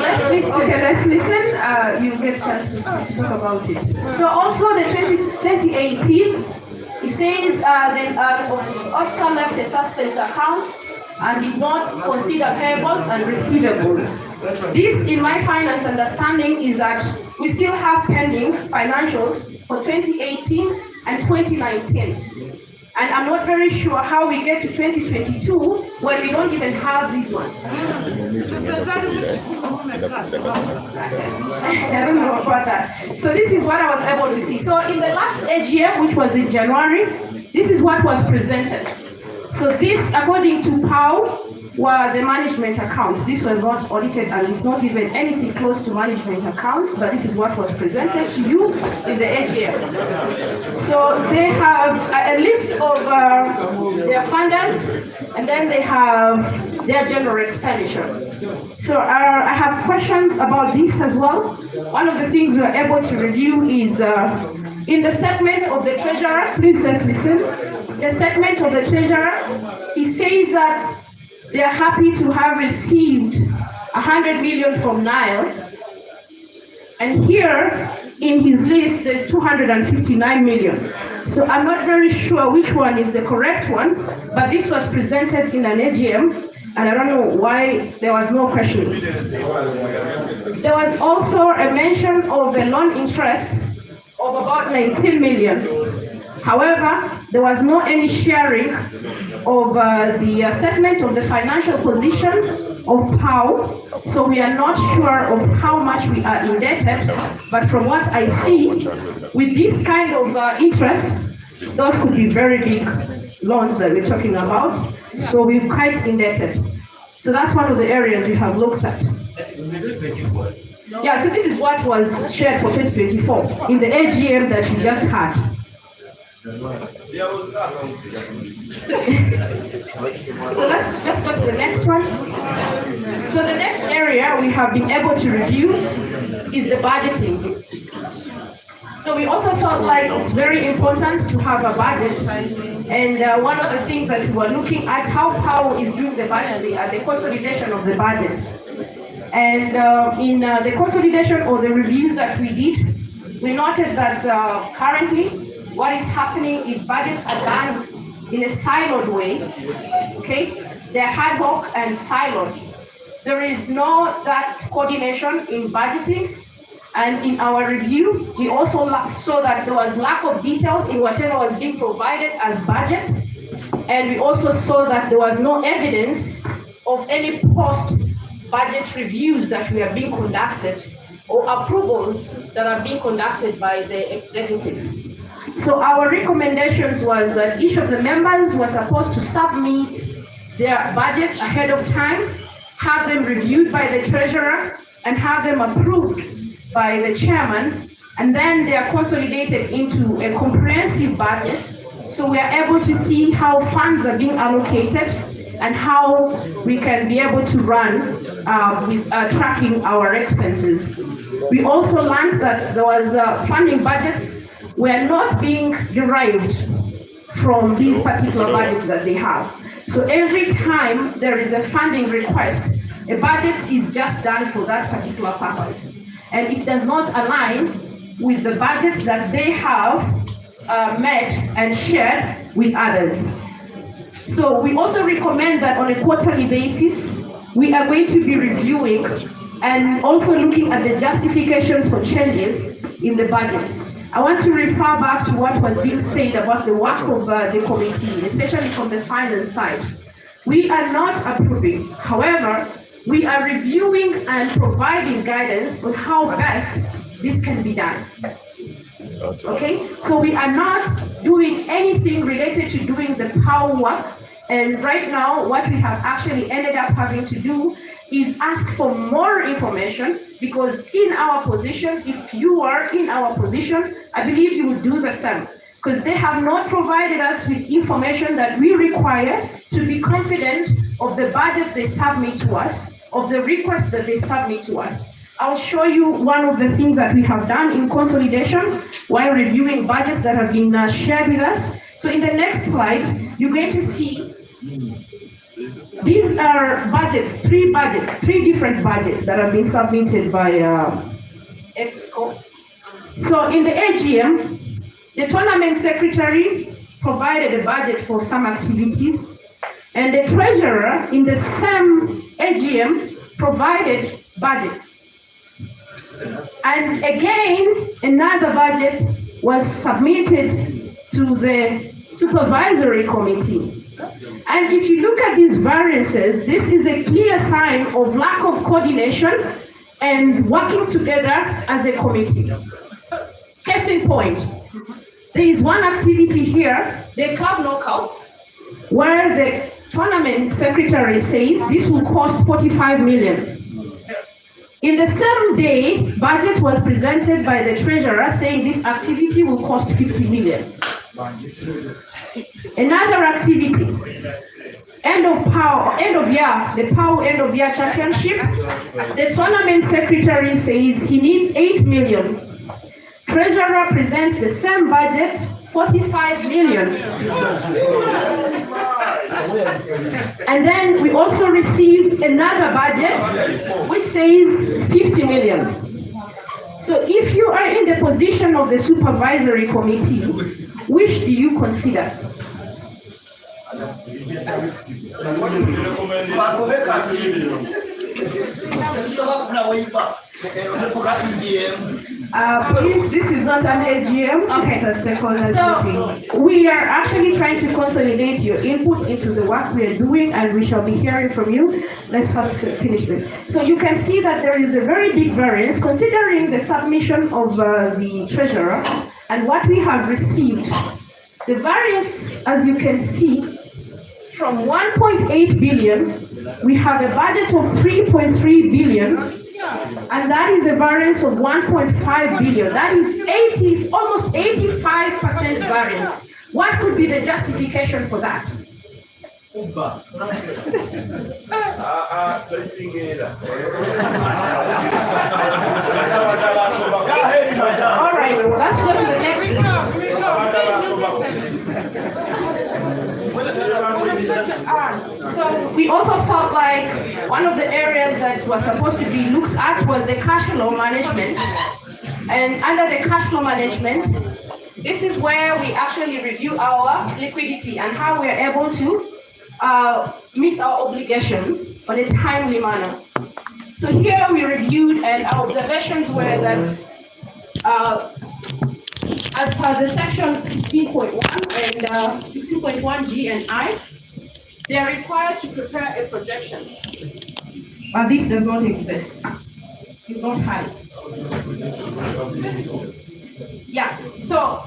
Let's listen. You get a chance to talk about it. So also the 2018, it says Oscar left a suspense account and did not consider payables and receivables. This, in my finance understanding, is that we still have pending financials for 2018 and 2019. And I'm not very sure how we get to 2022 when we don't even have these ones. I don't know about that. So this is what I was able to see. So in the last AGM, which was in January, this is what was presented. So this, according to PAO, were the management accounts. This was not audited, and it's not even anything close to management accounts, but this is what was presented to you in the AGM. So they have a list of their funders, and then they have their general expenditure. So I have questions about this as well. One of the things we are able to review is in the statement of the treasurer. Please let's listen. The statement of the treasurer, he says that they are happy to have received 100 million from Nile. And here in his list, there's 259 million. So I'm not very sure which one is the correct one, but this was presented in an AGM, and I don't know why there was no question. There was also a mention of the loan interest of about 19 million. However, there was no any sharing of the statement of the financial position of PAO, so we are not sure of how much we are indebted, but from what I see, with this kind of interest, those could be very big loans that we're talking about, so we're quite indebted. So that's one of the areas we have looked at. Yeah, so this is what was shared for 2024 in the AGM that you just had. So let's just go to the next one. So the next area we have been able to review is the budgeting. So we also felt like it's very important to have a budget, and one of the things that we were looking at how PAO is doing the budgeting as a consolidation of the budget. And in the consolidation or the reviews that we did, we noted that currently what is happening is budgets are done in a siloed way, okay? They're ad hoc and siloed. There is no that coordination in budgeting, and in our review, we also saw that there was lack of details in whatever was being provided as budget, and we also saw that there was no evidence of any post-budget reviews that were being conducted or approvals that are being conducted by the executive. So our recommendations was that each of the members was supposed to submit their budgets ahead of time, have them reviewed by the treasurer, and have them approved by the chairman, and then they are consolidated into a comprehensive budget. So we are able to see how funds are being allocated and how we can be able to run with tracking our expenses. We also learned that there was funding budgets were not being derived from these particular budgets that they have. So every time there is a funding request, a budget is just done for that particular purpose. And it does not align with the budgets that they have met and shared with others. So we also recommend that on a quarterly basis, we are going to be reviewing and also looking at the justifications for changes in the budgets. I want to refer back to what was being said about the work of the committee, especially from the finance side. We are not approving. However, we are reviewing and providing guidance on how best this can be done. Okay, so we are not doing anything related to doing the power work. And right now, what we have actually ended up having to do is ask for more information, because in our position, if you are in our position, I believe you would do the same, because they have not provided us with information that we require to be confident of the budgets they submit to us, of the requests that they submit to us. I'll show you one of the things that we have done in consolidation while reviewing budgets that have been shared with us. So in the next slide, you're going to see these are budgets, three different budgets that have been submitted by EXCO. So in the AGM, the tournament secretary provided a budget for some activities, and the treasurer in the same AGM provided budgets. And again, another budget was submitted to the supervisory committee. And if you look at these variances, this is a clear sign of lack of coordination and working together as a committee. Case in point, there is one activity here, the club knockouts, where the tournament secretary says this will cost 45 million. In the same day, budget was presented by the treasurer saying this activity will cost 50 million. Another activity, end of year championship, the tournament secretary says he needs 8 million. Treasurer presents the same budget, 45 million. And then we also received another budget which says 50 million. So if you are in the position of the supervisory committee, which do you consider? Please, this is not an AGM, okay. It's a stakeholder meeting. We are actually trying to consolidate your input into the work we are doing, and we shall be hearing from you. Let's first finish this. So you can see that there is a very big variance considering the submission of the treasurer and what we have received. The variance, as you can see, from 1.8 billion, we have a budget of 3.3 billion, and that is a variance of 1.5 billion. That is almost 85% variance. What could be the justification for that? All right, let's go to the next. So we also felt like one of the areas that was supposed to be looked at was the cash flow management. And under the cash flow management, this is where we actually review our liquidity and how we are able to meet our obligations on a timely manner. So here we reviewed, and our observations were that as per the section 16.1 and 16.1G and I, they are required to prepare a projection. But this does not exist. You don't have it. Yeah, so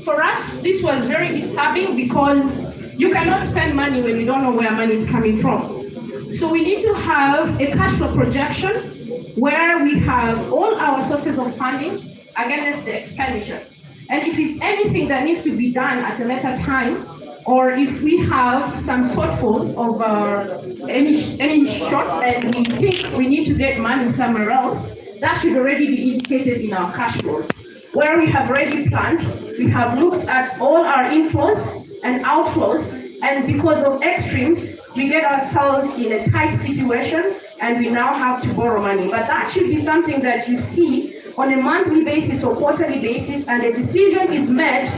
for us, this was very disturbing because You cannot spend money when you don't know where money is coming from. So we need to have a cash flow projection where we have all our sources of funding against the expenditure. And if it's anything that needs to be done at a later time, or if we have some shortfalls of any short and we think we need to get money somewhere else, that should already be indicated in our cash flows. Where we have already planned, we have looked at all our inflows and outflows, and because of extremes, we get ourselves in a tight situation and we now have to borrow money. But that should be something that you see on a monthly basis or quarterly basis, and the decision is made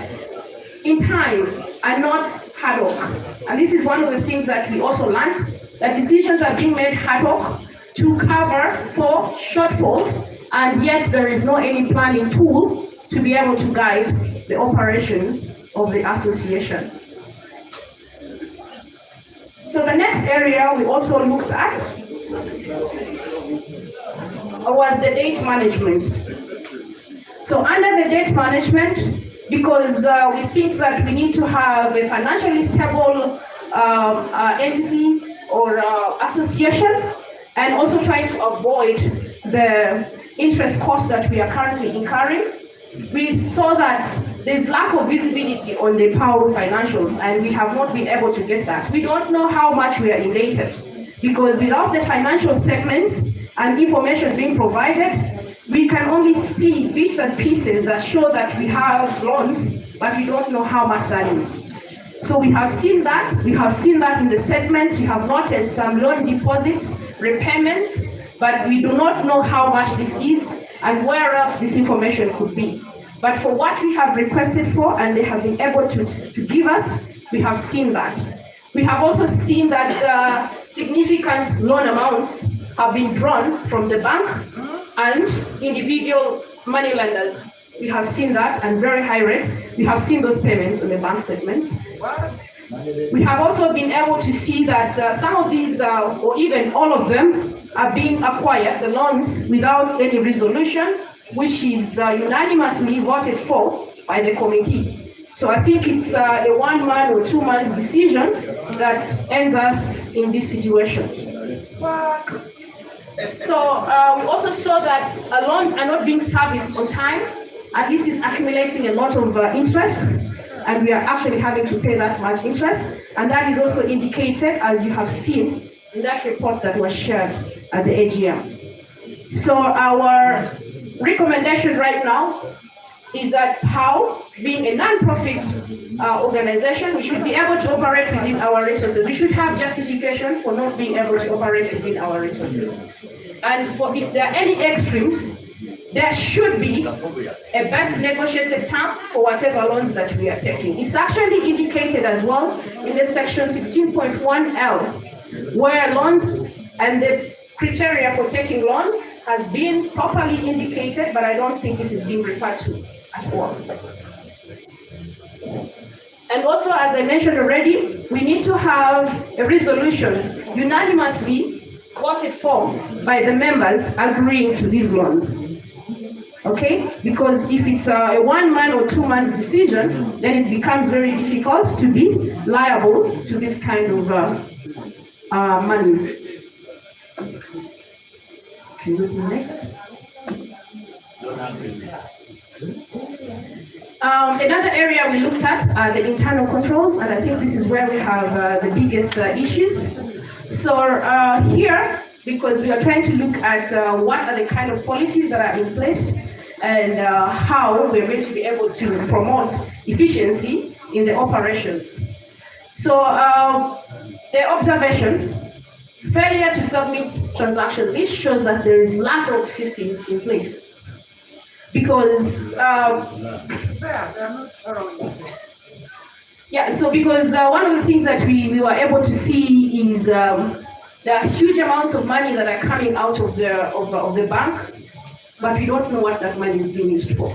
in time and not ad hoc. And this is one of the things that we also learned, that decisions are being made ad hoc to cover for shortfalls, and yet there is no any planning tool to be able to guide the operations of the association. So the next area we also looked at was the debt management. So under the debt management, because we think that we need to have a financially stable entity or association, and also trying to avoid the interest costs that we are currently incurring, we saw that there's lack of visibility on the Power financials, and we have not been able to get that. We don't know how much we are indebted, because without the financial statements and information being provided, we can only see bits and pieces that show that we have loans, but we don't know how much that is. So we have seen that. We have seen that in the statements. We have noticed some loan deposits, repayments, but we do not know how much this is and where else this information could be. But for what we have requested for and they have been able to give us, we have seen that. We have also seen that significant loan amounts have been drawn from the bank and individual money lenders. We have seen that, and very high rates. We have seen those payments on the bank statements. We have also been able to see that some of these, or even all of them, are being acquired, the loans, without any resolution, which is unanimously voted for by the committee. So I think it's a 1 month or 2 months decision that ends us in this situation. So we also saw that loans are not being serviced on time, and this is accumulating a lot of interest, and we are actually having to pay that much interest, and that is also indicated, as you have seen, in that report that was shared at the AGM. So our recommendation right now is that POW, being a non-profit organization, we should be able to operate within our resources. We should have justification for not being able to operate within our resources. And if there are any extremes, there should be a best negotiated term for whatever loans that we are taking. It's actually indicated as well in the section 16.1L, where loans and the criteria for taking loans has been properly indicated, but I don't think this is being referred to at all. And also, as I mentioned already, we need to have a resolution unanimously voted for by the members agreeing to these loans. Okay? Because if it's a 1 month or 2 months decision, then it becomes very difficult to be liable to this kind of monies. Can you go to the next? Another area we looked at are the internal controls, and I think this is where we have the biggest issues. So here, because we are trying to look at what are the kind of policies that are in place and how we're going to be able to promote efficiency in the operations. So the observations, failure to submit transaction list shows that there is lack of systems in place. Because because one of the things that we were able to see is there are huge amounts of money that are coming out of the bank, but we don't know what that money is being used for.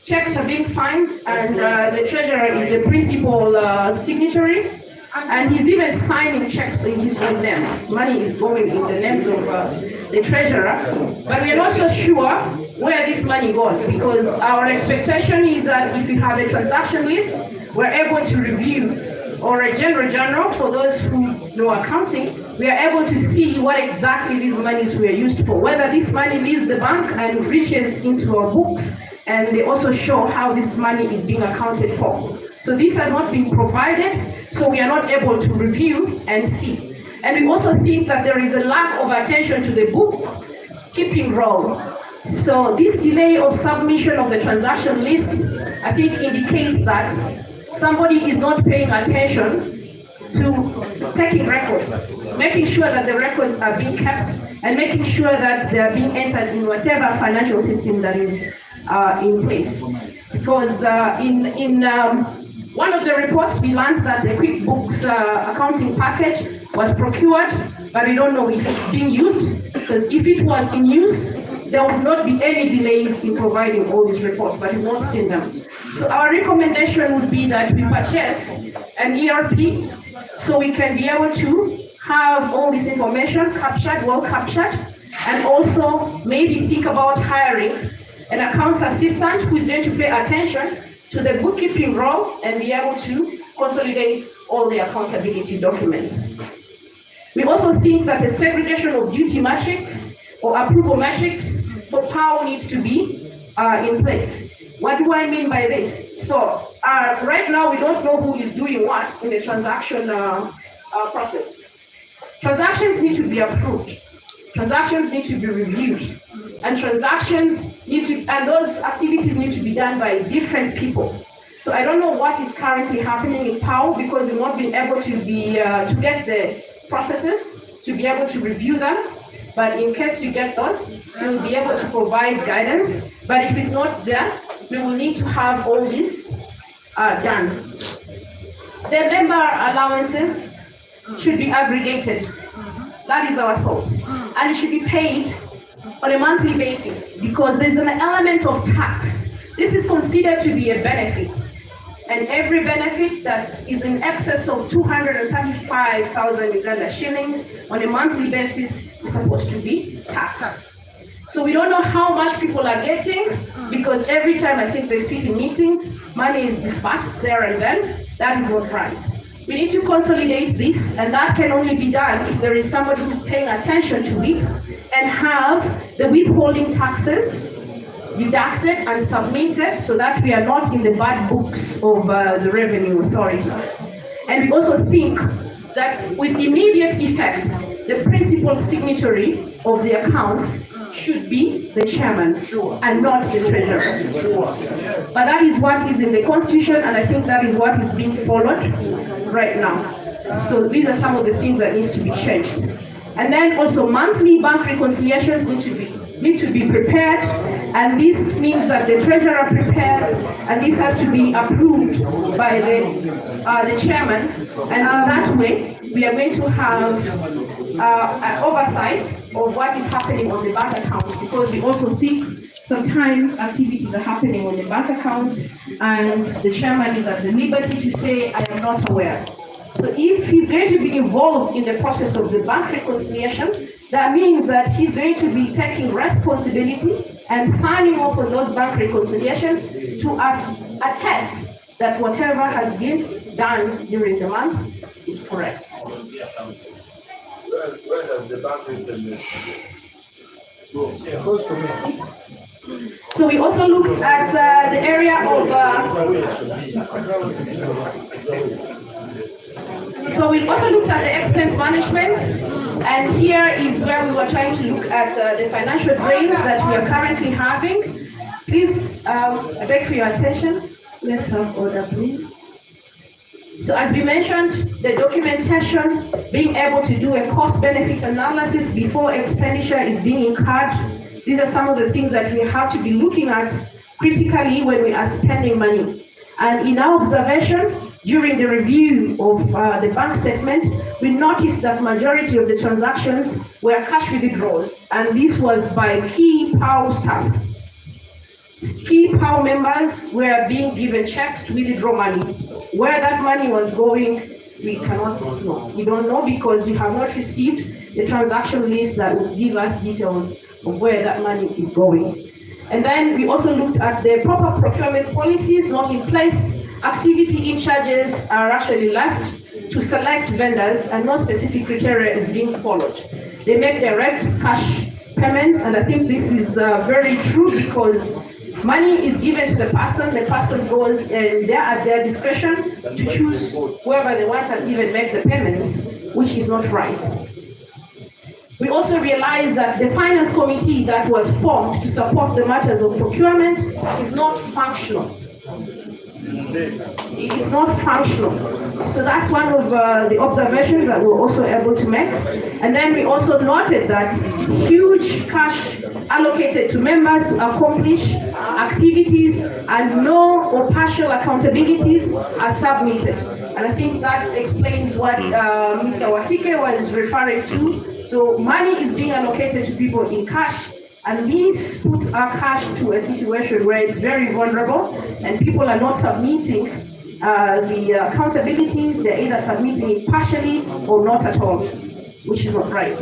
Checks are being signed, and the treasurer is the principal signatory, and he's even signing checks in his own names. Money is going in the names of the treasurer, but we are not so sure where this money goes, because our expectation is that if you have a transaction list, we're able to review, or a general journal for those who know accounting, we are able to see what exactly these monies were used for, whether this money leaves the bank and reaches into our books, and they also show how this money is being accounted for. So this has not been provided, so we are not able to review and see. And we also think that there is a lack of attention to the bookkeeping role. So this delay of submission of the transaction list, I think, indicates that somebody is not paying attention to taking records, making sure that the records are being kept, and making sure that they are being entered in whatever financial system that is in place. Because in one of the reports, we learned that the QuickBooks accounting package was procured, but we don't know if it's being used, because if it was in use, there would not be any delays in providing all these reports, but we've not seen them. So our recommendation would be that we purchase an ERP so we can be able to have all this information captured, well captured, and also maybe think about hiring an accounts assistant who is going to pay attention to the bookkeeping role and be able to consolidate all the accountability documents. We also think that a segregation of duty matrix or approval matrix for PAO needs to be in place. What do I mean by this? So right now we don't know who is doing what in the transaction process. Transactions need to be approved. Transactions need to be reviewed. And transactions need to, and those activities need to be done by different people. So I don't know what is currently happening in PAO because we've not been able to to get the processes to be able to review them. But in case we get those, we will be able to provide guidance. But if it's not there, we will need to have all this done. The member allowances should be aggregated. That is our thought. And it should be paid on a monthly basis because there's an element of tax. This is considered to be a benefit. And every benefit that is in excess of 235,000 Uganda shillings on a monthly basis is supposed to be taxed. So we don't know how much people are getting because every time I think they sit in meetings, money is dispersed there and then. That is not right. We need to consolidate this, and that can only be done if there is somebody who's paying attention to it and have the withholding taxes deducted and submitted so that we are not in the bad books of the revenue authority. And we also think that with immediate effect, the principal signatory of the accounts should be the chairman and not the treasurer. But that is what is in the constitution, and I think that is what is being followed right now. So these are some of the things that needs to be changed. And then also monthly bank reconciliations need to be prepared, and this means that the treasurer prepares, and this has to be approved by the chairman, and in that way we are going to have an oversight of what is happening on the bank account, because we also think sometimes activities are happening on the bank account and the chairman is at the liberty to say, I am not aware. So if he's going to be involved in the process of the bank reconciliation, that means that he's going to be taking responsibility and signing off on those bank reconciliations to attest that whatever has been done during the month is correct. Where does the bank reconciliation go? So we also looked at the area of the expense management, and here is where we were trying to look at the financial drains that we are currently having. Please, I beg for your attention. Let's have order, please. So as we mentioned, the documentation, being able to do a cost-benefit analysis before expenditure is being incurred. These are some of the things that we have to be looking at critically when we are spending money. And in our observation, during the review of the bank statement, we noticed that majority of the transactions were cash withdrawals, and this was by key PAO staff. Key PAO members were being given checks to withdraw money. Where that money was going, we cannot know. We don't know because we have not received the transaction list that would give us details of where that money is going. And then we also looked at the proper procurement policies not in place, activity in charges are actually left to select vendors and no specific criteria is being followed. They make direct cash payments, and I think this is very true because money is given to the person goes and they're at their discretion to choose whoever they want and even make the payments, which is not right. We also realize that the finance committee that was formed to support the matters of procurement is not functional. It's not functional. So that's one of the observations that we're also able to make. And then we also noted that huge cash allocated to members to accomplish activities and no or partial accountabilities are submitted. And I think that explains what Mr. Wasike was referring to. So money is being allocated to people in cash, and this puts our cash to a situation where it's very vulnerable and people are not submitting the accountabilities. They're either submitting it partially or not at all, which is not right.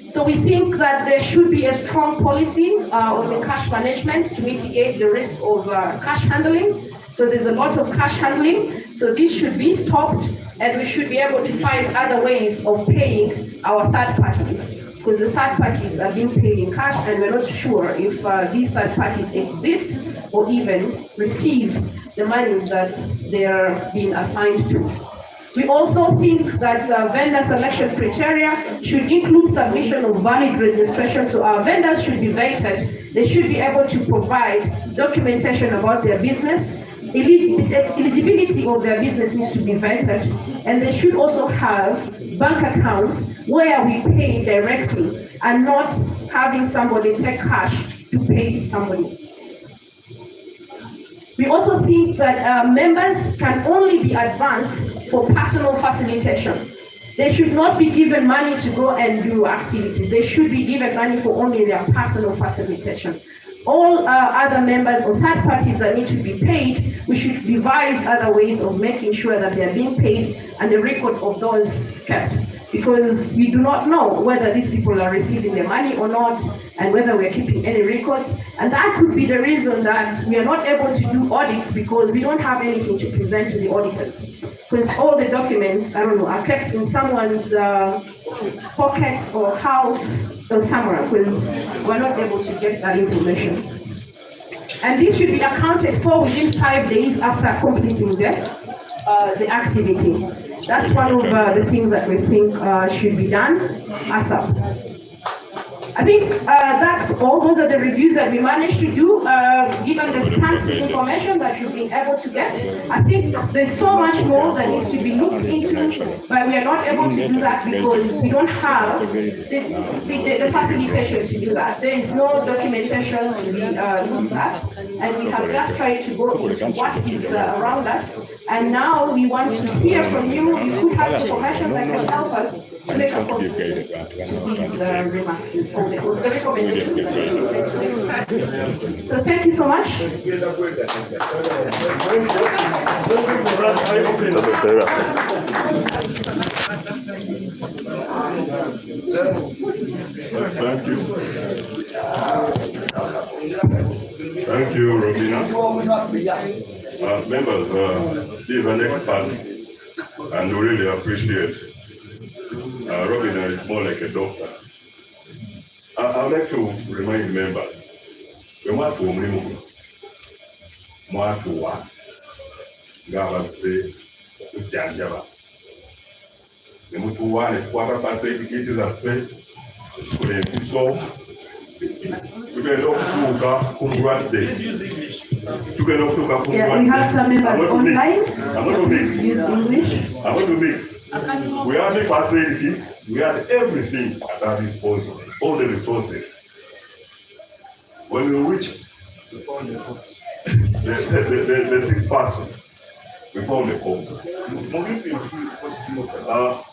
So we think that there should be a strong policy on the cash management to mitigate the risk of cash handling. So there's a lot of cash handling. So this should be stopped, and we should be able to find other ways of paying our third parties, because the third parties are being paid in cash, and we're not sure if these third parties exist or even receive the monies that they are being assigned to. We also think that vendor selection criteria should include submission of valid registration, so our vendors should be vetted. They should be able to provide documentation about their business. Eligibility of their business needs to be vetted, and they should also have bank accounts where we pay directly and not having somebody take cash to pay somebody. We also think that members can only be advanced for personal facilitation. They should not be given money to go and do activities. They should be given money for only their personal facilitation. All other members or third parties that need to be paid, we should devise other ways of making sure that they are being paid and the record of those kept. Because we do not know whether these people are receiving the money or not, and whether we are keeping any records. And that could be the reason that we are not able to do audits, because we don't have anything to present to the auditors. Because all the documents, I don't know, are kept in someone's pocket or house or somewhere, because we're not able to get that information. And this should be accounted for within 5 days after completing the activity. That's one of the things that we think should be done ASAP. I think that's all. Those are the reviews that we managed to do, given the scant information that you've been able to get. I think there's so much more that needs to be looked into, but we are not able to do that because we don't have the facilitation to do that. There is no documentation to be looked at, and we have just tried to go into what is around us. And now we want to hear from you. You could have information that can help us to make a contribution to these remarks or the recommendations that we intend to make. So thank you so much. Thank you. Thank you, Robina. Members, this is an expert, and we really appreciate. Robina is more like a doctor. I would like to remind members, we want to remove Mwatuwa, Gavase, Janjava. The Mutuwa and quarter past educated as well, so we can look to congratulate them. Yeah, we have some members online, so please use English. I want to mix. We have the facilities, we have everything at our disposal, all the resources. When we reach the sick person, we found the cause.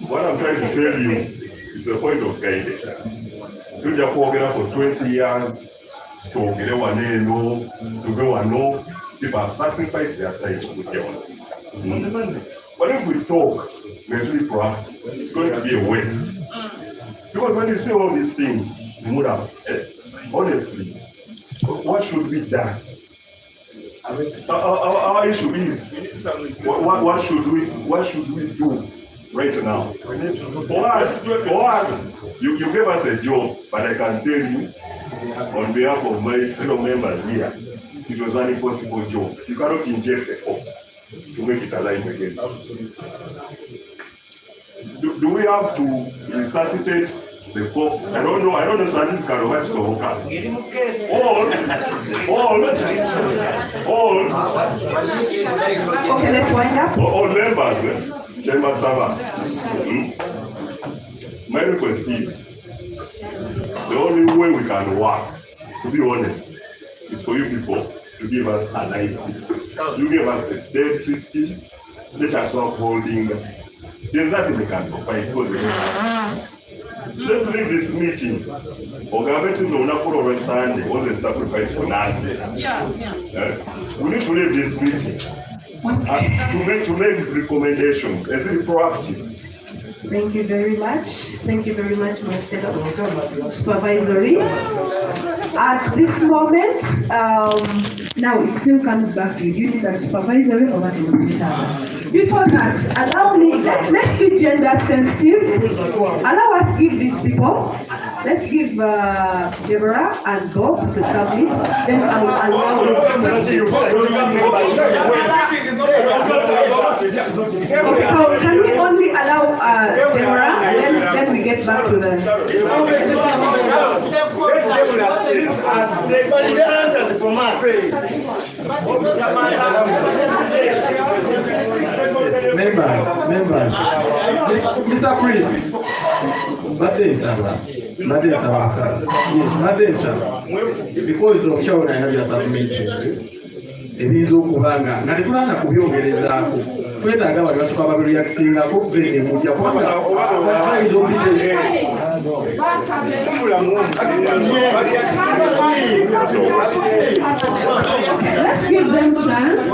What I'm trying to tell you is a point of guidance. You just walk it for 20 years. To get one know, to go and know, people have sacrificed their time with them. But if we talk, we're really proactive, it's going to be a waste. Because when you say all these things, honestly, what should be done? Our issue is what should we do right now? For us, you gave us a job, but I can tell you on behalf of my fellow members here, it was an impossible job. You cannot inject the corpse to make it alive again. Do we have to resuscitate the corpse? I don't know scientific advice to all. Okay, let's wind up. All members, chamber server. My request is, the only way we can work, to be honest, is for you people to give us an idea. You give us a dead system, let us stop holding. There's nothing we can provide. Let's leave this meeting. Organizing the Unapolo Sunday was a sacrifice for nothing. We need to leave this meeting to make recommendations as it proactive. Thank you very much. Thank you very much, my fellow supervisory. At this moment, now it still comes back to you. Do that supervisory or what you want to tell? Before that, allow me, let's be gender sensitive. Allow us give these people. Let's give Deborah and Bob to submit. Then I will allow you to submit. Okay, can we only allow Deborah? Then we get back to the. Members, Mr. Chris, Yes, because of child and have submission. Ebinza okubanga nga tetulana kubyogerezaako twetaaga bali basooka babireactingako bene mujja kubanga bayinza Let's give them chance.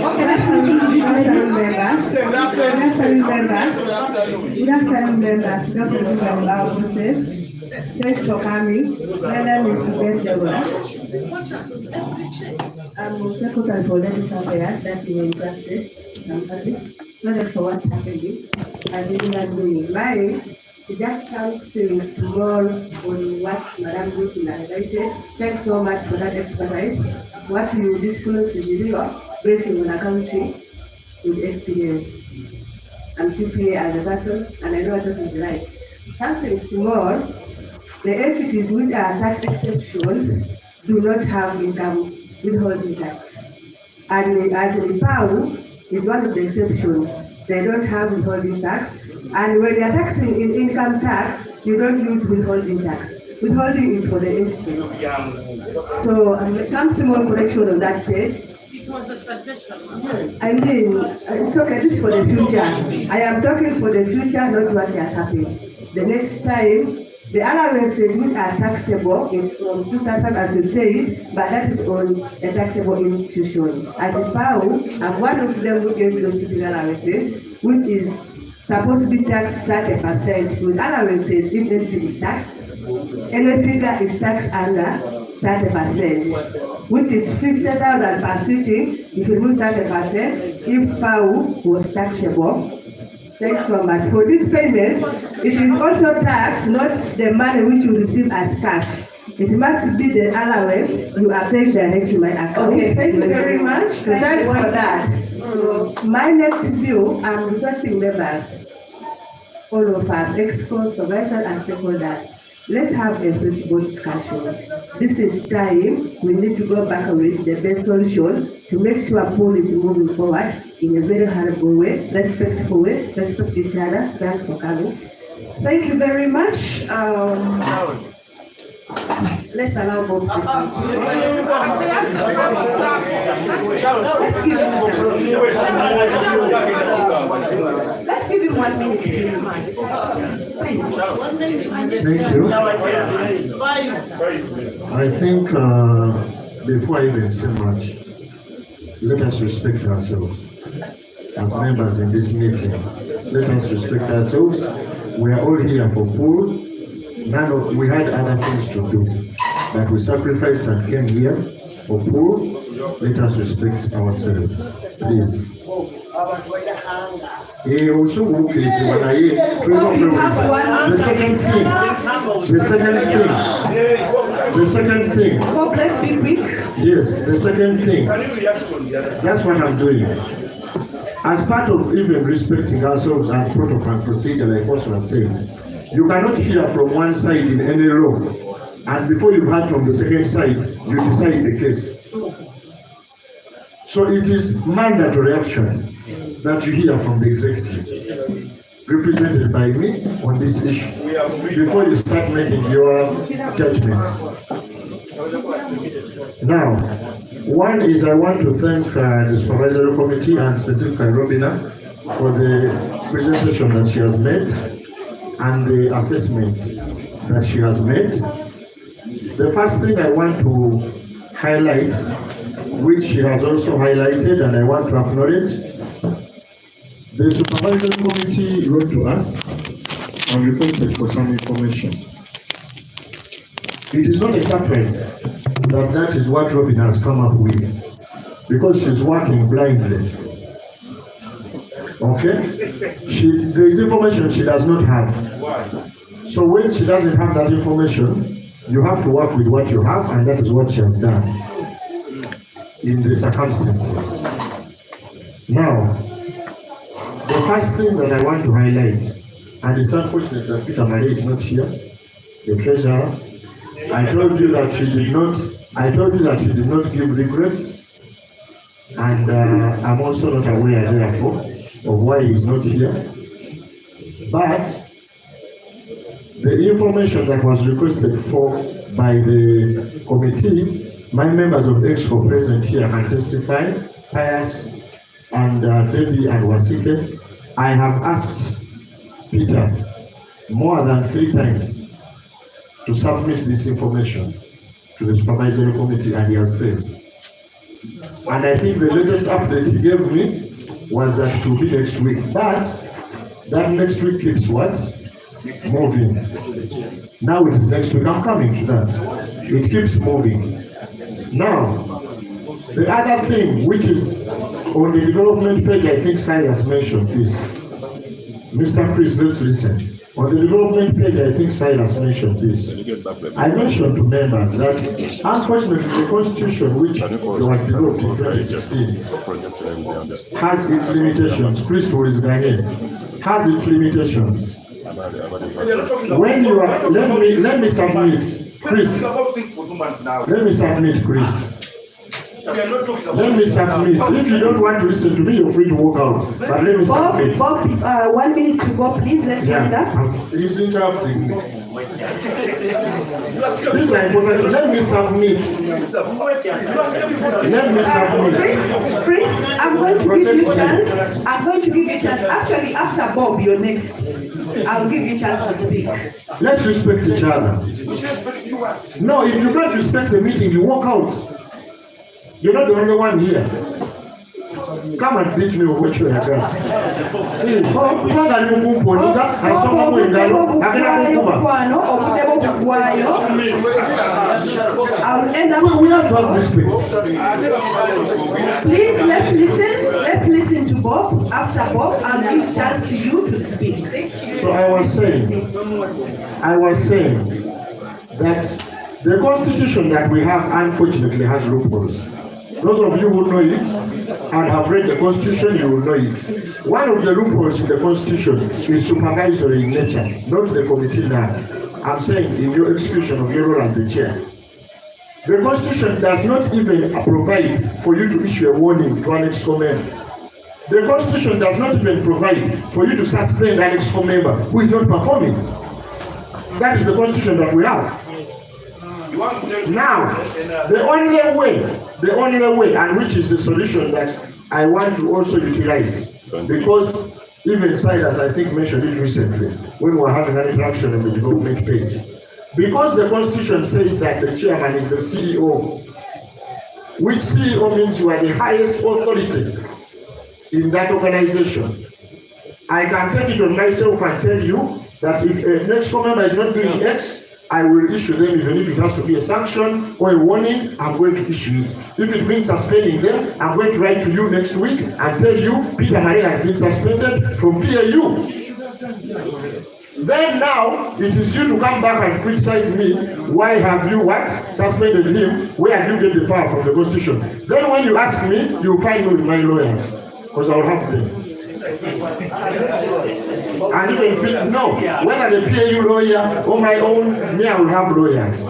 Okay, let's listen to these members. Good afternoon, members. Thanks for coming. My name is Deborah. I'm secretary for Ladies Affairs that you were interested. I'm happy. Sorry for what's happening. I really am doing mine. It just comes to small on what Madam Guti highlighted. Thanks so much for that expertise. What you disclose to the video based on a country with experience. I'm simply as a person and I know what is right. Something small, the entities which are tax exceptions do not have income withholding tax. And as the PAU is one of the exceptions, they don't have withholding tax. And when you're taxing in income tax, you don't use withholding tax. Withholding is for the entity. So some small correction on that page. It was a suggestion. I mean, it's okay, this is for the future. I am talking for the future, not what has happened. The next time, the allowances which are taxable is from 2000 as you say, but that is on a taxable institution. As a PAU, I'm one of them who gets those teaching allowances, which is supposed to be taxed 30% with allowances if anything is taxed. Anything that is taxed under 30%, which is 50,000 per sitting. If you lose 30%, if PAU was taxable. Thanks so much. For these payments, it is also taxed, not the money which you receive as cash. It must be the allowance you are paying directly to my account. Okay, thank you very much. So thanks for that. My next view, I'm requesting members, all of us, EXCO, supervisors, and stakeholders. Let's have a fruitful discussion. This is time we need to go back with the best solution to make sure pool is moving forward in a very horrible way, respectful way, respect each other. Thanks for coming. Thank you very much. Let's allow Bob to speak. Let's give him Let's give him 1 minute, please. Thank you. I think before I even say much, let us respect ourselves as members in this meeting. Let us respect ourselves we are all here for pool. We had other things to do, but we sacrificed and came here for pool. Let us respect ourselves, please. The second thing. God bless me quick. Yes, the second thing. That's what I'm doing. As part of even respecting ourselves and protocol and procedure, like what was saying, you cannot hear from one side in any law, and before you've heard from the second side, you decide the case. So it is mandatory action that you hear from the executive, represented by me on this issue, before you start making your judgments. Now, one is I want to thank the supervisory committee and specifically Robina for the presentation that she has made and the assessment that she has made. The first thing I want to highlight, which she has also highlighted and I want to acknowledge, the supervisory committee wrote to us and requested for some information. It is not a surprise that that is what Robin has come up with, because she's working blindly. Okay? There is information she does not have. So when she doesn't have that information, you have to work with what you have, and that is what she has done in the circumstances. Now, the first thing that I want to highlight, and it's unfortunate that Peter Marie is not here, the treasurer. I told you that he did not give regrets, and I'm also not aware, therefore, of why he is not here. But the information that was requested for by the committee, my members of EXCO present here can testify, Pius and Debbie and Wasike, I have asked Peter more than 3 times to submit this information to the supervisory committee, and he has failed. And I think the latest update he gave me was that it will be next week. But that next week keeps what? Moving. Now it is next week. I'm coming to that. It keeps moving. Now, the other thing, which is on the development page, I think Silas mentioned this. Mr. Chris, let's listen. On the development page, I think Silas mentioned this. I mentioned to members that, unfortunately, the constitution, which was developed in 2016, has its limitations. Chris, who is Ghanaian, has its limitations. When you are, let me submit, Chris. Let me submit, Chris. Let me submit. If you don't want to listen to me, you're free to walk out. But let me submit. Bob, 1 minute to go, please. Let's wind up. He's interrupting me. These are important. Let me submit. Let me submit. Chris, I'm going to give you a chance. I'm going to give you a chance. Actually, after Bob, you're next. I'll give you a chance to speak. Let's respect each other. No, if you can't respect the meeting, you walk out. You're not the only one here. Come and beat me with what you have done. We have to have respect. Please, let's listen. Let's listen to Bob. After Bob, I'll give chance to you to speak. So I was saying that the constitution that we have, unfortunately, has loopholes. Those of you who know it and have read the constitution, you will know it. One of the loopholes in the constitution is supervisory in nature, not the committee now. I'm saying in your execution of your role as the chair. The constitution does not even provide for you to issue a warning to an EXCO member. The constitution does not even provide for you to suspend an EXCO member who is not performing. That is the constitution that we have. Now, the only way, and which is the solution that I want to also utilize, because even Silas, I think, mentioned it recently when we were having an interaction on the development page. Because the constitution says that the chairman is the CEO, which CEO means you are the highest authority in that organization. I can take it on myself and tell you that if a next member is not doing X, I will issue them, even if it has to be a sanction or a warning, I'm going to issue it. If it means suspending them, I'm going to write to you next week and tell you Peter Maria has been suspended from PAU. Then now, it is you to come back and criticize me. Why have you what? Suspended him? Where did you get the power from the Constitution? Then when you ask me, you find me with my lawyers, because I will have them. And even no, whether the PAU lawyer or my own, me, I will have lawyers.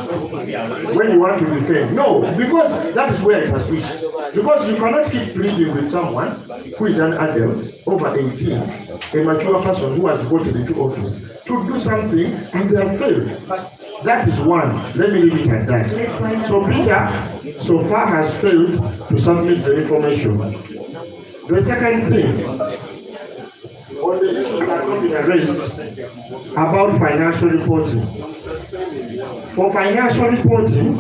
When you want to defend, no, because that is where it has reached. Because you cannot keep pleading with someone who is an adult over 18, a mature person who has voted into office, to do something and they have failed. That is one. Let me leave it at that. So Peter, so far, has failed to submit the information. The second thing, on the issue that has been raised about financial reporting. For financial reporting,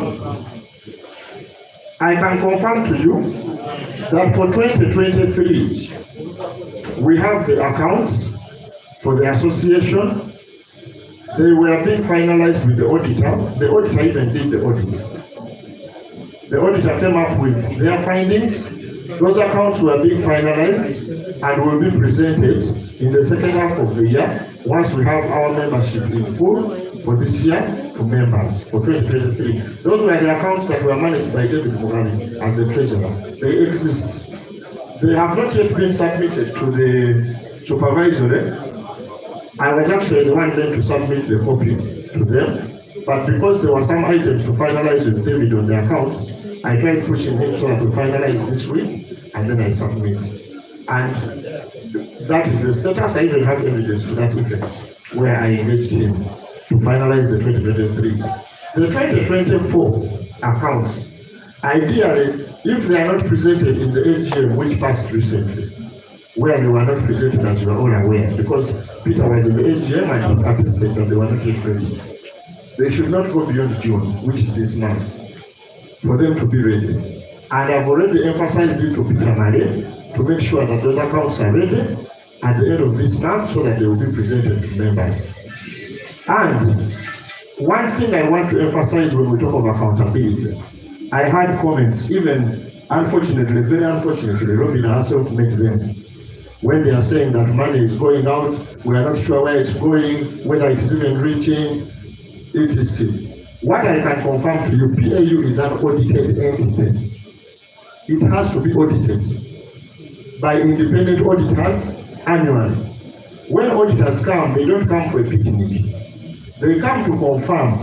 I can confirm to you that for 2023, we have the accounts for the association. They were being finalized with the auditor. The auditor even did the audit. The auditor came up with their findings. Those accounts were being finalized and will be presented in the second half of the year once we have our membership in full for this year to members for 2023. Those were the accounts that were managed by David Mugani as the treasurer. They exist. They have not yet been submitted to the supervisory. I was actually the one then to submit the copy to them, but because there were some items to finalize with David on the accounts, I tried pushing him so that we finalize this week, and then I submit. And that is the status. I even have evidence to that effect, where I engaged him to finalize the 2023. The 2024 accounts, ideally, if they are not presented in the AGM, which passed recently, where they were not presented, as you are all aware, because Peter was in the AGM and he attested that they were not yet ready. They should not go beyond June, which is this month, for them to be ready. And I've already emphasized it to Peter Male to make sure that those accounts are ready at the end of this month so that they will be presented to members. And one thing I want to emphasize when we talk of accountability, I had comments, even unfortunately, very unfortunately, Robina herself made them, when they are saying that money is going out, we are not sure where it's going, whether it is even reaching, etc. What I can confirm to you, PAU is an audited entity. It has to be audited by independent auditors annually. When auditors come, they don't come for a picnic. They come to confirm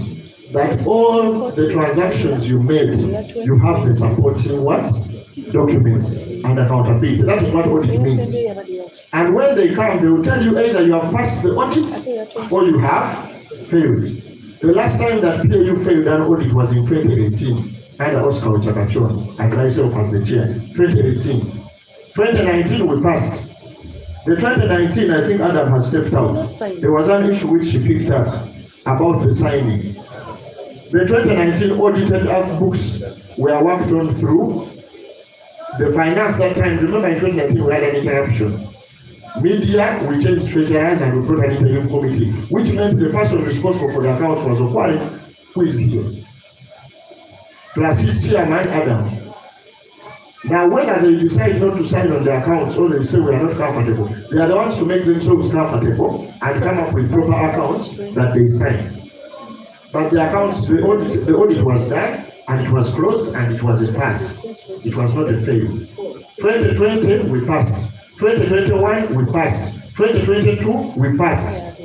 that all the transactions you made, you have the supporting what? Documents and accountability. That is what audit means. And when they come, they will tell you either you have passed the audit or you have failed. The last time that PAU failed an audit was in 2018, under Oscar Ochakachon and myself as the chair. 2018. 2019 we passed. The 2019, I think Adam has stepped out. There was an issue which she picked up about the signing. The 2019 audited out books were worked on through the finance that time. Remember in 2019 we had an interruption. Media, we changed treasurers and we brought an interim committee, which meant the person responsible for the accounts was Okwari, who is here, plus his chairman, Adam. Now, whether they decide not to sign on the accounts or they say we are not comfortable, they are the ones to make themselves comfortable and come up with proper accounts that they sign. But the accounts, the audit was done and it was closed and it was a pass. It was not a fail. 2020, we passed. 2021, we passed. 2022, we passed.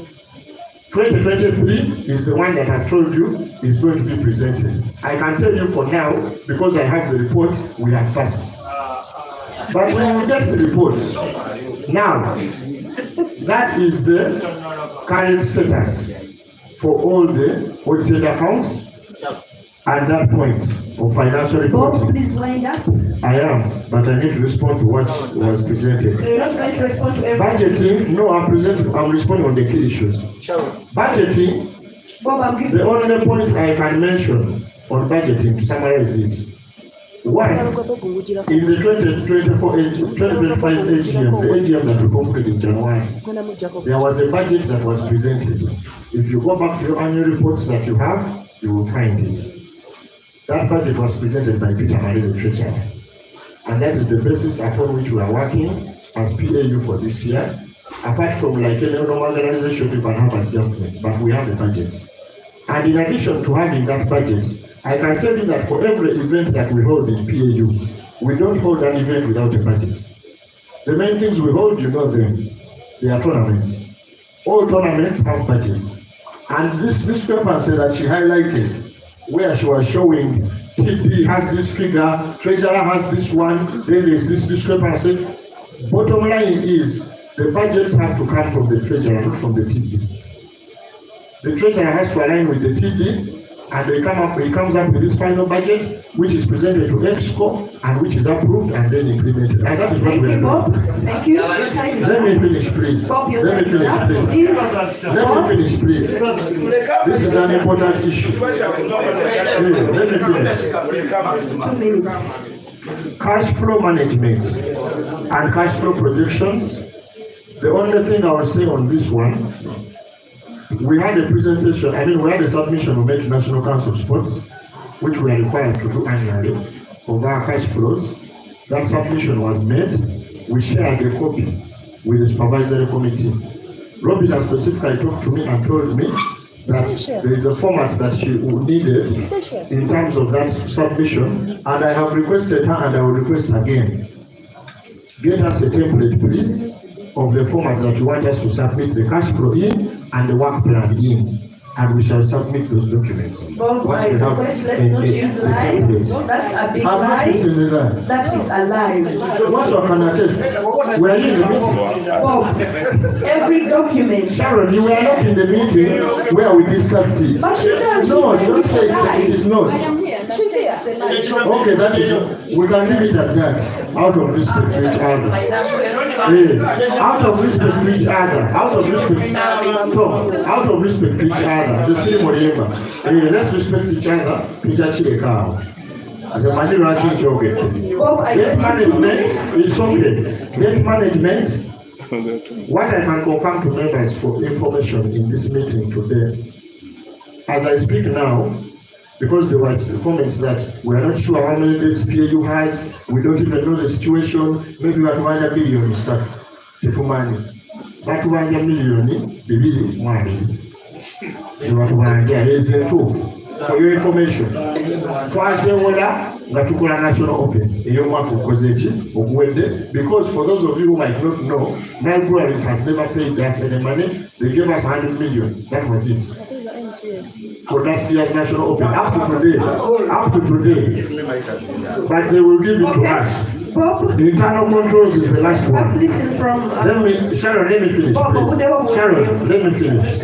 2023 is the one that I've told you is going to be presented. I can tell you for now, because I have the report, we have passed. But when we get the report, now, that is the current status for all the audited accounts at that point of financial reporting. Bob, please wind up. I am, but I need to respond to what was presented. You're not going to respond to everything. Budgeting, no, I'm responding on the key issues. Sure. Budgeting, Bob, the only points I can mention on budgeting, to summarize it, One, in the 2025 AGM, the AGM that we concluded in January, there was a budget that was presented. If you go back to your annual reports that you have, you will find it. That budget was presented by Peter Mali, the treasurer. And that is the basis upon which we are working as PAU for this year. Apart from like any normal organization, you can have adjustments, but we have a budget. And in addition to having that budget, I can tell you that for every event that we hold in PAU, we don't hold an event without a budget. The main things we hold, you know them, they are tournaments. All tournaments have budgets. And this discrepancy that she highlighted, where she was showing TD has this figure, treasurer has this one, then there's this discrepancy. Bottom line is, the budgets have to come from the treasurer, not from the TD. The treasurer has to align with the TD, and he comes up with this final budget, which is presented to EXCO and which is approved and then implemented. And that is what we are doing. Thank you. Your time is Let me finish, please. Bob, your Let me time is finish, up. please. Let me finish, please. This is an important issue. Let me finish. 2 minutes. Cash flow management and cash flow projections. The only thing I will say on this one, we had a presentation, we had a submission of the National Council of Sports, which we are required to do annually, of our cash flows. That submission was made. We shared a copy with the supervisory committee. Robin has specifically talked to me and told me that there is a format that she needed in terms of that submission, and I have requested her and I will request again. Get us a template, please, of the format that you want us to submit the cash flow in and the work plan in, and we shall submit those documents. Bob, Once I we have request let's not use lies. That's a big lie. That is a lie. Once you can attest, we are in the meeting. Bob, every document. Sharon, you were not in the meeting where we discussed it. But she's there. No, don't say it is not. She's here. Okay, that is, we can leave it at that, out of respect to each other. Out of respect to each other, out of respect, Tom, out of respect to each other. Cecilia Moriemba, let's respect each other. Pichachile Kao. As a man, you're actually joking. Debt management is okay. Debt management. What I can confirm to members for information in this meeting today, as I speak now, because there was comments that we are not sure how many days PAU has, we don't even know the situation, maybe we are 200 million to money. But 200 million, bibili money. For your information, Natukola National Open, because for those of you who might not know, Nile Breweries has never paid us any money. They gave us 100 million. That was it. For last year's National Open, up to today. But they will give it to us. Bob, the internal controls is the last one. Let's listen from. Sharon, let me finish, please. Sharon, let me finish.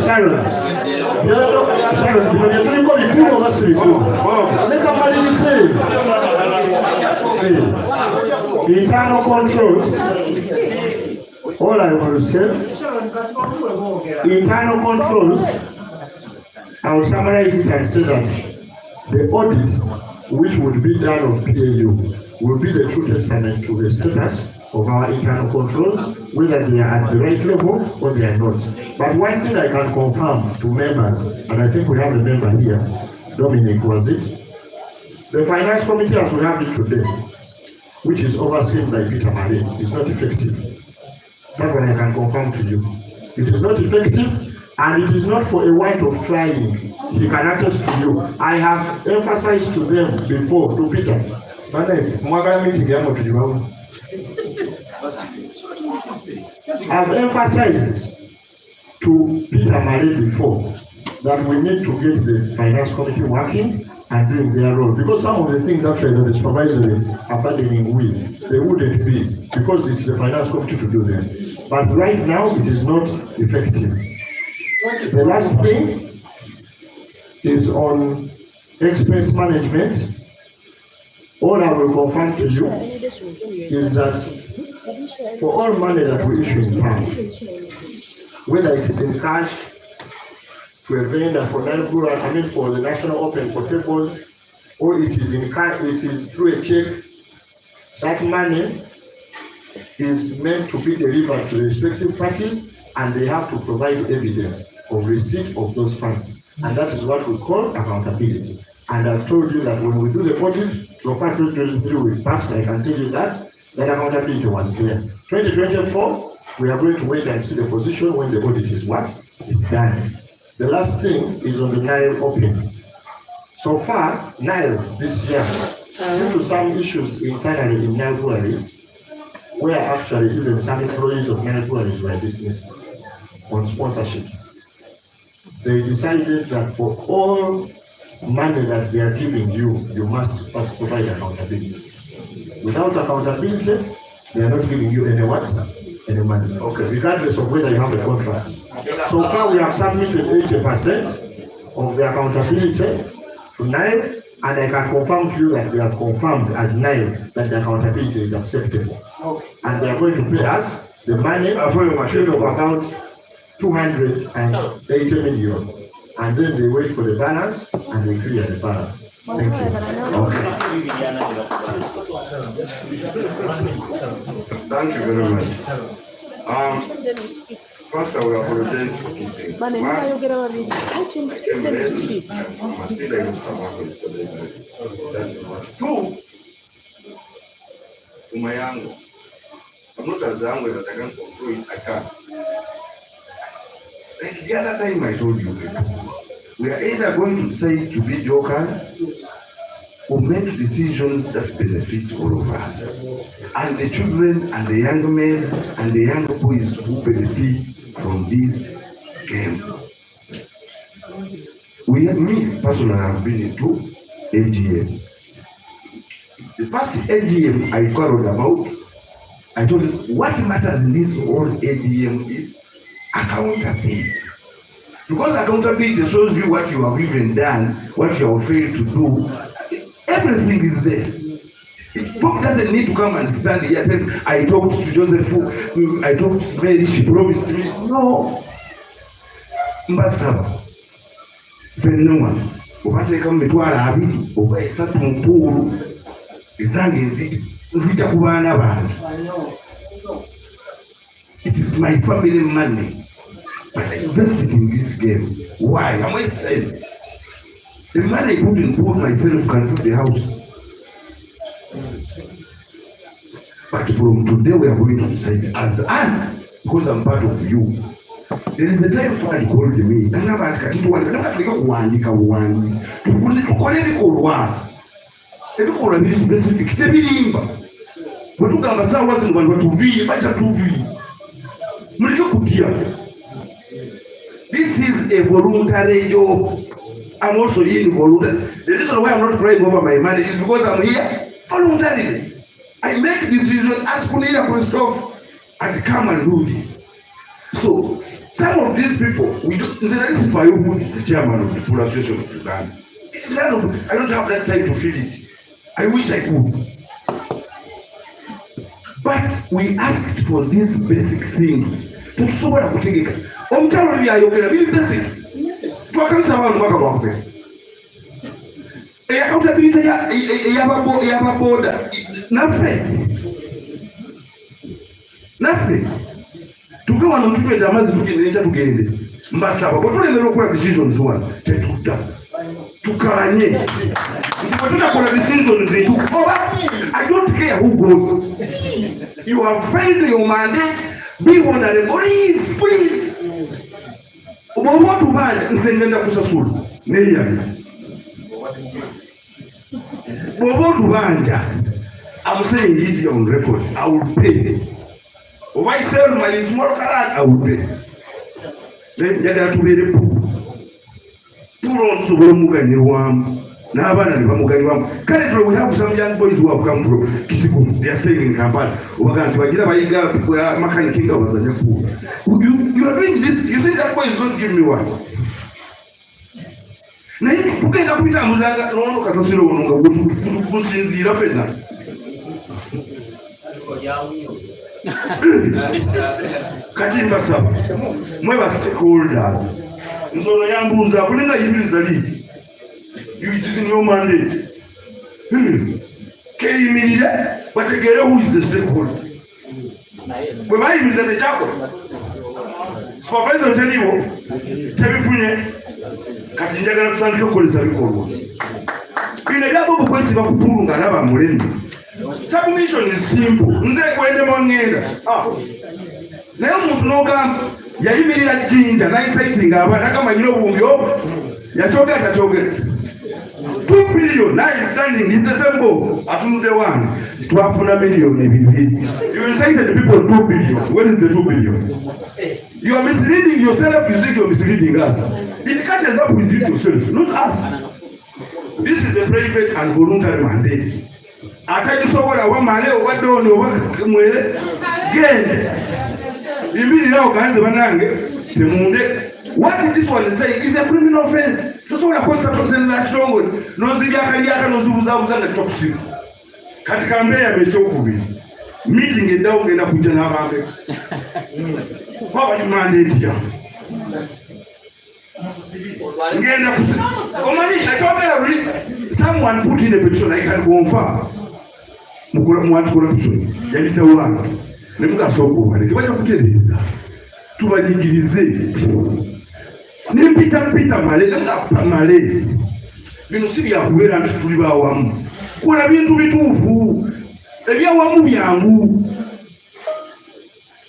Sharon, internal controls. All I want to say, internal controls, I will summarize it and say that the audits which would be done of PAU will be the true testament to the status of our internal controls, whether they are at the right level or they are not. But one thing I can confirm to members, and I think we have a member here, Dominic, was it? The finance committee as we have it today, which is overseen by Peter Mali, is not effective. That's what I can confirm to you. It is not effective, and it is not for a want of trying. He can attest to you. I have emphasized to them before, to Peter, I've emphasized to Peter Mali before that we need to get the finance committee working and doing their role, because some of the things actually that the supervisory are burdening with, they wouldn't be, because it's the finance committee to do them. But right now it is not effective. The last thing is on expense management. All I will confirm to you is that for all money that we issue in pound, whether it is in cash, to a vendor for for the National Open for tables, or it is in cash, it is through a check, that money is meant to be delivered to the respective parties, and they have to provide evidence of receipt of those funds. And that is what we call accountability. And I've told you that when we do the audit, so far 2023 we passed, I can tell you that accountability was there. 2024, we are going to wait and see the position when the audit is what? It's done. The last thing is on the Nile opening. So far, Nile this year, due to some issues internally in Nile breweries, where actually even some employees of Nile breweries were dismissed on sponsorships. They decided that for all money that they are giving you, you must first provide accountability. Without accountability, they are not giving you any what? Any money. Okay, regardless of whether you have a contract. So far, we have submitted 80% of the accountability to Nile, and I can confirm to you that they have confirmed as Nile that the accountability is acceptable. And they are going to pay us the money for a material of about 280 million. And then they wait for the balance and they clear the balance. Thank you. Thank you very much. First, I will apologize for keeping. Two, to my angle. I'm not as angry that I can control it, I can't. And the other time I told you, we are either going to decide to be jokers or make decisions that benefit all of us. And the children and the young men and the young boys who benefit from this game. Me personally, have been into AGM. The first AGM I quarreled about, I told him what matters in this whole AGM is accountability. Because accountability shows you what you have even done, what you have failed to do. Everything is there. Pope doesn't need to come and stand here and tell, I talked to Joseph, I talked to Mary, she promised me. No. Mbasaba. Fenua. Ubateka mmetwala abiri, oba esatu mpuru. Izange nzija kubana bantu. It is my family money. But I invested in this game. Why? I'm going to say the money I put in pool myself can do the house. But from today we are going to decide as us, because I'm part of you. There is a time somebody called me. Ebikolwa biri specific tebirimba bwe tugamba saawa zino bali batuviire baca tuviire muleke kutya. This is a voluntary job. I'm also in voluntary. The reason why I'm not crying over my money is because I'm here voluntarily. I make decisions, ask Kunia Christoph, and come and do this. So some of these people, we don't. This is who is the chairman of the Pool Association of Uganda. It's none of. I don't have that time to feel it. I wish I could. But we asked for these basic things. Tusobola kutegeka. Omukyalo byayogera biri basic. Twakamisa abantu mwaka gwakwe. Accountability y'ababoda naffe tuve wano tutwedde amazzi tugende nkya tugende mbasaba bwe tulemera okukola decisions wano tetudda tukanye nti bwe tutakola decisions zetu oba I don't care who goes. You have failed your mandate. Be honorable, please. Oba tubanja nze ngenda kusasula neyali Bobo tubanja. I'm saying it on record. I will pay. If I sell my small car, I will pay. Then you have to be the poor. Currently, we have some young boys who have come from Kitikum. They are staying in Kampala. You are doing this. You say that boy is not giving me one. Na hivi kugenda kuita muzanga nono kasasiro ononga kusinzira fena. Katimba saba. Mweba stakeholders. Nzono yambuza kulinga yibiriza ligi. You it is in your mandate. keyimirire bategeere who is the stakeholder. Bwe bayimiriza tekyakola supervisor teriwo tebifunye kati njagala tutandike okukolesa bikolwa bino ebyabo obukwesiba ku ppulu ng'alaba mulemi. Submission is simple. Nze kwendemu ngenda naye omuntu n'ogamba yayimirira Jinja n'ayisaitinga abaana akamanyira obuwumbi obwo yakyogera takyogera 2 billion now is standing is the same boat atunudde wange twafuna million 2. You incited people 2 billion. Where is the 2 billion? You are misleading yourself. You think you are misleading us. It catches up with you yourself, not us. This is a private and voluntary mandate. Atakisobola wamale obadde ono obamwere gende imbirira oganze banange temunde. What this one is saying is a criminal offense. Tosobola kwosa tosenza kitongole nozirya akalyaka nozibuzabuza nga tokusika kati kambeya bekyokubiri meeting eddawo genda kujja n'abambe kwaba ni mandate ya ngenda kusika omanyi nakyogera luli someone put in a petition I can confirm mwati corruption yalitawange ne mugasooka obaleke bajja kutereeza tubanyigirize nimpita male nengapa male bino si byakubeera nti tuli bawamu kola bintu bituufu ebyawamu byangu.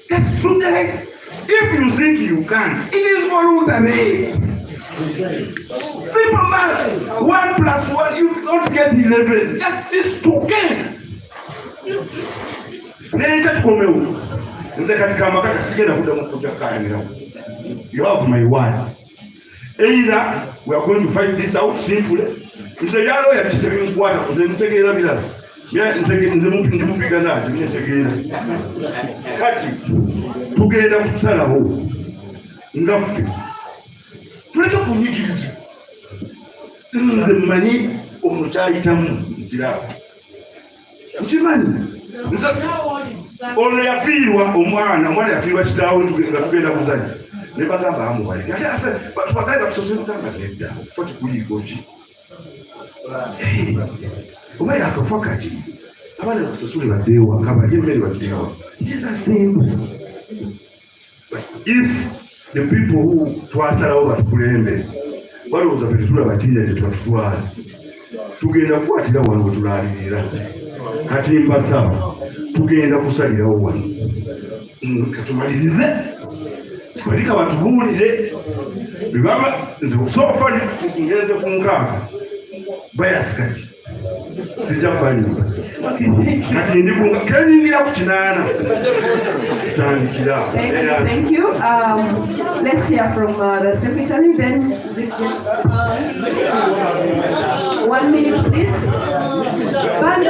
Just look at it. If you think you can, it is voluntary. Simple math. 1 plus 1, you don't get 11. Just this 2 can. Nencha tukomewo. Nze katika makaka sigenda kudamu kujakanira. You have my word. Either we are going to fight this out simply. Nze yalo ya kitebe nkwata nze ntegeera bilala. Nze mupiga naye ntegeera. Kati tugenda kusalawo ngaffe. Tuleke kunyigiriza. Nze mmanyi ono kyayitamu kiraba. Nkimanyi. Ono yafiirwa omwana yafiirwa kitaawe nga tugenda kuzanya. Ne bagamba amuwalike. Ate afe batubagaye batusosole kutanga nedda. Fo kikuliiko ki? Oba yakafa kati. Abaana batusosole baddeewa kabalye emmere baddeewa. It is a simple. If the people who twasalawo batukulembe balowooza fe tetulaba kinnya kye twatutwala tugenda kukwatira wano we tulaalirira kati mbasaba tugenda kusalirawo wano katumalirize balika batubuulire bebaba nze sofa ngenze ku nkaaga bayasikati sijja kubanyumba kati ndi kenyingira ku kinaana tutandikira. Thank you. Let's hear from the secretary, then this 1 minute, please. I'm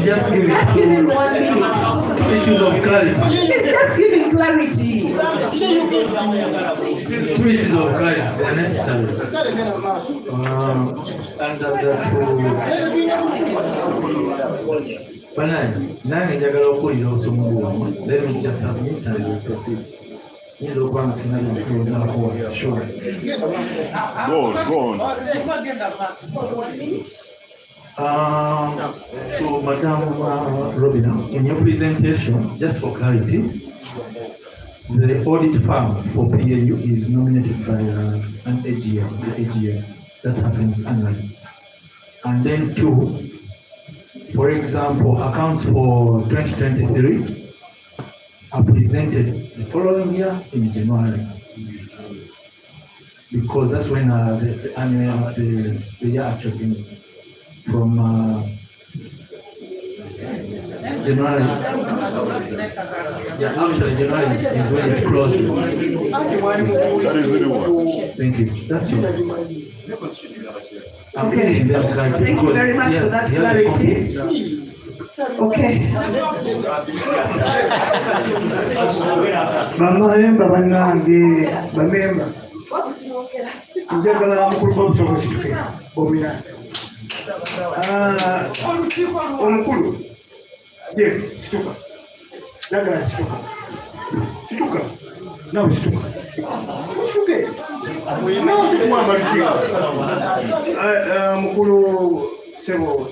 just giving 1 minute. 2 issues of clarity. It's just giving clarity. 2 issues of clarity, they are necessary. And let me just submit and we'll proceed. Go on. So, Madam Robina, in your presentation, just for clarity, the audit firm for PAU is nominated by an AGM, the AGM, that happens annually. And then 2, for example, accounts for 2023 are presented the following year in January, because that's when the annual the year actually ends. From January, yeah, actually January is when it closes. That is the one. Thank you. That's it. Okay. Thank you very much for that clarity. Okay. Bamahemba bannange bamemba njagala mukulu g'obusobozi omira omukulu ye situka njagala situka nawe situka situke mukulu sebo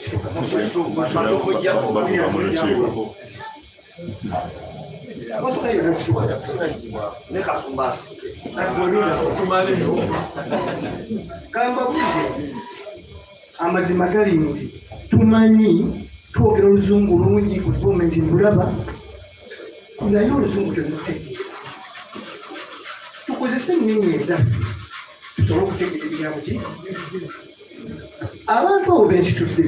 amazima gali nti tumanyi twogera oluzungu lungi ku gavumenti mbulaba naye oluzungu temutegeera tukozese ennimi ezaffe tusobole okutegeera ebigambo ki abantu abo bensitudde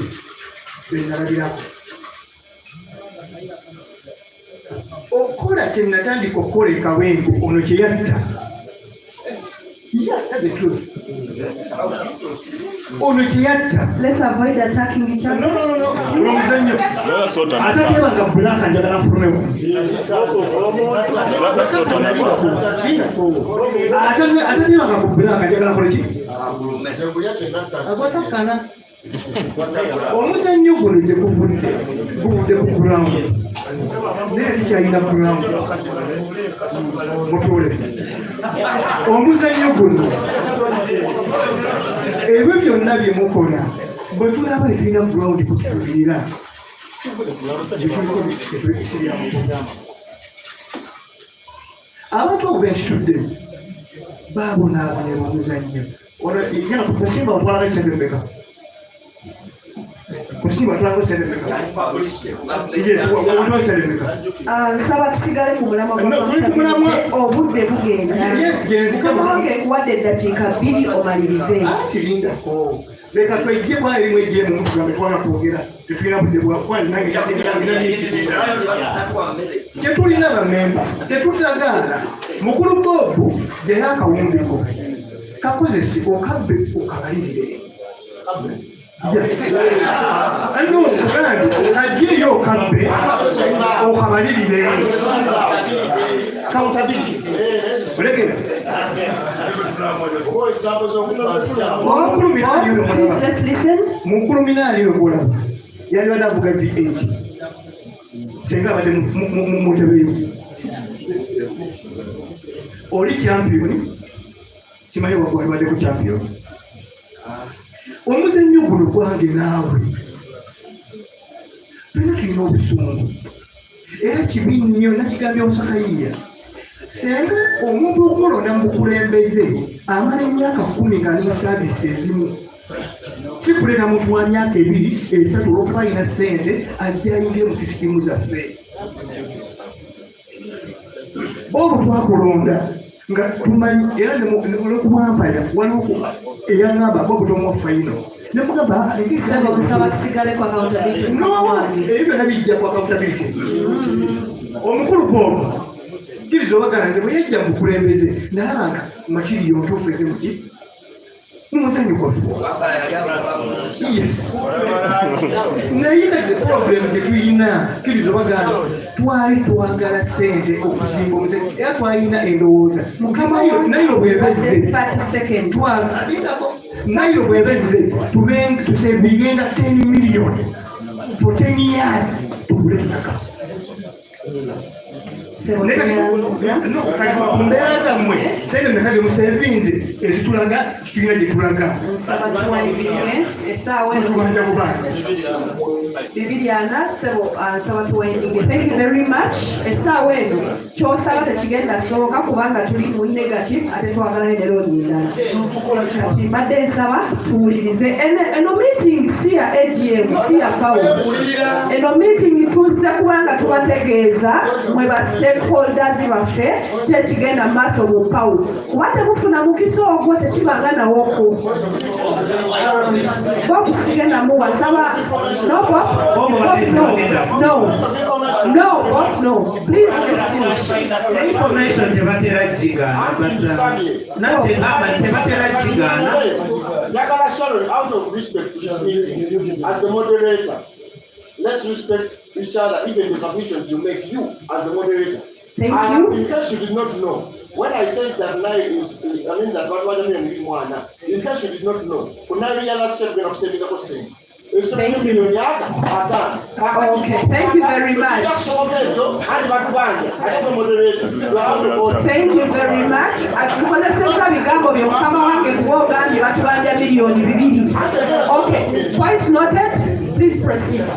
benalabirako okukola kyenatandika okukola ekawengo ono kyeyatta the truth ono kyeyatta. Let's avoid attacking each other. No. Olomuzannyo atatebanga bulaka njagala nfulumewo atatebanga ku bulaka njagala koleki agwatakana. Omuzannyo guno gye guvudde ku ground naye tukyalina ground mutule omuzannyo guno ebyo byonna bye mukola bwe tulaba ne tulina ground kutulirira abantu abo bensitudde baabonaabonera omuzannyo genda kusimba otwalaga ekisembembeka kusimba otwalaga ekisembembeka nsaba tusigale ku mulamwa obudde bugenda kamange ekuwadde eddakiika 2 omalirize kirindako leka twejjeko erimu ejjemu mutugambe twala kwogera tetulina budde bwakwanange kyetulina bamemba tetutagaana mukulu bobu yali akawumbiko kakozesi okabbe okabalirire kajeyo okabbe okabalirire olegera mukulu minaali oyo golaba yali badde avuga V8 senga abadde mutebeyo oli champion simanyi wabadde ku champion omuzannyo guno gwange naawe tulina tulina obusungu era kibi nnyo nakigambye osakayiya senga omuntu okumulonda mu bukulembeze amala emyaka 10 ng'ali mu saavisi ezimu si kuleeta muntu wa myaka 2-3 olwokuba alina ssente ajja ayingire mu sisitimu zaffe obo twakulonda nga tumanyi era olwokubampaya waliwo eyaŋŋamba bobutomuwa fayino nemugamba ebyo byonna bijja ku accountability omukulu bobu kkiriza obagana nze bwe yajja mu bukulembeze nalabanga makiriyo ntuufu ezimuki mumuzanyo gwaffe yes naye kati problem gyetuyina kkiriza obagana twali twagala ssente okuzimba omuzanyo era twalina endowooza nayo bwebezze nayo bwebezze tusevingenga 10 million for 10 years tugule ettaka ku mbeera zammwe sente meka ze musevinze ezitulaga tulina gye tulaga tubanja kubaana Bibiryana sebo nsaba tuwendinge. Thank you very much. Essaawa eno ky'osaba tekigenda sooka kubanga tuli mu negative ate twagalayo ne looni endala. Kati mbadde nsaba tuwulirize. Eno meeting si ya AGM, si ya power. Eno meeting tuzze kubanga tubategeeza mwe ba stakeholders baffe kyekigenda mu maaso mu power. Kuba temufuna mukisa ogwo tekibanga nawoku. Bob sigenda muwa nsaba No. Please let's finish. The information tebatera jigana, but nothing happened. Tebatera jigana. Yakala Sharon, out of respect to this meeting, as the moderator, let's respect each other, even the submissions you make, you as the moderator. Thank you. In case you did not know, when I said that lie is, I mean that what I mean in case you did not know, when I realized that we are saying Thank you. Okay, thank you very much. Thank you very much. Okay, point noted. Please proceed.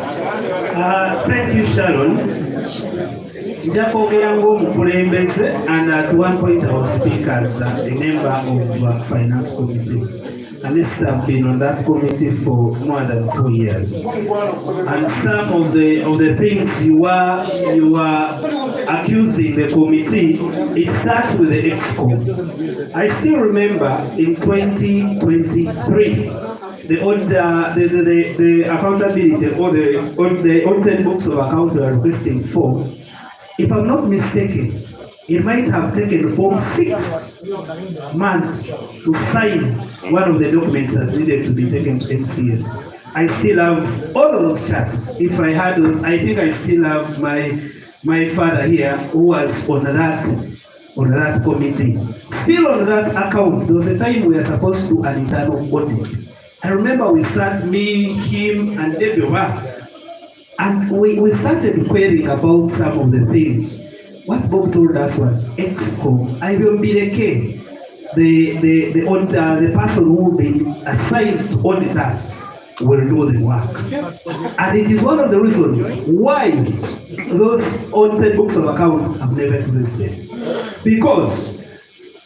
Thank you, Sharon. Nja kwogera ng'omukulembeze, and at one point I was speaking as a member of finance committee. And this have been on that committee for more than 4 years. And some of the things you are accusing the committee, it starts with the EXCO. I still remember in 2023, the accountability or the audited books of account we are requesting for. If I'm not mistaken, it might have taken about 6 months to sign one of the documents that needed to be taken to NCS. I still have all of those charts. If I had those, I think I still have my father here who was on that committee. Still on that account, there was a time we were supposed to do an internal audit. I remember we sat, me, him, and Deborah, and we started querying about some of the things. What Bob told us was, EXCO, I will be the king. The person who will be assigned to audit us will do the work. And it is one of the reasons why those audited books of account have never existed. Because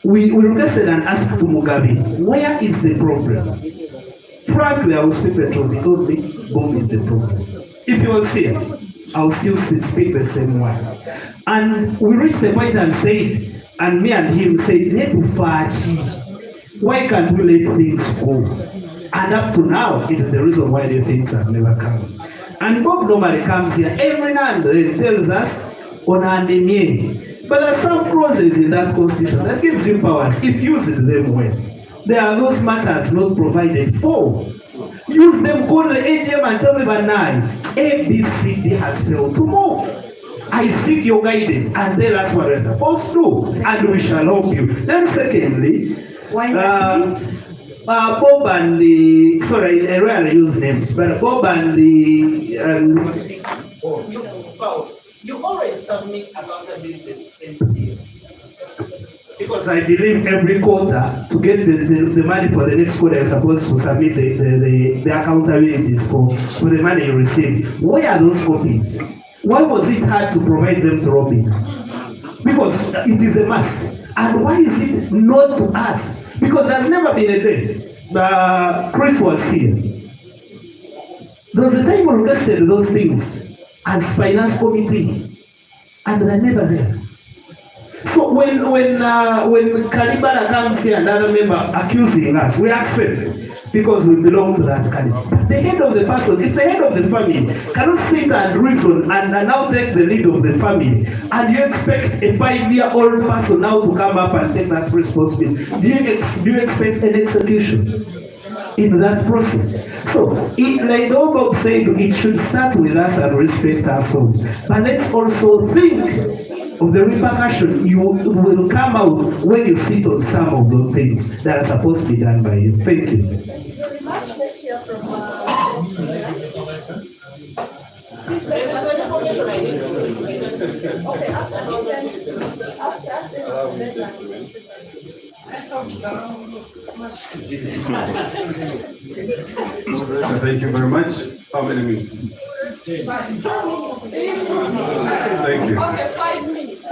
we requested and asked to Mugabe, where is the problem? Frankly, I will speak the truth. He told me, Bob is the problem. If he was here, I will still speak the same way. And we reached the point and said, and me and him said, why can't we let things go? And up to now, it is the reason why the things have never come. And Bob normally comes here every now and then, tells us, on anemia. But there are some clauses in that constitution that gives you powers if you use them well. There are those matters not provided for. Use them, go to the AGM and tell me by 9, ABCD has failed to move. I seek your guidance and tell us what we're supposed to do, and we shall help you. Then secondly, Bob and the, sorry, I rarely use names, but Bob and the... You always submit accountability to NCS. Because I believe every quarter, to get the money for the next quarter, you're supposed to submit the accountabilities for the money you receive. Where are those copies? Why was it hard to provide them to Robin? Because it is a must. And why is it not to us? Because there's never been a day. Chris was here. There was a time we requested those things as finance committee, and they're never there. So when Kalibara comes here and another member accusing us, we accept because we belong to that Kalibara. But the head of the person, if the head of the family cannot sit and reason and now take the lead of the family, and you expect a 5-year-old person now to come up and take that responsibility, do you expect an execution in that process? So, like the Bob said, it should start with us and respect ourselves. But let's also think of the repercussion you will come out when you sit on some of those things that are supposed to be done by you. Thank you. Let's hear from Thank you very much. How many minutes? 5 Thank you. Okay, 5 minutes.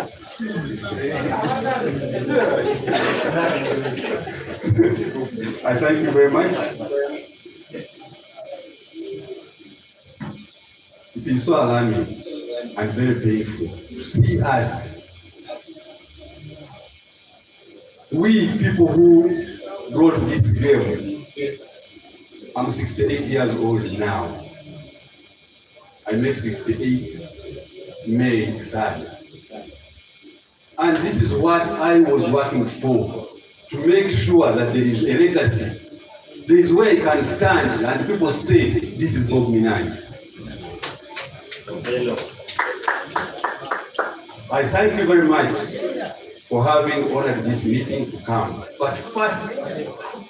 I thank you very much. It is so alarming and very painful to see us. We people who brought this game. I'm 68 years old now. I make 68 May 3rd. And this is what I was working for, to make sure that there is a legacy. There is where I can stand and people say, this is Bob Minai. I thank you very much for having honored this meeting to come. But first,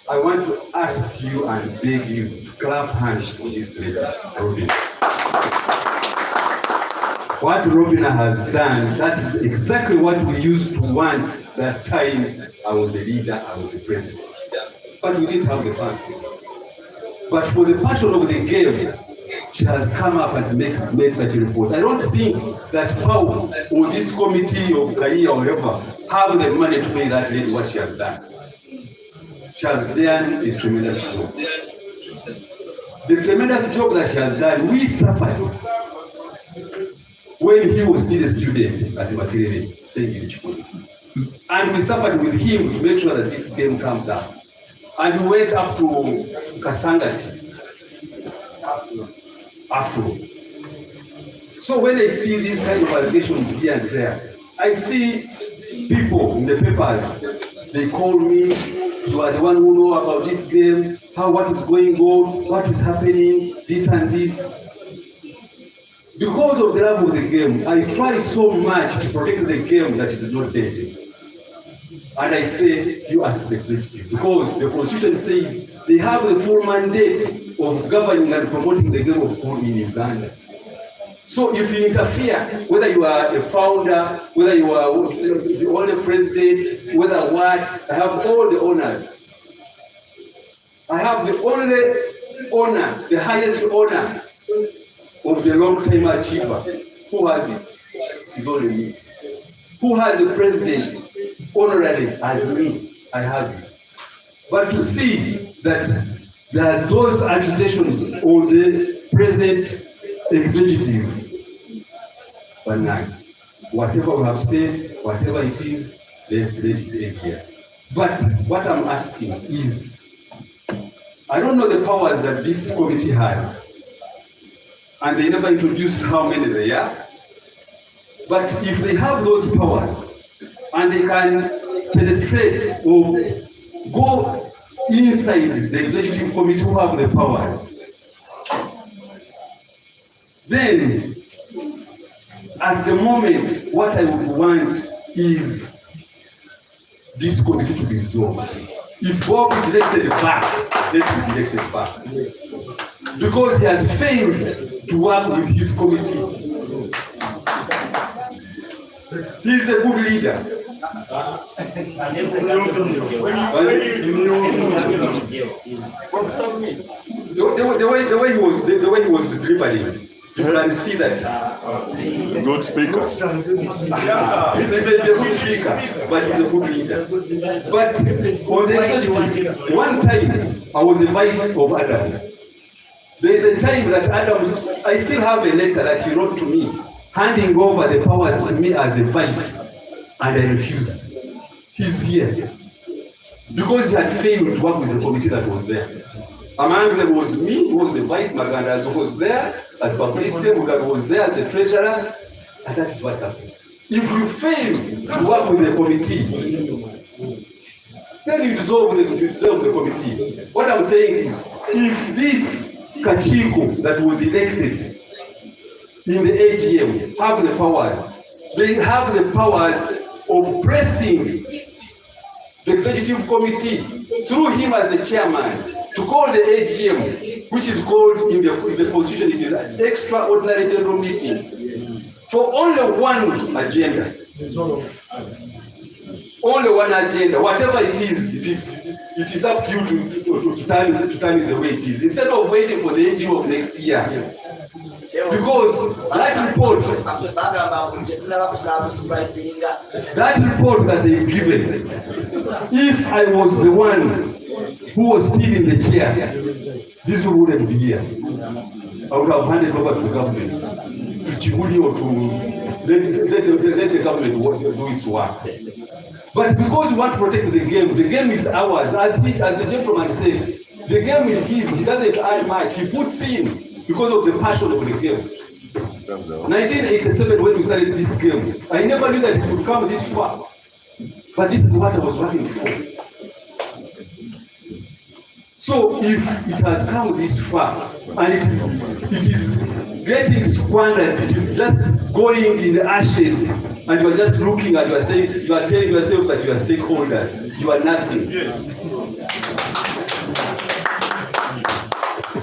I want to ask you and beg you to clap hands for this lady, Robin. What Robina has done, that is exactly what we used to want that time I was a leader, I was a president. But we didn't have the funds. But for the passion of the game, she has come up and made such a report. I don't think that Paul or this committee of Kaya or whatever have the money to pay that lady what she has done. She has done a tremendous job. The tremendous job that she has done, we suffered when he was still a student at the Makerere, staying in Chikuni. And we suffered with him to make sure that this game comes up. And we went up to Kasangati, Afro. So when I see these kind of allegations here and there, I see people in the papers, they call me, you are the one who know about this game, what is going on, what is happening, this and this. Because of the love of the game, I try so much to protect the game that it is not dead. And I say, you ask the executive, because the constitution says they have the full mandate of governing and promoting the game of pool in Uganda. So if you interfere, whether you are a founder, whether you are the only president, whether what, I have all the honors. I have the only honor, the highest honor of the long-time achiever. Who has it? It's only me. Who has the president honorary as me? I have it. But to see that there are those accusations on the present executive, but now, whatever we have said, whatever it is, let's let it end here. But what I'm asking is, I don't know the powers that this committee has, and they never introduced how many they are. But if they have those powers, and they can penetrate or go inside the executive committee who have the powers, then at the moment, what I would want is this committee to be dissolved. If Bob is elected back, let him be elected back. Because he has failed to work with his committee. He is a good leader. The way he was delivering, you can see that. Good speaker. Yeah, he's a good speaker, but he's a good leader. But on the executive, one time I was the vice of Adam. There is a time that Adam, I still have a letter that he wrote to me, handing over the powers to me as a vice, and I refused. He's here. Because he had failed to work with the committee that was there. Among them was me, who was the vice, Maganda was there, as publicity, who was there, the treasurer, and that is what happened. If you fail to work with the committee, then you dissolve the committee. What I'm saying is, if this Kachiko that was elected in the AGM have the powers, they have the powers of pressing the executive committee through him as the chairman to call the AGM, which is called in the constitution, it is an extraordinary general meeting for only one agenda. Only one agenda, whatever it is up to you to turn it the way it is, instead of waiting for the AGM of next year. Because that report that they've given, if I was the one who was still in the chair, this wouldn't be here. I would have handed over to the government, to Chibuli, or to let the government do its work. But because we want to protect the game is ours. As the gentleman said, the game is his. He doesn't add much. He puts in because of the passion of the game. 1987, when we started this game, I never knew that it would come this far. But this is what I was working for. So if it has come this far, and it is getting squandered, it is just going in the ashes, and you are just looking at, you are telling yourself that you are stakeholders, you are nothing. Yes.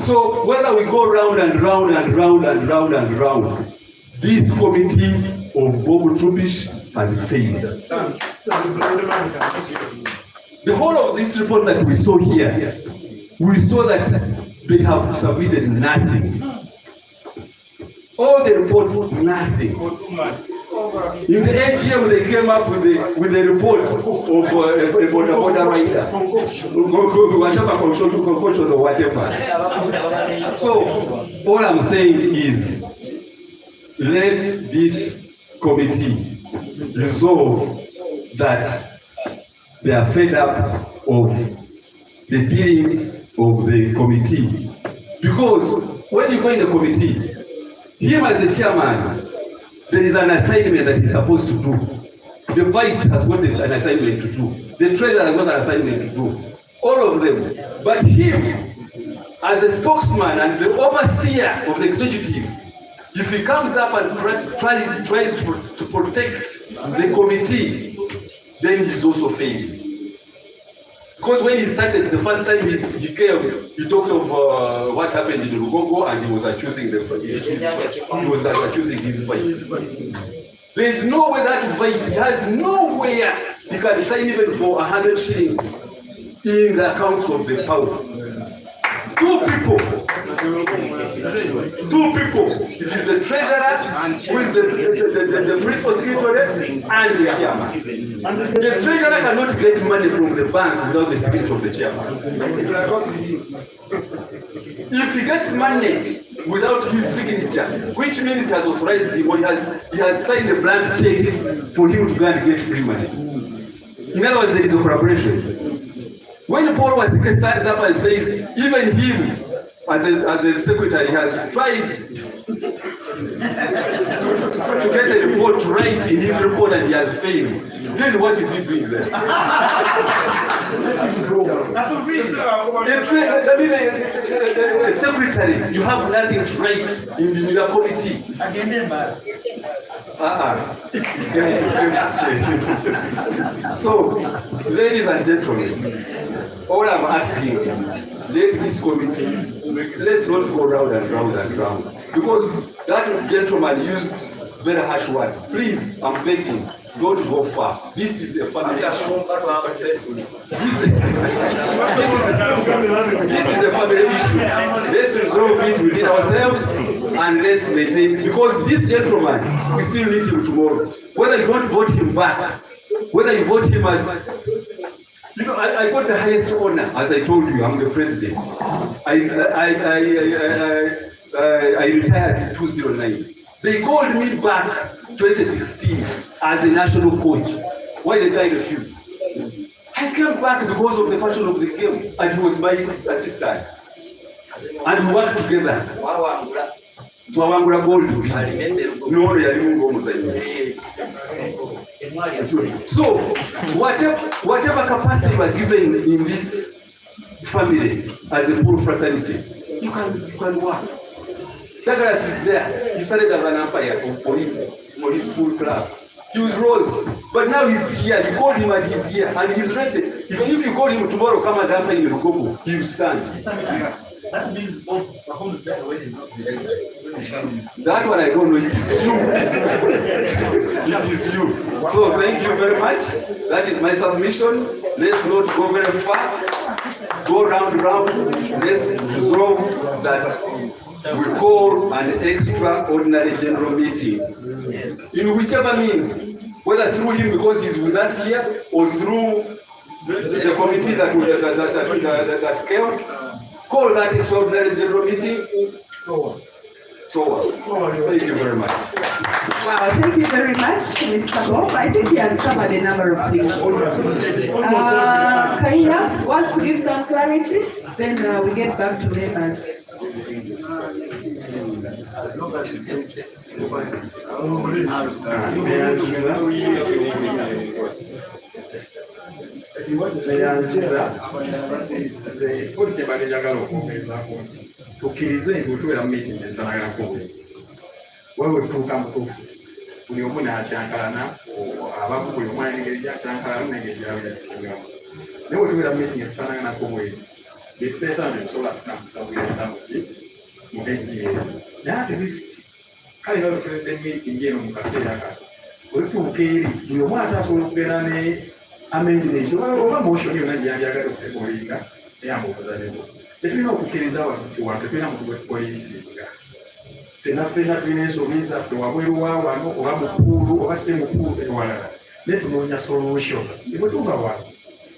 So whether we go round and round and round and round and round, this committee of Bob Trubish has failed. The whole of this report that we saw here, we saw that they have submitted nothing. All the reports, nothing. In the AGM, they came up with the report of a border rider, whatever. So all I'm saying is, let this committee resolve that they are fed up of the dealings of the committee. Because when you go in the committee, him as the chairman, there is an assignment that he's supposed to do. The vice has got an assignment to do. The treasurer has got an assignment to do. All of them. But him, as a spokesman and the overseer of the executive, if he comes up and tries to protect the committee, then he's also failing. Because when he started, the first time he came, he talked of what happened in Lugogo, and he was accusing his vice. There is no way that vice, he has nowhere he can sign even for 100 shillings in the accounts of the power. Two people. It is the treasurer, who is the principal secretary, and the chairman. The treasurer cannot get money from the bank without the signature of the chairman. If he gets money without his signature, which means he has authorized him, or he has signed a blank check for him to go and get free money. In other words, there is a collaboration. When Paul Wasike stands up and says, even him, as a secretary, has tried to get a report right in his report and he has failed, then what is he doing there? A secretary, you have nothing to write in your committee. So, ladies and gentlemen, all I'm asking is, let this committee, let's not go round and round and round. Because that gentleman used very harsh words. Please, I'm begging, don't go far. This is a family issue. This is a family issue. Let's resolve it within ourselves and let's maintain. Because this gentleman, we still need him tomorrow. Whether you don't vote him back, whether you vote him as... You know, I got the highest honor, as I told you, I'm the president. I retired in 2009. They called me back 2016 as a national coach. Why did I refuse? I came back because of the passion of the game, and he was my assistant. And we worked together. Twawangula gold. No, so whatever capacity you are given in this family as a poor fraternity, you can work. Douglas is there. He started as an umpire of police school club. He was rose, but now he's here. You called him and he's here, and he's ready. Even if you call him tomorrow, come and umpire in Lugogo, he will stand. That means both performs better when he's not there. That one I don't know. It is you. It is you. So thank you very much. That is my submission. Let's not go very far. Go round. Let's resolve that we call an extraordinary general meeting. In whichever means, whether through him because he's with us here, or through the committee that came, call that extraordinary general meeting. So, thank you very much. Wow, thank you very much, Mr. Bob. I think he has covered a number of things. Kaina wants to give some clarity, then we get back to members. As long as it's going to polisi ebadde njagala okwongerezaako nti tukkirize nti otubeera mu meeting ezitanaganako buli wewe tuuka mutuufu buli omu n'akyankalana abaku buli omu alina engeri gyakyankalanamu n'engeri gyabera kitingamu naye wetubeera mu meeting ezitanaganako bwezi byetutesa nti tusobola kutambusa mu AGM. Naye at least kale nga tufunidde meeting eno mu kaseera kano olituuka eri buli omu ate asobola okugenda ne amendment oba motion yonna gyeyandyagadde okutekolinga eyamba okuzalebo. Tetulina okukkiriza wano tetulina muntu gwekupoliisinga. Ffenna tulina ensobi zaffe wabweru wa wano oba mu puulu oba si mu puulu ewalala. Naye tunoonya solution. Ne bwe tuva wano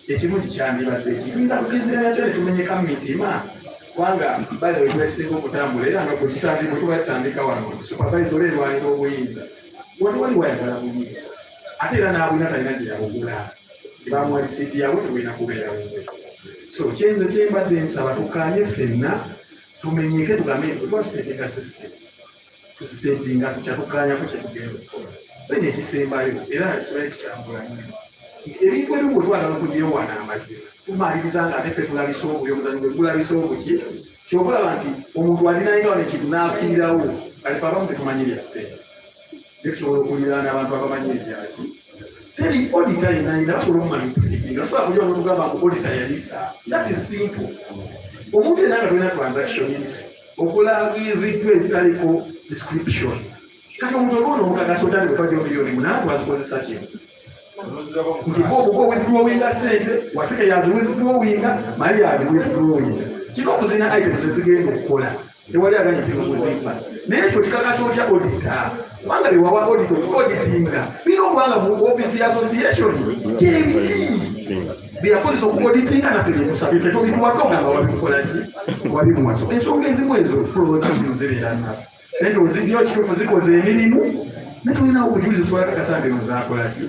ekirungi kyandibadde ki. Tuyinza kugezerayo ne tumenyeka mu mitima kubanga bale wekibakisinga okutambula era nga bwe tuba tutandika wano supervisor olw'erwanira obuyinza wali wayagala buyinza ate era n'abulina talina gye yabugula tebamuwa lisiiti yawe tewulina kubeerawo. So kyenzo kyembadde nsaba tukanye ffenna tumenyeke tugambe nti tuba tuseetinga system tuziseetinga tukyatukanyako kyetugenda okukola bene ekisembayo era kibaye kitambula nnyo nti ebintu ebimu bwe twagala okugyewana amazima tumaliriza nga ate ffe tulabisa obubi omuzanyi bwe gulabisa obuki kyokulaba nti omuntu alinayo nekintu n'afiirawo kalife abamu tetumanyi bya ssente netusobola okuliraana abantu abamanyi ebyaki teri odita yenayina basobola omumanipulatinga basobola kulya notugamba ngu odita yalisa that is simple. Omuntu yenna nga tulina transaction list okulagiziddwa ezitaliko description kati omuntu olwona omukakasa otandi kwetwajja miliyoni 8 twazikozesa kino nti obugo withdrawinga ssente wasike yazi withdrawinga mali yazi withdrawinga kikofu zina items ezigenda okukola tewali aganye kimuzimba naye ekyo kikakasa otya odita kubanga bewawa odita auditinga bino okubanga mu office ya association kyebiri byakozesa okuauditinga naffe byetusabye ffe tobituwako ogamba wabikola ki wabimuwaso ensonga ezimu ezo tulowooza zibeera naffe sente ozigyo kituufu zikoze emirimu netulina obujulizi osobola kakasa ngeno zakola ki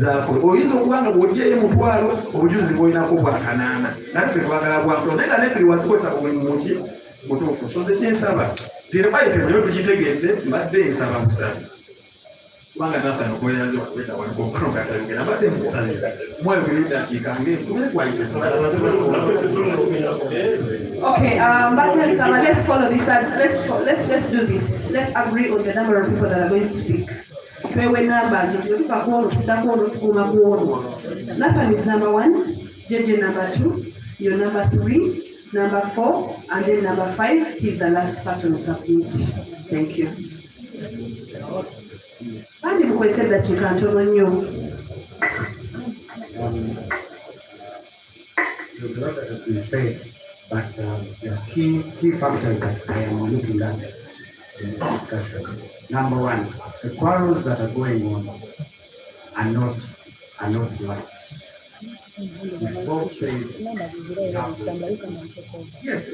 zakola oyinza okubanga bw'ogyeyo mutwalo obujulizi bw'olinako bwakanaana nate ffe twagala bwakulo naye nga netuli wazikozesa omulimu muki mutuufu so nze kyensaba tirebayitenayo tugitegedde mbadde nsaba musabe kubanga nasana okubeeraze wakweta walikongatayogera mbadde mukusabira mwayogera eddakiika ngetumekwayite. Okay, let's follow this. Let's do this. Let's agree on the number of people that are going to speak. Twewe numbers. Nathan is number 1, JJ number 2, you're number 3, number 4, and then number 5. He's the last person to submit. Thank you. And you said that you can't on you. There's a lot that has been said, but the key factors that I am looking at in this discussion. Number 1, the quarrels that are going on are not right. If Bob says yes,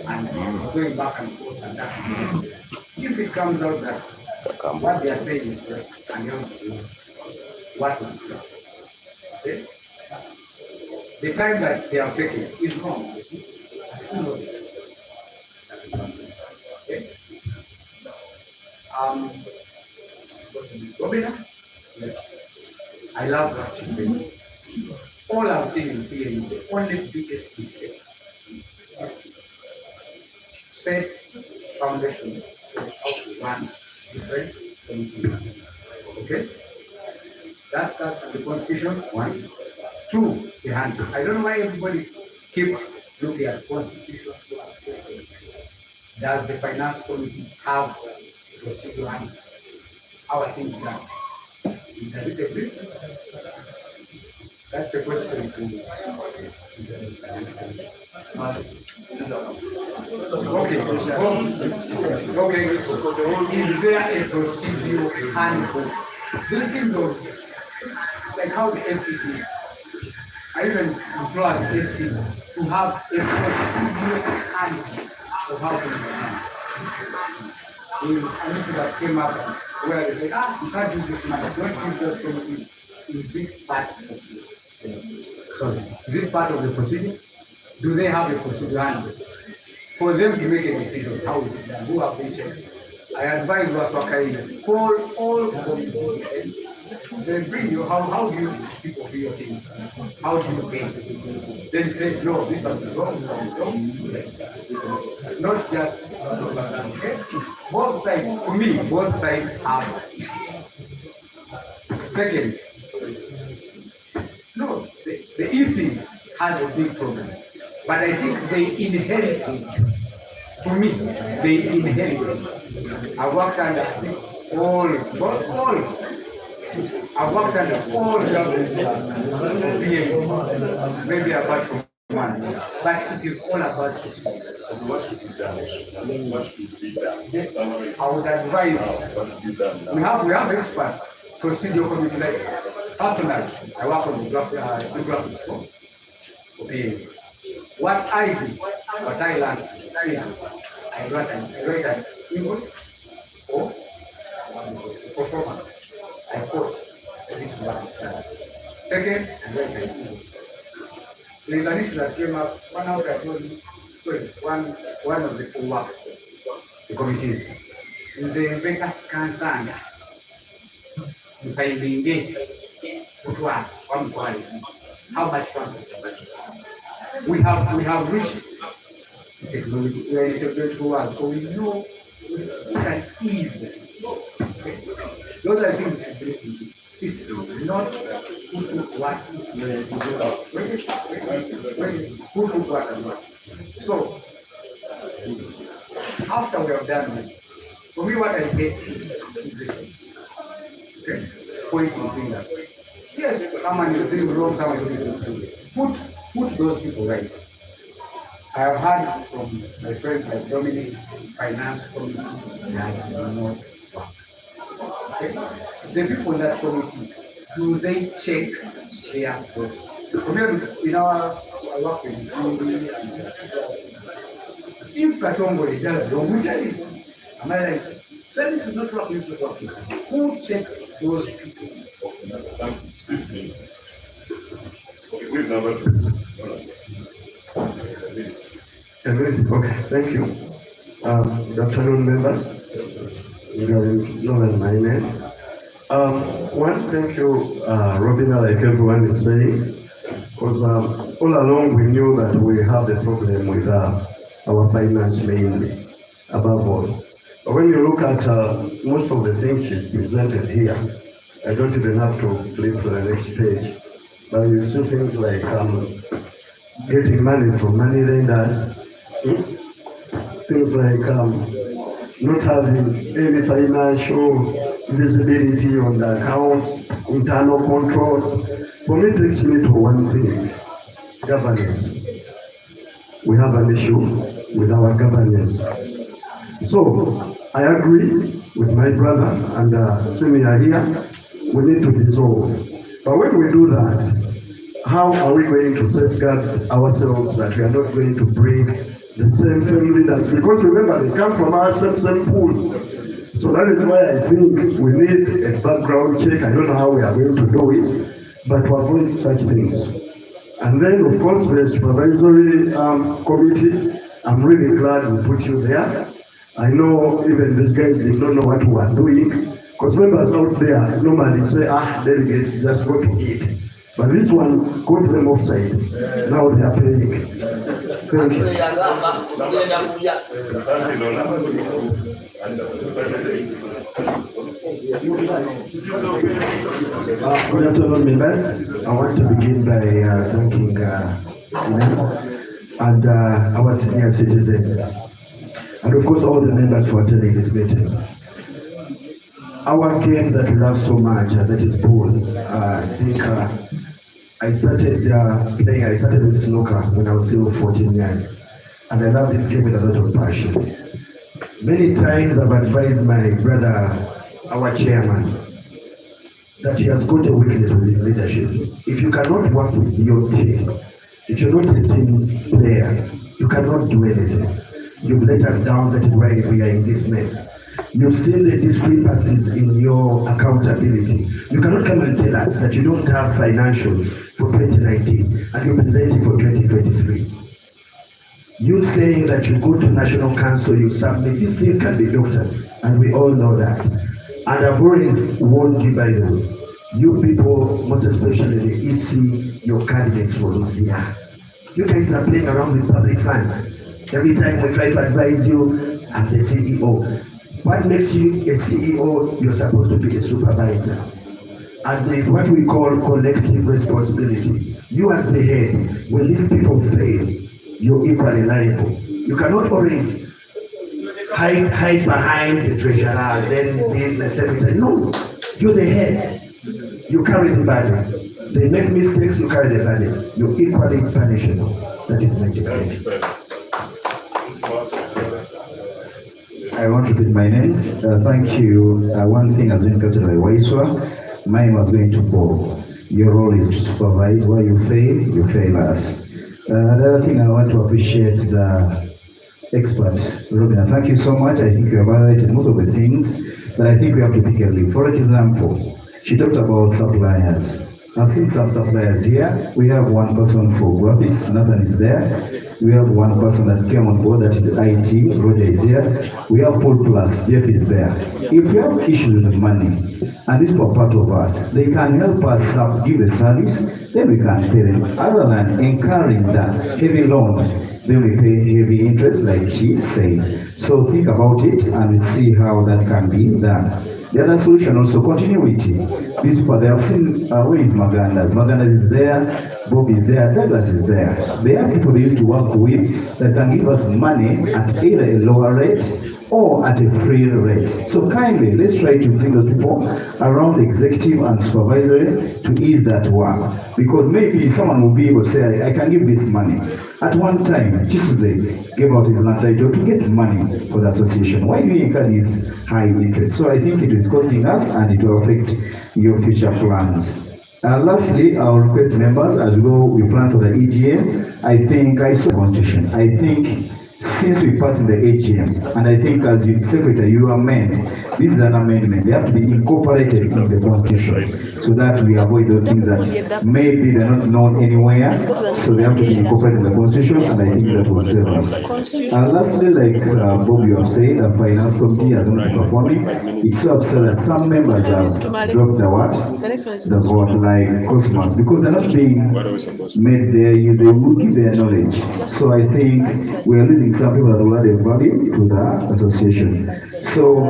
and going back and forth and that. If it comes out that what they are saying is correct and you want to do what is correct, okay? The time that they are taking is wrong. Okay? Robina, yes. I love what you say. All I'm saying here is the only biggest mistake is set foundation of one different community. Okay? That's the constitution, 1. 2, the handbook. I don't know why everybody skips looking at constitution. Does the finance committee have a procedure handbook? How are things done? Does it exist? That's the question to you. Okay. Is there a procedure handbook? Do you think those, like how the SCD, I even implore the SCD to have a procedure handbook of how to do it. An issue that came up where they say, you can't use this money, don't use this committee. Is it part of the procedure? Sorry, is it part of the procedure? Do they have a procedure handbook? For them to make a decision, how is it done? Who have they checked? I advise Waswakaina, call all committees. Then bring you, how do you people do your thing? How do you pay? Then he says, no, this is wrong, this is wrong. Not just, okay? Both sides, for me, both sides have. Second, The EC has a big problem, but I think they inherited, to me, they inherited. I've worked under all, I've worked under all governments, maybe apart from one, but it is all about what should be done. What should be done. I would advise, we have experts, procedure committee, like personally, I work on the graphics form. Okay. What I do, what I learned is I write an input or performance. I quote, so this is what it does. Second, I write an input. There is an issue that came up, one of the who works, the committees, is the Vegas Kansanga. Inside the engage, how much transfer? We have reached technology, world, so we know we can ease this. Those are things that should be system, not who took what. So after we have done this, for me what I get is okay, pointing fingers. Yes, someone is doing wrong, someone is doing good. Put those people right. I have heard from my friends like Dominic, finance committee, that do not work. Okay? The people in that committee, do they check their posts? In our work with if Katongo does wrong, we tell you. Am I right? So this is not working, this is working. Who checks those people? Who's number 2? Okay, thank you. Good afternoon, members. You guys know my name. One, thank you, Robina, like everyone is saying, because all along we knew that we have a problem with our finance mainly, above all. But when you look at most of the things she's presented here, I don't even have to flip to the next page, but you see things like getting money from money lenders, things like not having any financial visibility on the accounts, internal controls. For me, it takes me to one thing: governance. We have an issue with our governance. So I agree with my brother and Senior here. We need to dissolve. But when we do that, how are we going to safeguard ourselves that we are not going to bring the same leaders? Because remember, they come from our same pool. So that is why I think we need a background check. I don't know how we are going to do it, but to avoid such things. And then, of course, the supervisory committee, I'm really glad we put you there. I know even these guys did not know what we are doing, because members out there normally say, delegates, just go to eat. But this one, got them offside. Now they are paying. Thank you. Good afternoon, members. I want to begin by thanking and our senior citizen, and of course all the members for attending this meeting. Our game that we love so much, that is pool. I think I started with snooker when I was still 14 years, and I love this game with a lot of passion. Many times I've advised my brother, our chairman, that he has got a weakness with his leadership. If you cannot work with your team, if you're not a team player, you cannot do anything. You've let us down, that is why we are in this mess. You've seen the discrepancies in your accountability. You cannot come and tell us that you don't have financials for 2019 and you're presenting for 2023. You saying that you go to National Council, you submit, these things can be looked at, and we all know that. And I've always warned you, by the way, you people, most especially the EC, your candidates for this year. You guys are playing around with public funds. Every time we try to advise you, I'm the CEO. What makes you a CEO? You're supposed to be a supervisor. And there is what we call collective responsibility. You as the head, when these people fail, you're equally liable. You cannot always hide behind the treasurer, then this, the secretary. No, you're the head. You carry the burden. They make mistakes, you carry the burden. You're equally punishable. That is my defense. I want to repeat my names. Thank you. One thing has been captured by Waiswa. Mine was going to Bob. Your role is to supervise. Where you fail us. Another thing I want to appreciate the expert, Robina. Thank you so much. I think you have highlighted most of the things, but I think we have to pick a lead. For example, she talked about suppliers. I've seen some suppliers here. We have one person for graphics, Nathan is there. We have one person that came on board, that is IT, Roger is here. We have Pool Plus, Jeff is there. If we have issues with money, and these were part of us, they can help us give the service, then we can pay them. Other than incurring the heavy loans, then we pay heavy interest like she said. So think about it and see how that can be done. The other solution also, continuity. These people, they have seen where is Magandas. Magandas is there, Bob is there, Douglas is there. They are people they used to work with that can give us money at either a lower rate or at a free rate. So kindly, let's try to bring those people around the executive and supervisory to ease that work. Because maybe someone will be able to say, I can give this money. At one time, Chisuze gave out his land title to get money for the association. Why do you incur these high interest? So I think it is costing us and it will affect your future plans. Lastly, I'll request members as we plan for the EGM. I think I saw the constitution. I think since we passed in the AGM, and I think as you secretary, you amend, this is an amendment, they have to be incorporated in the constitution so that we avoid those things that maybe they're not known anywhere, so they have to be incorporated in the constitution, and I think that will save us. Lastly, like Bob, you have said, the finance committee has not been performing. It's so upset that some members have dropped the what? The vote, like Cosmos, because they're not being made there, they will give their knowledge. So I think we are losing some people that will add a value to the association. So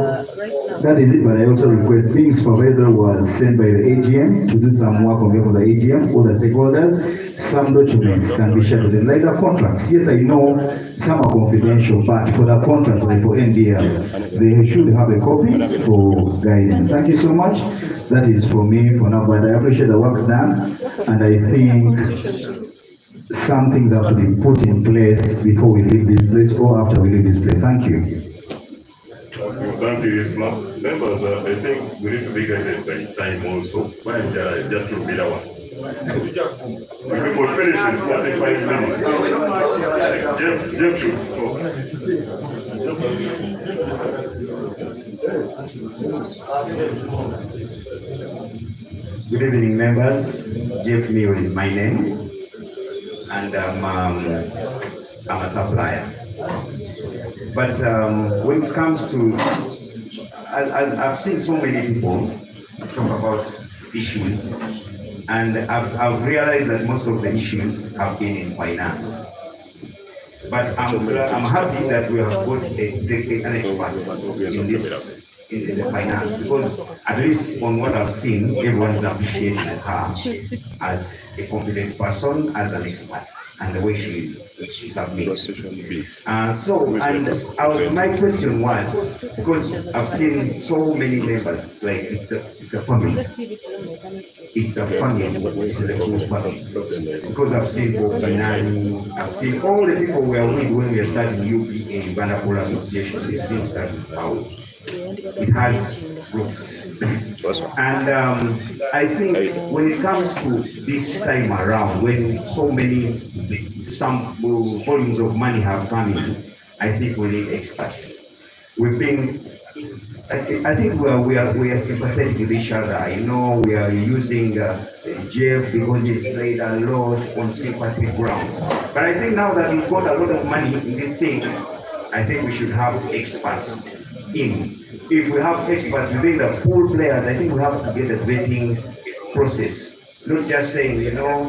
that is it, but I also request being supervisor was sent by the AGM to do some work on behalf of the AGM or the stakeholders. Some documents can be shared with them, like the contracts. Yes, I know some are confidential, but for the contracts, like for NDL, they should have a copy for guidance. Thank you so much. That is for me for now, but I appreciate the work done, and I think some things have to be put in place before we leave this place or after we leave this place. Thank you. Thank you, Isma. Members, I think we need to be guided by time also. Just to be the one. We will finish in 45 minutes. Jeff should talk. Good evening, members. Jeff Mio is my name, and I'm a supplier. But when it comes to, I've seen so many people talk about issues, and I've realized that most of the issues have been in finance. But I'm happy that we have got an expert in this, in the finance, because at least on what I've seen, everyone's appreciating her as a competent person, as an expert, and the way she submits. My question was, because I've seen so many members, like it's a family. It's a family. This is a good family. Because I've seen Bobanani, I've seen all the people we are with when we are starting UPA, Uganda Pool Association. This been started out. It has roots. And I think when it comes to this time around, when some volumes of money have come in, I think we need experts. I think we are sympathetic with each other. You know, we are using Jeff because he's played a lot on sympathy grounds. But I think now that we've got a lot of money in this thing, I think we should have experts in. If we have experts within the pool players, I think we have to get a vetting process. Not just saying, you know,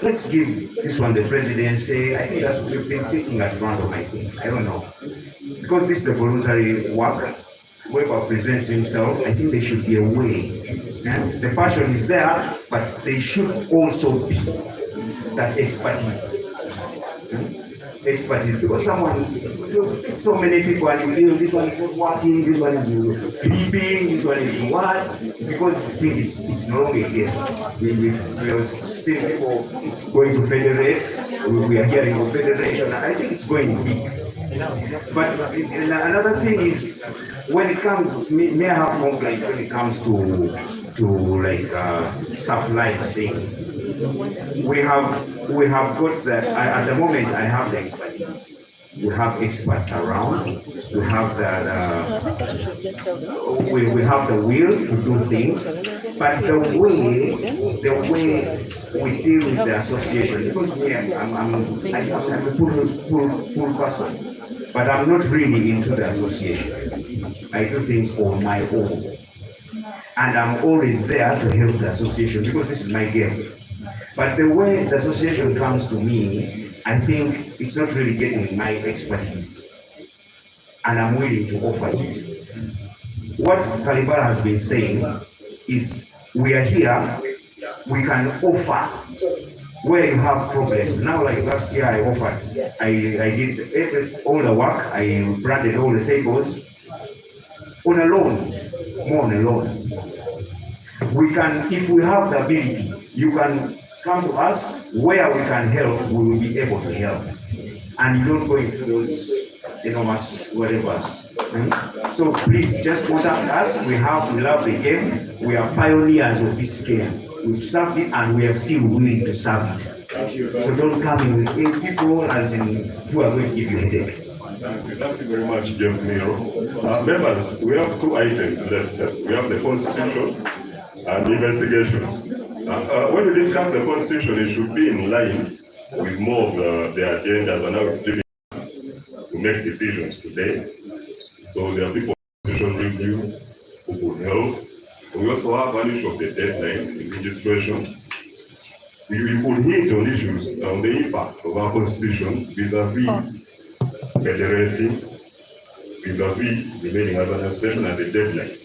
let's give this one the presidency. I think that's what we've been thinking at random, I think. I don't know. Because this is a voluntary work, whoever presents himself, I think there should be a way. The passion is there, but there should also be that expertise. Expertise, because so many people, and you feel this one is not working, this one is sleeping, this one is what, because I think it's no longer here. We have seen people going to federate, we are hearing of federation, and I think it's going big. But another thing is, when it comes, may I have complaint when it comes to like supply things. We have got that at the moment. I have the expertise. We have experts around. We have we have the will to do things, but the way we deal with the association, because I'm a full person, but I'm not really into the association. I do things on my own, and I'm always there to help the association because this is my game. But the way the association comes to me, I think it's not really getting my expertise, and I'm willing to offer it. What Kalibara has been saying is, we are here, we can offer where you have problems. Now, like last year, I offered, I did all the work, I branded all the tables on a loan, more on a loan. We can, if we have the ability, you can come to us where we can help, we will be able to help. And you don't go into those enormous whatever. So please just contact us. We love the game. We are pioneers of this game. We've served it and we are still willing to serve it. So don't come in with people as in who are going to give you a headache. Thank you very much, Jeff Miro. Members, we have 2 items left. We have the Constitution and investigation. When we discuss the Constitution, it should be in line with more of the agendas and how it's dealing to make decisions today. So there are people Constitution review who could help. We also have an issue of the deadline in registration. You could hint on issues on the impact of our Constitution vis-a-vis federating, vis-a-vis remaining as an association at the deadline.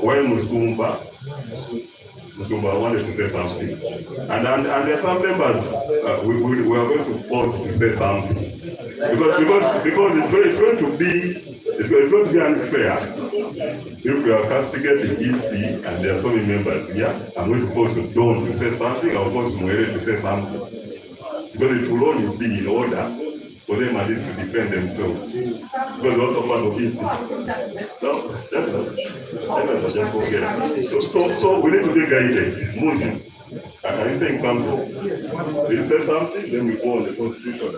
When Musumba wanted to say something, and there are some members we are going to force to say something because it's going to be unfair if we are castigating EC and there are so many members here. I'm going to force Don to say something, I'll force Mwere to say something, because it will only be in order for them at least to defend themselves. Because also part of EC. So we need to be guided. Muslim, are you saying something? You say something, then we go on the Constitution.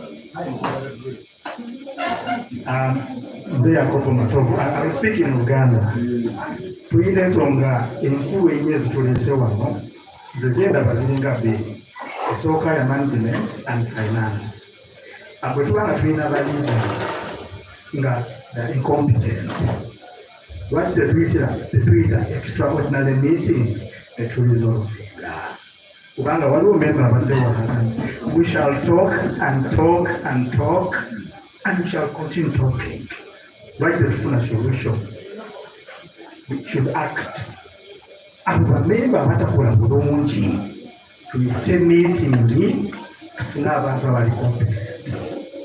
I speak in Uganda. Tuyina ensonga enkulu ennyo ezitulese wano ze zendaba ziringa bbiri. Esooka ya management and finance. Bwe tuba nga tulina balida nga incompetent, lwaki tetuyita extraordinary meeting netulisolvinga? Kubanga waliwo member abadde wano. We shall talk and talk and talk and we shall continue talking. Lwaki tetufuna solution? We should act. Abo bamemba abatakola bulungi tuyite meeting tufune abantu abali competent.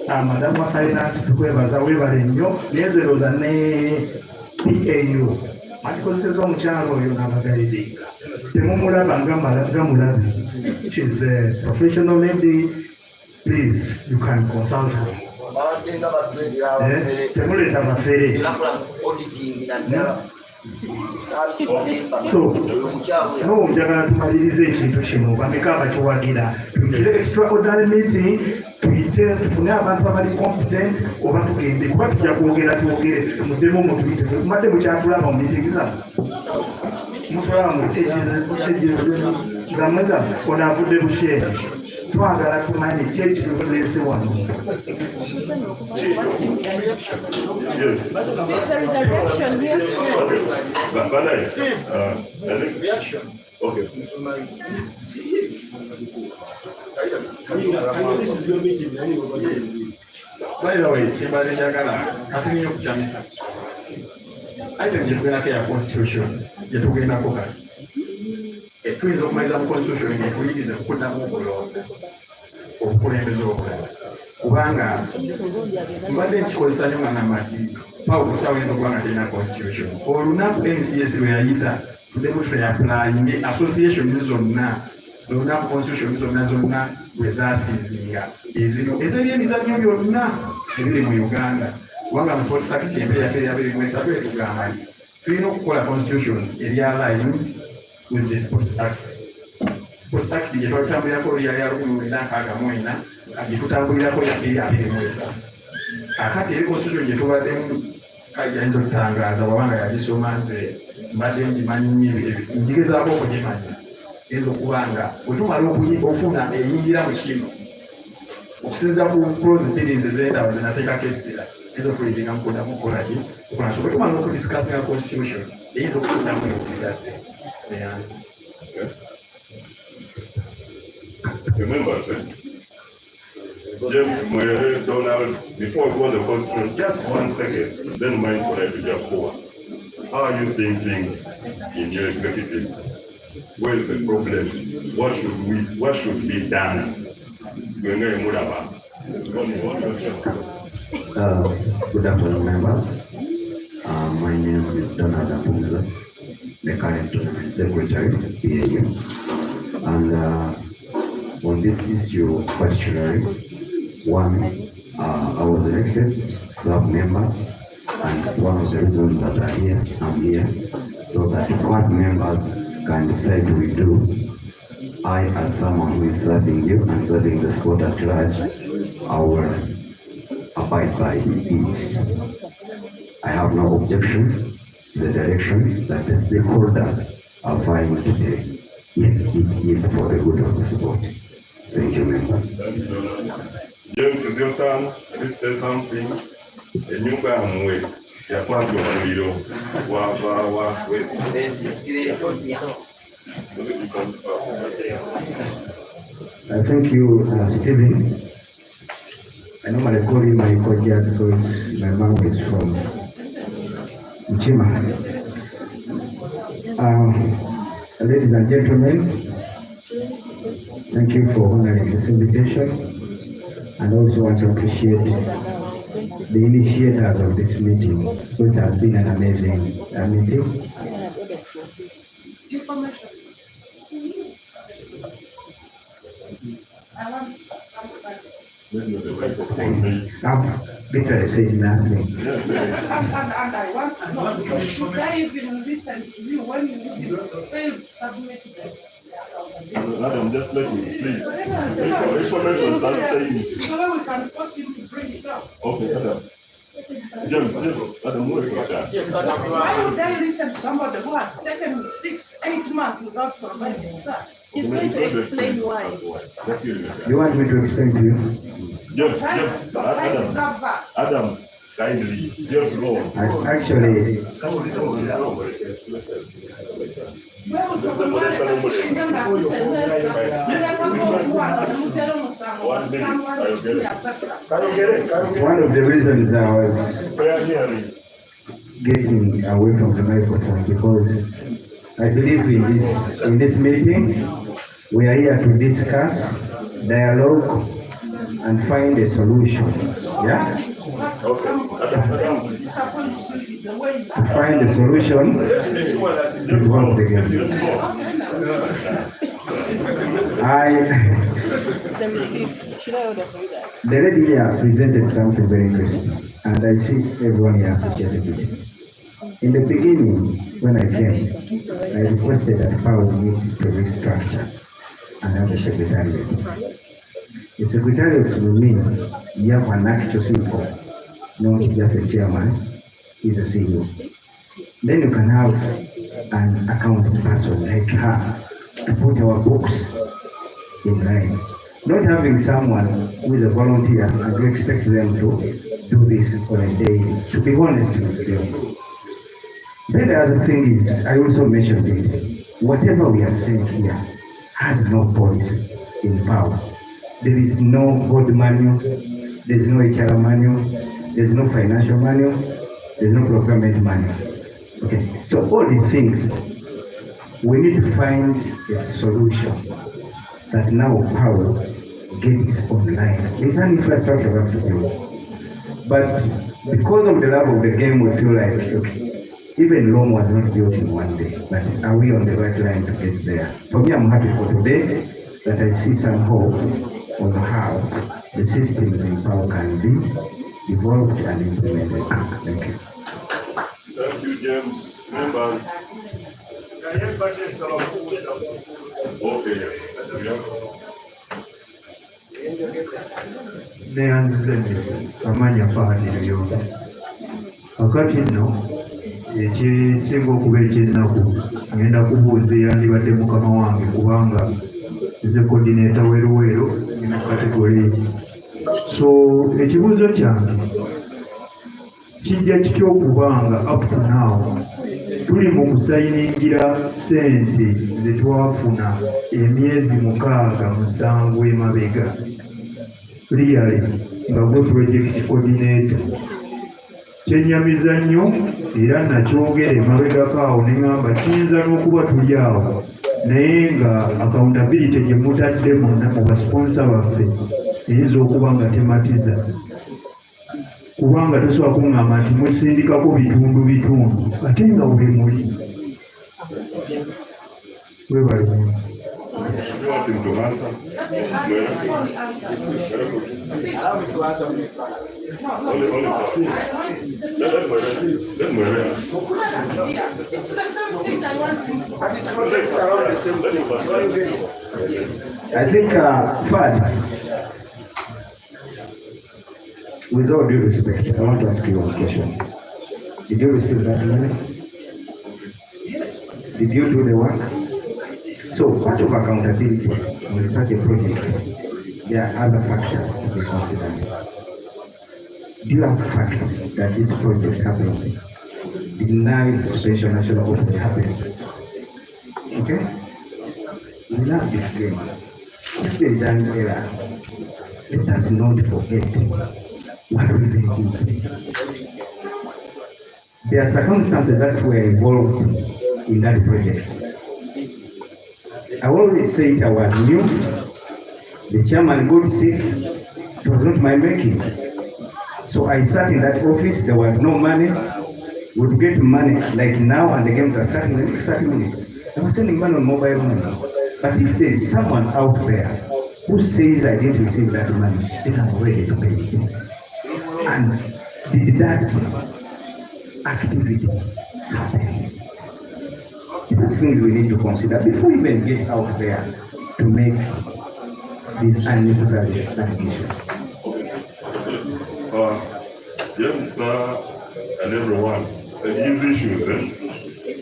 Madam wa finance tukwebaza webale nnyo nezeroza ne PAU atikozeseza omukyalo oyo n'abagayidinga temumulaba nga mulabi. She is a professional lady. Please, you can consult her. Temuleeta bafere. So, no, njagala tumalirize ekintu kino bameka abakiwagira tuyitire extraordinary meeting, tuyite tufune abantu abali competent oba tugende kuba tujja kwogera twogere muddemu mutuyite tumadde mukyatulaba mu meeting zammwe mutulaba mu zammwe ono avudde busheere twagala tumanye ki ekituleese wano. Yes. There is a reaction here. Reaction. Okay. This is your meeting. By the way, Chimbali Jagala, continue to Mr. Item Jefferaka ya constitution, Yetugena Koka. A twins of my constitution in the week is a put down or put in the zone. Kubanga, mbadde nkikozesa nga namati pawo kusawuliza kubanga terina constitution olunaku NCS lwe yayita tudemu tweyapplying association zonna olunaku constitution zonna lwe zaasiizinga ezino ezeri emizannyo byonna ebiri mu Uganda kubanga mu sports act empya ya 2023 etugamba nti tulina okukola constitution eri aligned with the sports act. Sports act gye twatambulirako yali ya 1964 agitutambulirako yakiri 23. Akati eri constitution gye tubaddemu kayinza okutangaza wabanga yagisoma nze mbadde ngimanyi nnyo njigezaako okugimanya eyinza okubanga bwe tumala okufuna eyingira mu kino okusinza ku close periods ez'endaba zenateekako essira eyinza okuliringa mukunda mukola ki okunaso bwe tumala okudiscussinga constitution eyinza okufundamu esigadde. Remember, James Mwere, Donald, before we go on the constitution, just 1 second, then mind for Japoa. How are you seeing things in your executive? Where is the problem? What should be done? Good afternoon, members. My name is Donald Apunza, the current secretary, PAU. And on this issue particularly, one, I was elected to serve members, and it's one of the reasons that I'm here, so that what members can decide we do, I, as someone who is serving you and serving the sport at large, I will abide by it. I have no objection to the direction that the stakeholders are vying to take, if it is for the good of the sport. Thank you, members. James, is your turn. Please say something. A new guy, ya kwatu muliro wa Thank you, Stephen. I normally call you my Koja because my mom is from Nchima. Ladies and gentlemen, thank you for honoring this invitation, and also want to appreciate the initiators of this meeting, which has been an amazing meeting. I've literally said nothing. Yes, and I want to know, should I even listen to you when you fail to submit them? Madam, just let me, please. Information sometimes. So we can possibly bring it up. Okay, Madam. James, Madam, Why would I listen to somebody who has taken 6-8 months without providing research? He's going to explain why. You want me to explain to you? James, Adam, kindly, James, no. Actually, it's one of the reasons I was getting away from the microphone, because I believe in this meeting we are here to discuss, dialogue, and find a solution. Yeah? To find a solution, we work together. The lady here presented something very interesting, and I see everyone here appreciated it. In the beginning, when I came, I requested that power needs to restructure and have a secretariat. The secretariat will mean you have an actual CEO, not just a chairman, he's a CEO. Then you can have an accounts person like her to put our books in line. Not having someone who is a volunteer and you expect them to do this on a daily, to be honest with you. Then the other thing is, I also mentioned this, whatever we are saying here has no policy in power. There is no board manual, there's no HR manual, there's no financial manual, there's no procurement manual. Okay, so all the things, we need to find a solution that now power gets online. There's an infrastructure we have to build. But because of the love of the game, we feel like, okay, even Rome was not built in one day, but are we on the right line to get there? For me, I'm happy for today that I see some hope on how the systems in power can be evolved and implemented. Thank you. Thank you, James. Members. Okay. Neyanzize amanya fahaniryo kakati nno ekisinga okuba ekyennaku ngenda kubuuza eyandibadde mukama wange kubanga nze coordinator w'eruweero ina kategori. So ekibuuzo kyange kijja kitya okubanga up to now tuli mu kusayiningira ssente ze twafuna emyezi 6-7 emabega really nga gwe project coordinator. Kyennyamiza nnyo era nakyogera emabegako awo ne ŋŋamba kiyinza n'okuba tuli awo naye nga accountability gye mutadde mu basponsa baffe eyinza okuba nga tematiza, kubanga tosobola kuŋŋamba nti musindikako bitundu ate nga bwe muli. Webale nnyo. I think, Fad, with all due respect, I want to ask you one question. Did you receive that money? Did you do the work? So part of accountability on such a project, there are other factors to be considered. Do you have facts that this project happened? Denied special national opening happened? Okay? We love this game. If there is an error, let us not forget what we did. There are circumstances that were involved in that project. I always say it, I was new. The chairman got sick. It was not my making. So I sat in that office. There was no money. We would get money like now, and the games are starting in the next 30 minutes. I was sending money on mobile money. But if there is someone out there who says I didn't receive that money, then I'm ready to pay it. And did that activity happen? These are things we need to consider before we even get out there to make these unnecessary allegations. James, sir, and everyone, these issues,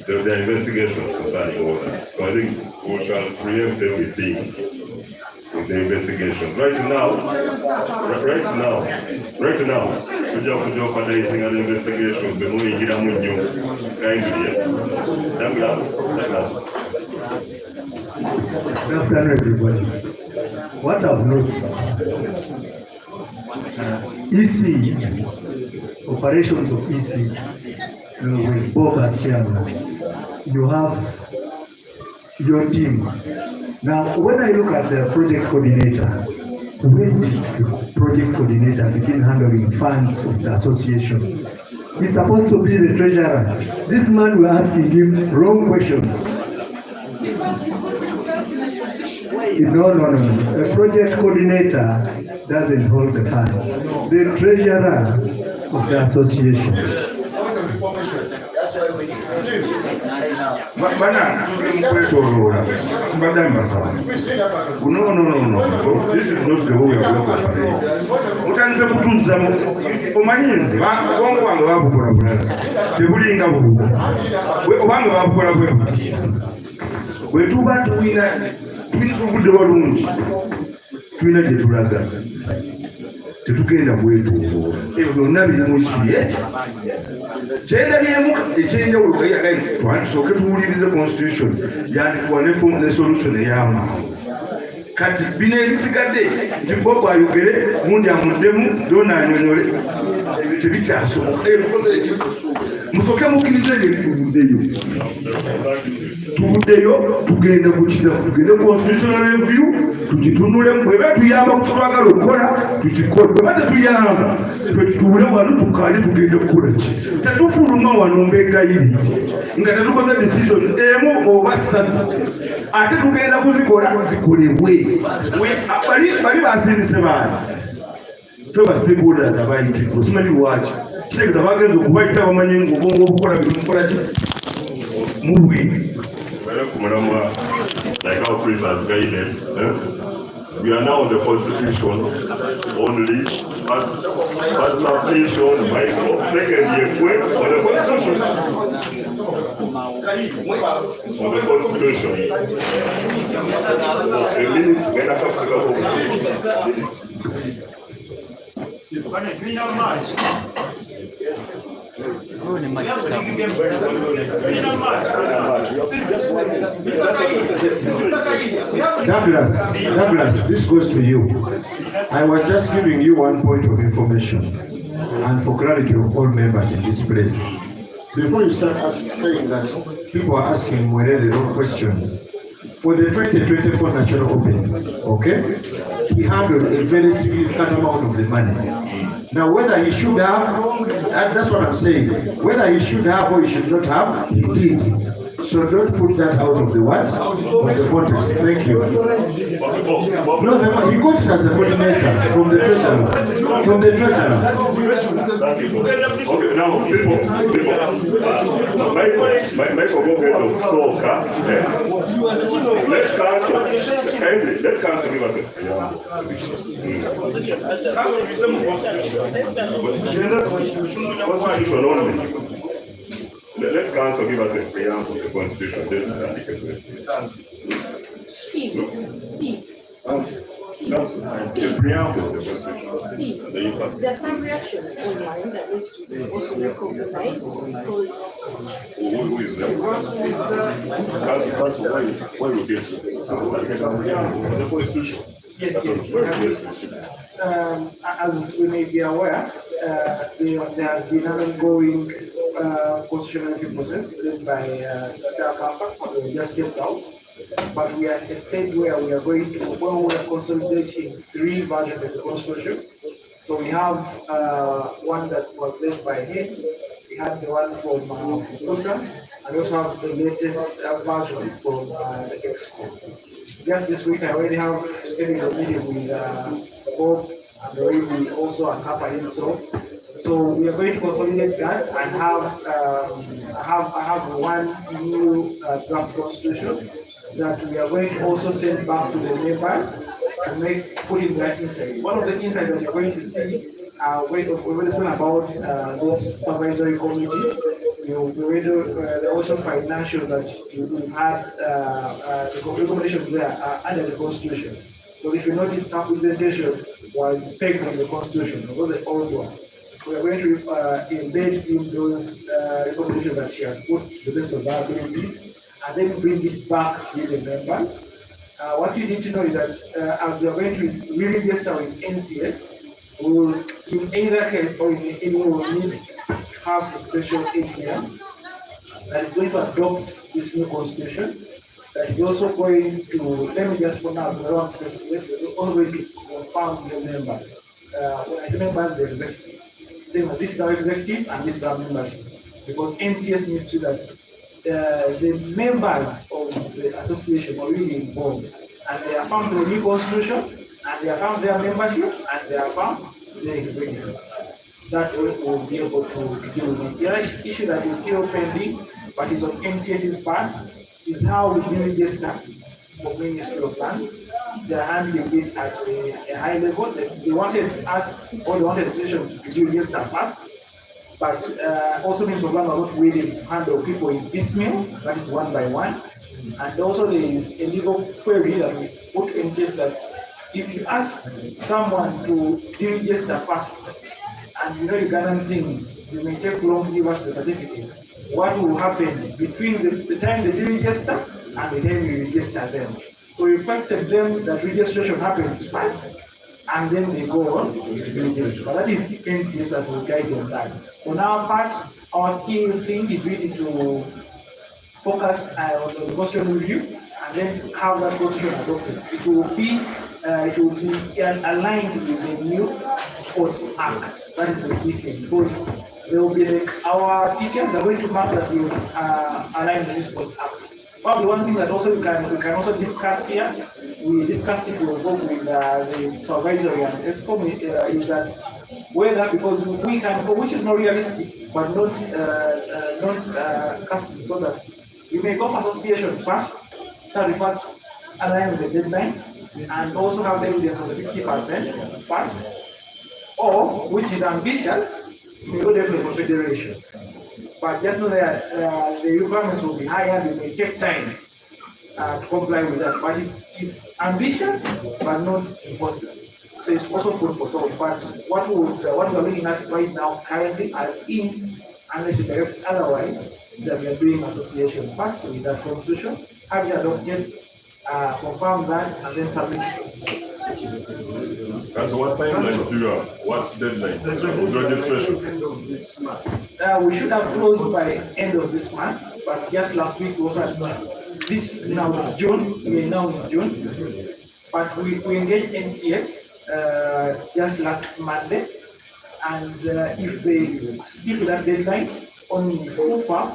there are investigations concerning all that. So I think we shall preempt everything with the investigation. Right now, we are organizing an investigation. We're going to get a new kind of Good afternoon, everybody. What I've noticed, EC, operations of EC, with Bob as chairman, you have your team. Now, when I look at the project coordinator, when did the project coordinator begin handling funds of the association? He's supposed to be the treasurer. This man, we're asking him wrong questions. No. A project coordinator doesn't hold the funds. The treasurer of the association. Bana, no. This is not the way we are going to operate. Utanze kutuza omanyinzi bongo wange babukora bulala tebulinga bubu obange babukora bwe tuba tuvudde walungi tulina gye tulaga tetugenda bwetuubuula ebyo byonna biri mu isi kyendabyemuka ekyenjawulo tusooke tuwulirize constitution yandituwa ne solution ey'amangu kati bino ebisigadde nti bo bwayogere gundi amuddemu dona anyonyole ebyo tebikyasoboka musooke mukkirize ngeri tuvuddeyo tugende tugende constitutional review tugitunulemu bweba tuyamba ku kitwagala okukola tukikole bweba tetuyamba fe tutuule wano tukaali tugende kukola ki tetufuluma wano mbegayiri nga tetukoze decision emu oba ssatu ate tugenda kuzikola zikolebwe bali basindise baana fe ba stakeholders abayitibwa osimanyi lwaki kitegeeza bagenza okubayita bamanyi ngaobwongo obukola bimukola ki mubwe like how Chris has guided, we are now on the constitution only. First submission, second year, on the constitution. On the constitution. So, a minute, when I come to Douglas, this goes to you. I was just giving you one point of information and for clarity of all members in this place. Before you start saying that people are asking whether the wrong questions, for the 2024 national opening, okay, he handled a very significant amount of the money. Now, whether he should have, that's what I'm saying, whether he should have or he should not have, he did. So don't put that out of the what? Of the context. Thank you. No, he got it as the coordinator from the treasurer. From the treasurer. Okay, now people, my government of Soka, let council give us a constitution only. Let council give us a preamble to the constitution. The preamble of the constitution. There are some reactions online that needs to be also recognized because who is that? Council, why we get the constitution? Yes. As we may be aware, there has been an ongoing constitutional review process led by Mr. Kampala, who just stepped out. But we are at a stage where we are consolidating 3 versions of the constitution. So we have one that was led by him. We have the one from Fukusa, and we also have the latest version from the EXCO. Just this week, I already have scheduled a meeting with Bob, and already also Akapa himself. So we are going to consolidate that and I have one new draft constitution that we are going to also send back to the members and put in their insights. One of the insights that you're going to see, we're going to speak about this supervisory committee. The also financials that we've had, the recommendations there are under the constitution. So if you notice, our presentation was pegged on the constitution, it was the old one. We are going to embed in those recommendations that she has put to the best of our abilities, and then bring it back to the members. What you need to know is that as we are going to re-register with NCS, we will, in either case or in any way, we need to have a special AGM that is going to adopt this new constitution. That is also going to, let me just for now, go on to is also going to confirm the members. When I say members, the executive. Saying that this is our executive and this is our membership. Because NCS needs to that the members of the association are really involved. And they are found the new constitution, and they are found their membership, and they are found the executive. That way we will be able to deal with it. The other issue that is still pending, but is on NCS's part, is how we do register for Ministry of Lands. They are handling it at a high level. They wanted us, or they wanted the station to do register first, but also Ministry of Lands are not willing to handle people in piecemeal, that is one by one. And also there is a legal query that we put in says that if you ask someone to deregister first, and you know Ugandan things, you may take long to give us the certificate. What will happen between the time they deregister and the time you register them? So we requested them that registration happens first, and then they go on to register. But that is NCS that will guide them that. On our part, our key thing is really to focus on the constitution review and then have that constitution adopted. It will be aligned with the new Sports Act. That is the key thing, because there will be our teachers are going to mark that we align with the new Sports Act. Probably one thing that also we can also discuss here, we discussed it with the supervisory and ESCOM, is that whether, because we can, which is not realistic, but not custom, so that we may go for association first, that we first align with the deadline, and also have the evidence of the 50% first, or, which is ambitious, we go definitely for federation. But just know that the requirements will be higher, they may take time to comply with that. But it's ambitious, but not impossible. So it's also food for thought. But what we're looking at right now, currently, as is, unless we direct otherwise, is that we are doing association first with that constitution, having adopted, confirm that, and then submit it. And what timelines do you have? What deadline of registration? We should have closed by end of this month, but just last week we also had this, now it's June, we are now in June, but we engaged NCS just last Monday, and if they stick to that deadline, only FUFA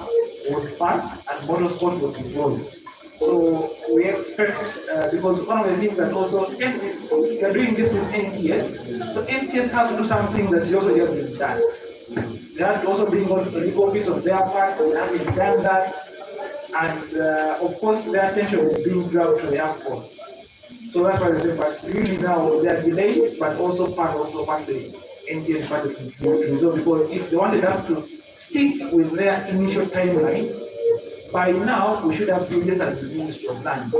would pass and motorsport would be closed. So we expect, because one of the things that also, we are doing this with NCS, so NCS has to do something that also hasn't done. They have to also bring on the legal office on their part, they haven't done that, and of course their attention is being drawn to the AFCON. So that's why they say, but really now there are delays, but also part of the NCS part to resolve, because if they wanted us to stick with their initial timelines, by now we should have previous at the Ministry of Lands.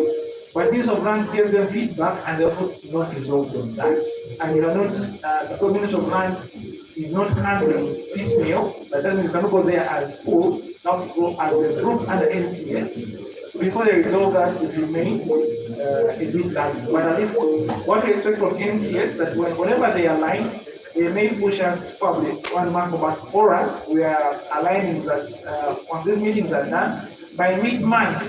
But Ministry of Lands gave them feedback and they also not resolved on that. And we are not, the Ministry of Land is not handling piecemeal, but then we cannot go there as pool, not go as a group under NCS. So before they resolve that, it remains a bit lagging. But at least what we expect from NCS, that whenever they align, they may push us probably 1 month, but for us, we are aligning that once these meetings are done, by mid-month,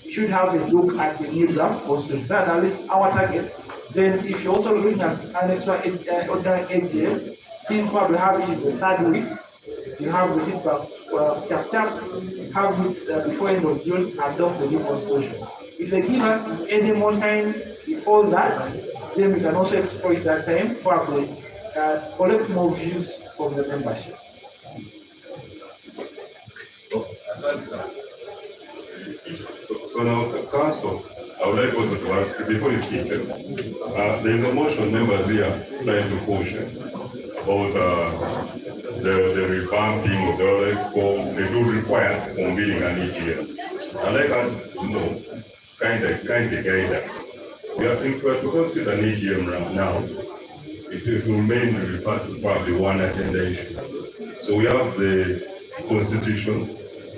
we should have a look at the new draft constitution. That's at least our target. Then if you're also looking at an extra ordinary AGM, please probably have it in the third week. You have the feedback, have it before end of June, adopt the new constitution. If they give us any more time before that, then we can also exploit that time, probably collect more views from the membership. So now, Council, I would like also to ask, before you speak, there is a motion members here trying to push about the revamping of the other expo. They do require convening an EGM. I'd like us to know, kind of guide us. If we are to consider an EGM now, it will mainly refer to probably one agenda issue. So we have the constitution,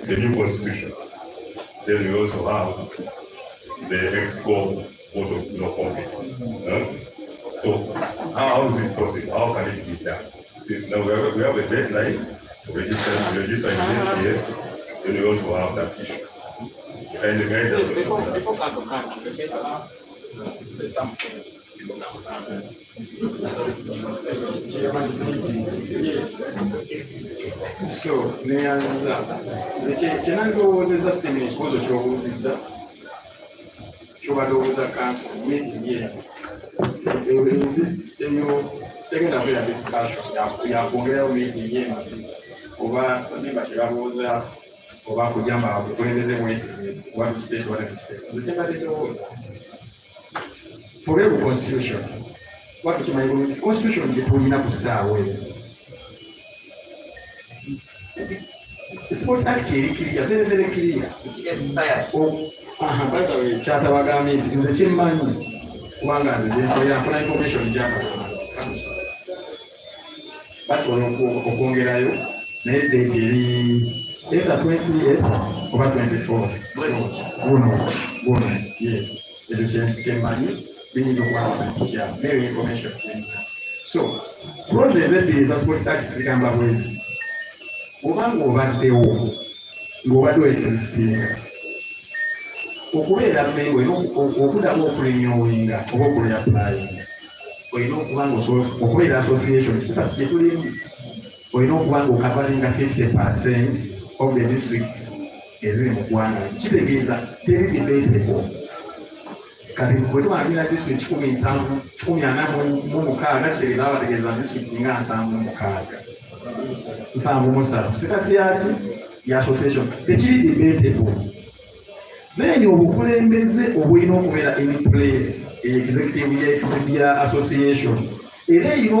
the new constitution. Then we also have the expo vote of no confidence. So how is it possible? How can it be done? Since now we have a deadline to register in NCS, then we also have that issue. And the guidance before Council can say something. So, neanza kyenandowooza sitemera ekibuuzo kyobuuziza kyobadowooza kanso meeting eyo tegenda kubeera discussion yakwongerayo meeting eno oba nemba kyebabuuza oba kugamba bakulembeze mwesige oba tukiteesa oba tekiteesa nze kyembadde ndowooza twogere ku constitution kuba tukimanyi bulungi constitution gye tulina ku ssaawa eyo sports act eri clear, very clear. Kyatabagambye nti nze kyemmanyi kubanga nze nfuna information gyakasoma basobola okwongerayo naye date eri either 28 oba 24 guno yes ekyo kintu kyemmanyi biyinza okuba kitya neyo information. So process ebbiri eza sports act zigamba bwezi obanga obaddewo ng'obaddewo existinga okubeera member okuddamu okurenewinga oba okureapplyinga olina okuba nga osobola okubeera association status gye tulimu olina okuba nga okavalinga 50% of the district eziri mu ggwanga. Kitegeeza teri debeteko kati bwe tumalira district 146 kitegeeza bategeeza district nga 76 status yaki ya association tekiri debeteko. Then obukulembeze obulina okubeera in place executive ya association era erina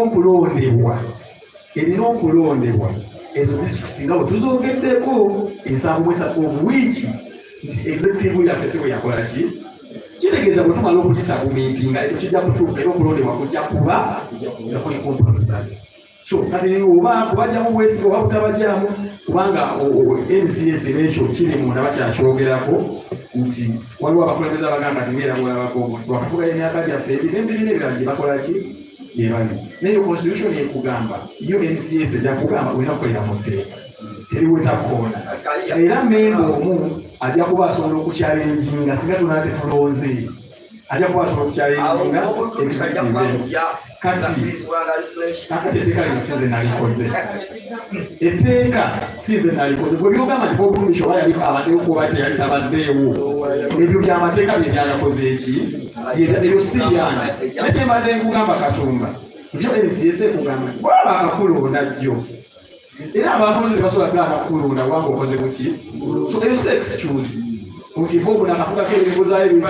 okulondebwa ezo district nga bwe tuzogeddeko 73 of which nti executive yaffe si bwe yakola ki kitegeeza bwe tumala okugisabumiitinga ekyo kijja kutuuka era okulondebwa kujja kuba nga kuli compromise. So kati oba kubajjamu bwesiga oba butabajjamu kubanga NCS n'ekyo kiri munda bakyakyogerako nti waliwo abakulembeze abagamba nti ngera mulabako twakafuga emyaka gyaffe ebirembirina ebirala gye bakola ki gye bali naye constitution ekugamba yo NCS ejja kugamba olina kukolera mu tteeka teriwetakoona era memba omu ajja kuba asobola okukyalenjinga singa tunaa tetulonze ajja kuba asobola okukyalenjinga kati etteeka lino sinze nalikoze etteeka sinze nalikoze bwe byogamba nti bwobutumisi oba yali abaddewo kuba teyali tabaddeewo ebyo byamateeka bye byagakoze eki ebyo si byange nekyembadde nkugamba kasumba byo NCS ekugamba nti bwaba akakulonda jjo era abakozi tebasobola kulaba kukulonda kubanga okoze buki so eyo si excuse nti bobu nakafugako ebibuzaayo ebintu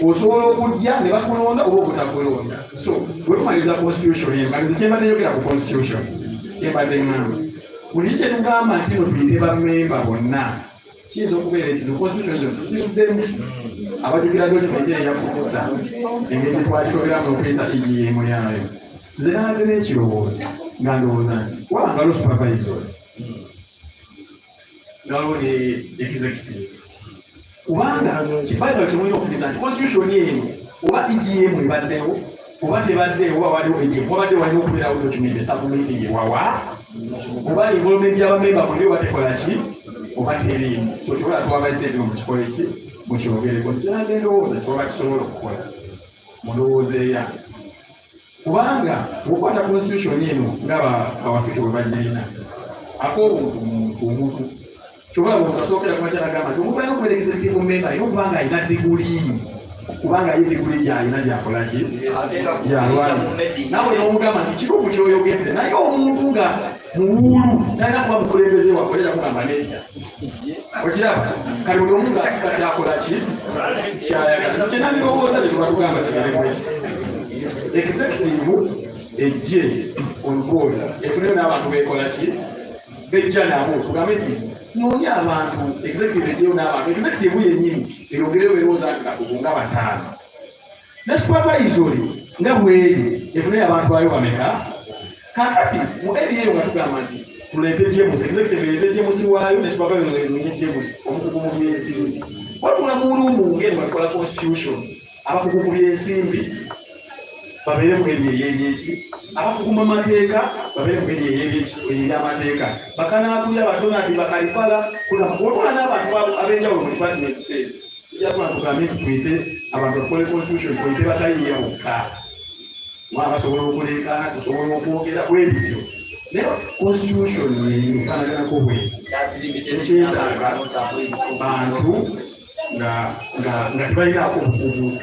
osobola okujja ne bakulonda oba obutakulonda. So bwe tumaliriza constitution embalizi kyembadde njogera ku constitution kyembadde ngamba buli kye tugamba nti no tuyite bammemba bonna kiyinza okubeera ekizibu constitution zo tuziruddemu abajjukira document eyafukusa engeri gye twagitogeramu okuyita EGM yayo nze nabadde n'ekirowoozo nga ndowooza nti wabangalo supervisor ngalo ne executive kubanga kibaga kimulina okugeza nti constitution eno oba EGM ebaddewo oba tebaddeewo oba waliwo EGM wabadde walina okubeerawo document esabumiitingi wawa oba involvement y'abamemba buli oba tekola ki oba teriimu so kyobola tuwabaise ebyo mukikole ki mukyogereko kinadde ndowooza kyoba kisobola okukola mulowoozeeya kubanga okukwata constitution eno ngaba bawasike bwe bagirina ak'omuntu kyobola omuntu asookera ku makyalagamba nti omuntu alina okubeera executive member alina okuba nga alina diguli kubanga ye diguli gyalina gyakola ki gyalwanyisa nawe n'omugamba nti kituufu kyoyogedde naye omuntu nga muwuulu talina kuba mukulembeze waffe oleta kugamba nedda okiraba kale buli omu ngaasika kyakola ki kyayagala kyenandibowooza bye tuba tugamba kigerebweki executive ejje on board efuneyo n'abantu bekola ki bejja nabo tugambe nti noonya abantu executive ejjeyo n'abantu executive yennyini eyogereyo berowooza nti kakugu nga 5 ne supervisory nga bweri efuneyo abantu bayo bameka kakati mu area eyo nga tugamba nti tuleete James executive leete James waayo ne supervisor leete James omukugu mu byensimbi watula mu lumu ngeri bakola constitution abakugu ku byensimbi babeere mu eri ey'ebyeki abakuguma amateeka babeere mu eri ey'amateeka bakanaakuya batonadi bakalifala otula n'abantu ab'enjawulo mu department seeri tujja tula tugambe nti tuyite abantu bakole constitution tuyite batayiiya bokka wa basobola okuleekaana tusobola okwogera bwebityo naye constitution efaanaganako bweti ekyetaaga bantu nga tebalinaako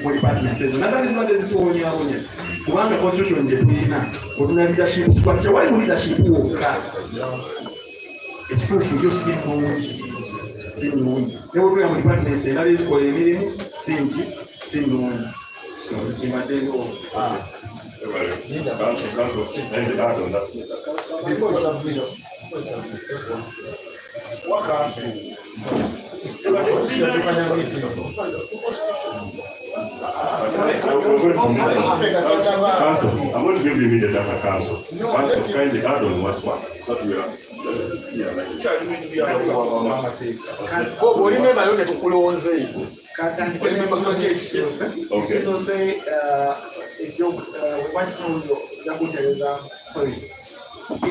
mu department ezo naddala zibadde zituwonyawonya kubanga constitution gye tulina otuna leadership structure walimu leadership wokka ekituufu yo si nnungi ne bwetulira mu department endala ezikola emirimu si nnungi so kimbadde Before you submit, what council? Council, I'm going to give you immediate after council. Council, kindly add on what's what. That we are. Oli member yo tetukulonze If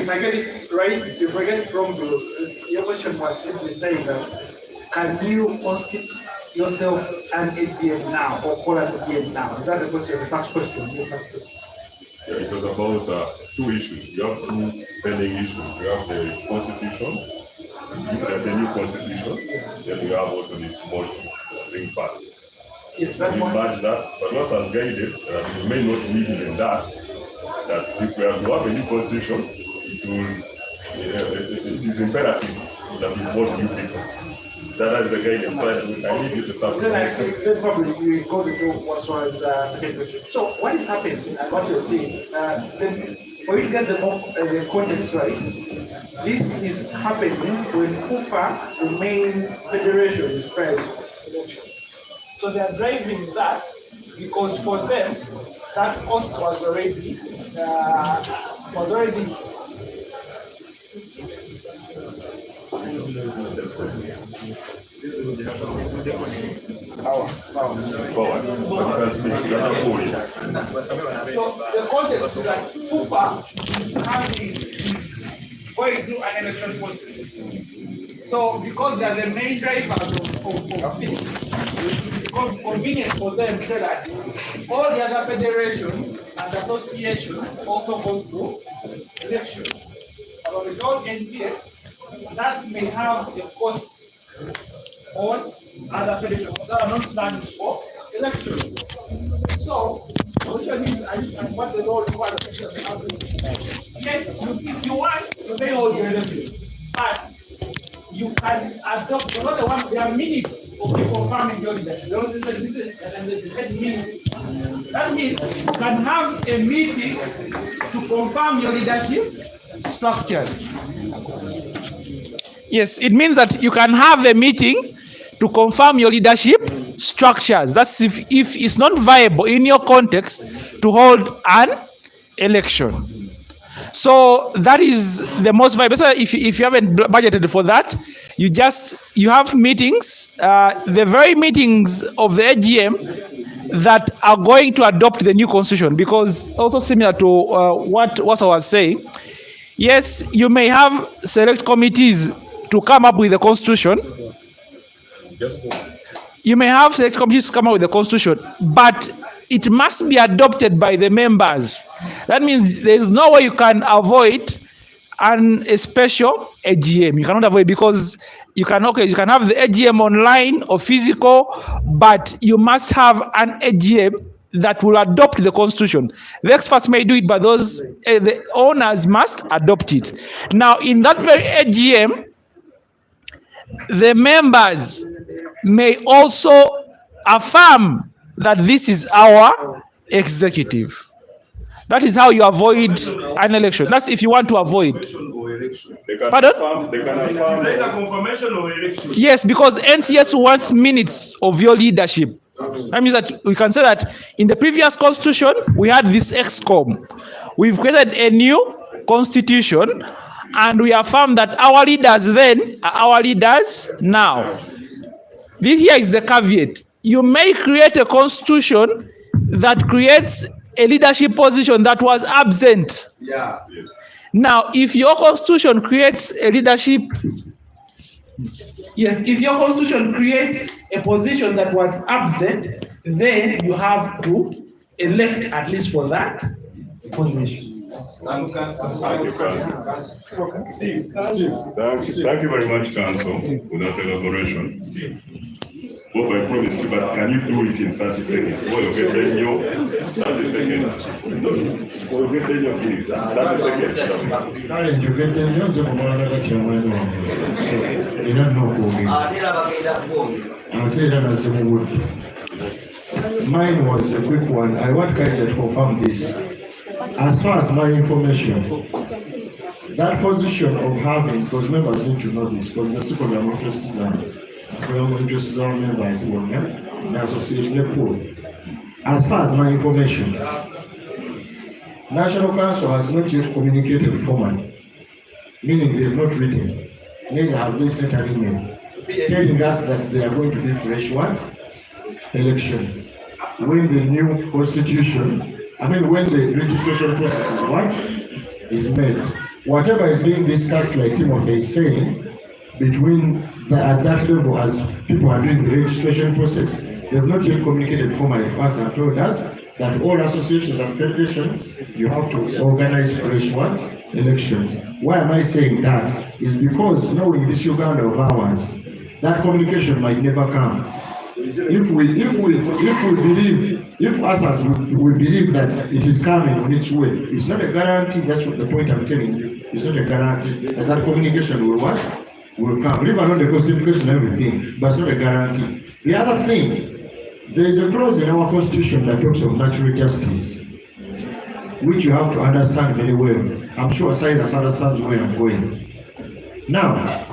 I get it right, if I get it wrong, your question was simply saying that can you constitute yourself an AGM now or call an AGM now? Is that the question? The first question. Your first question. Yeah, it was about two issues. You have two pending issues. You have the constitution, the new constitution, then you have also this motion being passed. Yes, that one. Match that, but what has guided, you may not need even that if we have to have a new constitution, it is imperative that we vote new people. That is the guidance. So I need you to start. Then probably we go to what was second question. So what is happening and what you're seeing, then for you to get the context right, this is happening when FUFA, the main federation, is present. So they are driving that because for them that cost was already So the context is that FUFA is going through an election process. So because they are the main drivers of this, it is convenient for them to say that all the other federations and associations also go through elections. But without NCS, that may have a cost on other federations that are not planned for elections. So, the question is, what the role of the federation have to do? Yes, if you want, you may hold your elections, but you can adopt another one. There are minutes of people farming your leadership. Minutes. That means you can have a meeting to confirm your leadership structures. Yes, it means that you can have a meeting to confirm your leadership structures. That's if it's not viable in your context to hold an election. So that is the most viable. So if you haven't budgeted for that, you have meetings, the very meetings of the AGM that are going to adopt the new constitution, because also similar to what I was saying, yes, you may have select committees to come up with the constitution. You may have select committees to come up with the constitution, but it must be adopted by the members. That means there is no way you can avoid a special AGM. You cannot avoid, because you can have the AGM online or physical, but you must have an AGM that will adopt the constitution. The experts may do it, but the owners must adopt it. Now, in that very AGM, the members may also affirm that this is our executive. That is how you avoid an election. That's if you want to avoid. Pardon? They can affirm. Is it a confirmation or election? Yes, because NCS wants minutes of your leadership. That means that we can say that in the previous constitution, we had this EXCOM. We've created a new constitution, and we affirm that our leaders then are our leaders now. This here is the caveat. You may create a constitution that creates a leadership position that was absent. Yeah. Now, if your constitution creates a leadership, if your constitution creates a position that was absent, then you have to elect at least for that position. Thank you, Council. Thank you very much, Council, for that elaboration. Bob, I promised you, but can you do it in 30 seconds? Boy, you get 30 seconds. You get 30 seconds. Mine was a quick one. I want Kaija to confirm this. As far as my information, that position of having, because members need to know this, because the stakeholder interests and interests our members in the association report. As far as my information, National Council has not yet communicated formally, meaning they have not written, neither have they sent an email telling us that they are going to be fresh ones, elections. When the new constitution, when the registration process is made, whatever is being discussed, like Timothy is saying, at that level, as people are doing the registration process, they have not yet communicated formally to us and told us that all associations and federations, you have to organize fresh elections. Why am I saying that? Is because knowing this Uganda of ours, that communication might never come. If us as we believe that it is coming on its way, it's not a guarantee. That's what the point I'm telling you. It's not a guarantee that communication will come. Leave alone the constitution and everything, but it's not a guarantee. The other thing, there is a clause in our constitution that talks of natural justice, which you have to understand very well. I'm sure Silas understands where I'm going. Now,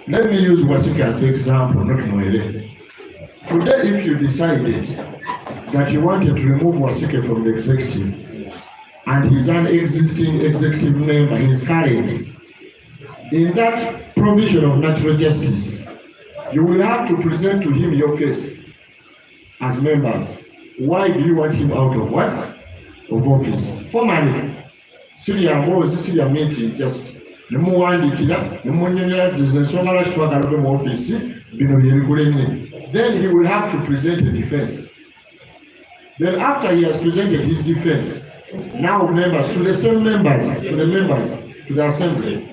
let me use Wasike as the example, not Moele. Today, if you decided that you wanted to remove Wasike from the executive, and he's an existing executive member, he's current, in that provision of natural justice, you will have to present to him your case as members. Why do you want him out of what? Of office. Formally, Syria meeting just then he will have to present a defense. Then after he has presented his defense, now members, to the same members, to the assembly,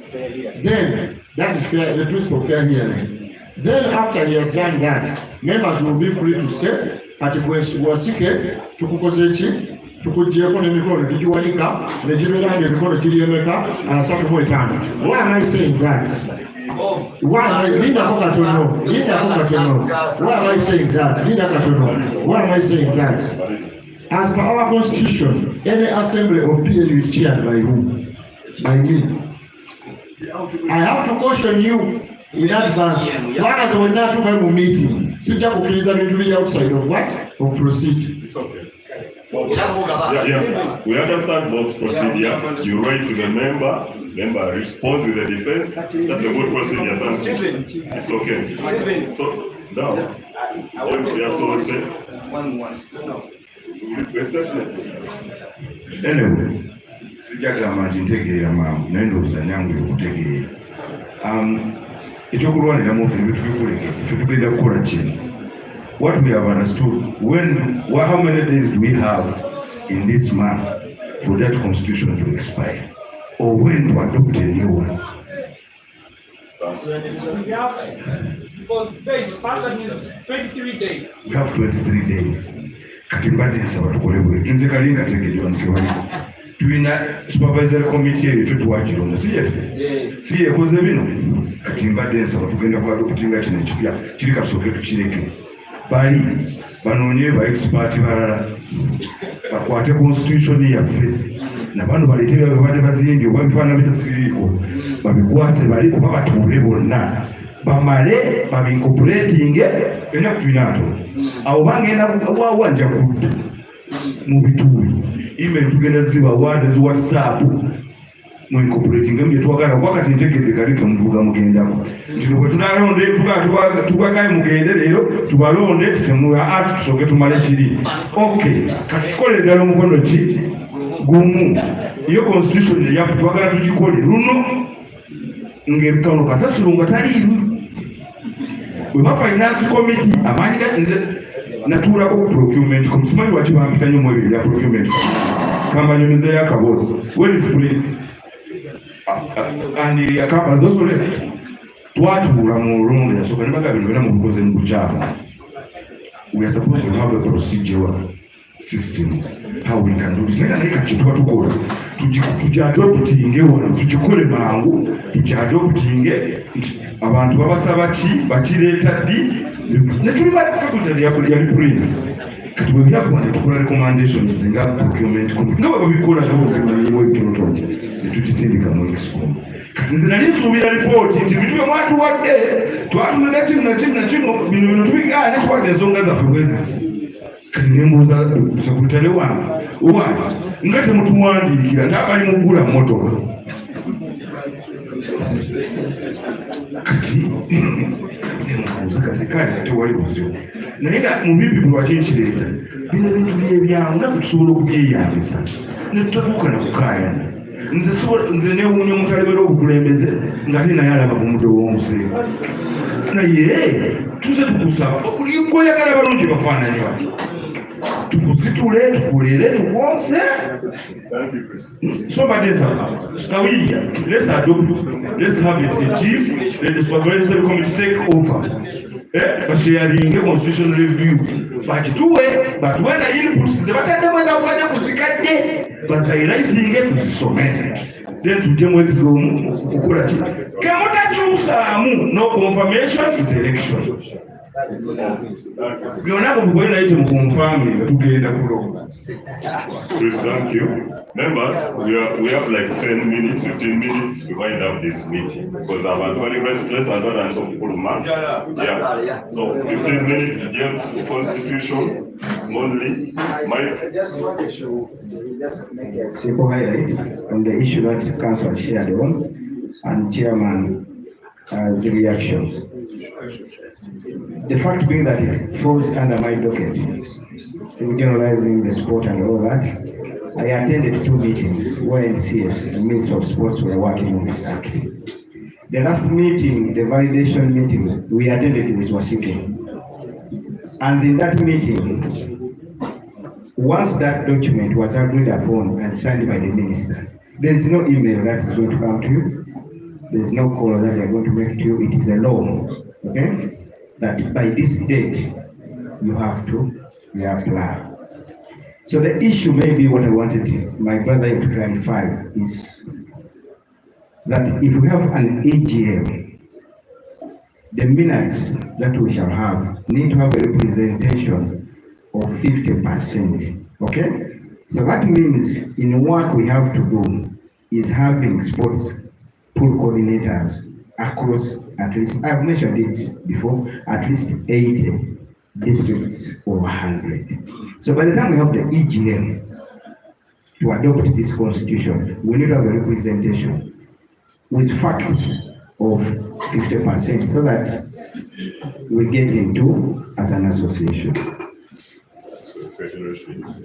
then that is fair, the principle of fair hearing. Then after he has done that, members will be free to say, ati Wasike tukukozechi tukujeko nemikono tujiwanika nejiberanga emikono kiriyemeka 35. Why am I saying that? Why am I saying that? As per our constitution, any assembly of PLU is chaired by who? By me. I have to caution you in advance. Whereas we're not doing a meeting, sit up outside of what? Of procedure. It's okay. Yeah. We understand Bob's procedure. You write to the member responds with a defense. That's a good procedure. It's okay. So now, anyway, sijagamba nti ntegeera maamu naye ndowooza nyangu okutegeera. Ekyokulwanira mu ffe bitubikuleke ffe tugenda kukola kino. What we have understood, how many days do we have in this month for that constitution to expire? Or when to adopt a new one? Because days, past means 23 days. We have 23 days. Katimbati nsaba tukole bwe. Tunze kalinga tegejwa nkiwali. Tuina supervisory committee efe tuwagironda. Si yekoze bino. Katimbati nsaba tugenda kwa adoptinga kino ekipya. Kiri kasooke tukireke. Bali banoonye ba expert balala bakwate constitution yaffe na bano baleetera babadde bazimbye oba bifaanana bitasiriiko babikwase baliko babatuule bonna bamale babincorporatinge ennaku tulina atono awo bangenda waawa nja kudda mu bituule email tugenda zibawa ne zi whatsapp mu incorporating bye twagala wakati ntegedde kaleke muvuga mugendako nti bwe tunalonde tugakaye mugende leero tubalonde tutemula ati tusooke tumale kiri okay kati tukole ddala omukono ki gumu iyo constitution yaffe twagala tugikole luno ng'ebikano kasasiro nga taliimu bwe ba finance committee amaanyi nze natuulako ku procurement simanyi lwaki bampita nnyo mu ebyo bya procurement kambanyumiza y'akaboozi where is police and the cameras also left. Twatuula mu room yasooka ne bagabira bina mu bukoze mu bukyafu. We are supposed to have a procedural system how we can do this. Naye kati tuba tukola tugyadoptinge wano tugikole mangu tugyadoptinge abantu babasaba ki bakireeta ddi ne tuli faculty yali prince kati bwe byagwa ne tukola recommendations nga procurement nga babikola nabo bimanyimu ebitonotono tetukisindika mu expo kati nze nali nsuubira lipooti nti bitube mwatuwadde twatunula kino nakino bino tubigaane tuwadde ensonga zaffe bweziti kati nembuuza sekutale wange nga temutuwandiikira ntabali mugula motoka kati kale tewali buzibu naye nga mu bimbi lwaki nkireeta bino ebintu byebyangu naffe tusobola okubyeyambisa ne tutatuuka na kukaayana nze newuunya omuntu alebera obukulembeze ng'ate naye alaba bumude w'omuseera naye tuze tukusaba goyagala balungi bafaananyi bati tukusitule tukulere tukwonse somebody else let's adopt let's have it the chief and the supervisory committee take over basharinge constitution review batuwe na inputs zebatadde mweza kukanya kuzikadde bazailayitinge tuzisome then tujjemu ekizomu okukola ki kemutakyusaamu no confirmation is election byonna bwebukoye naye temukonfami nga tugenda kulonda. Please, thank you. Members, we have like 10 minutes, 15 minutes to wind up this meeting because I'm at very restless and not answer Kuruma. Yeah. So 15 minutes, James, Constitution, only. I just wanted to just make a simple highlight on the issue that Council shared on and Chairman's reactions. The fact being that it falls under my docket, regionalizing the sport and all that, I attended 2 meetings where NCS and Minister of Sports were working on this act. The last meeting, the validation meeting, we attended with Wasike. And in that meeting, once that document was agreed upon and signed by the minister, there is no email that is going to come to you. There is no call that they are going to make to you. It is a law, okay? That by this date, you have to reapply. So the issue may be what I wanted my brother to clarify is that if we have an AGM, the minutes that we shall have need to have a representation of 50%, okay? So that means in work we have to do is having sports pool coordinators across at least, I've mentioned it before, at least 80 districts or 100. So by the time we have the EGM to adopt this constitution, we need to have a representation with facts of 50% so that we get into as an association.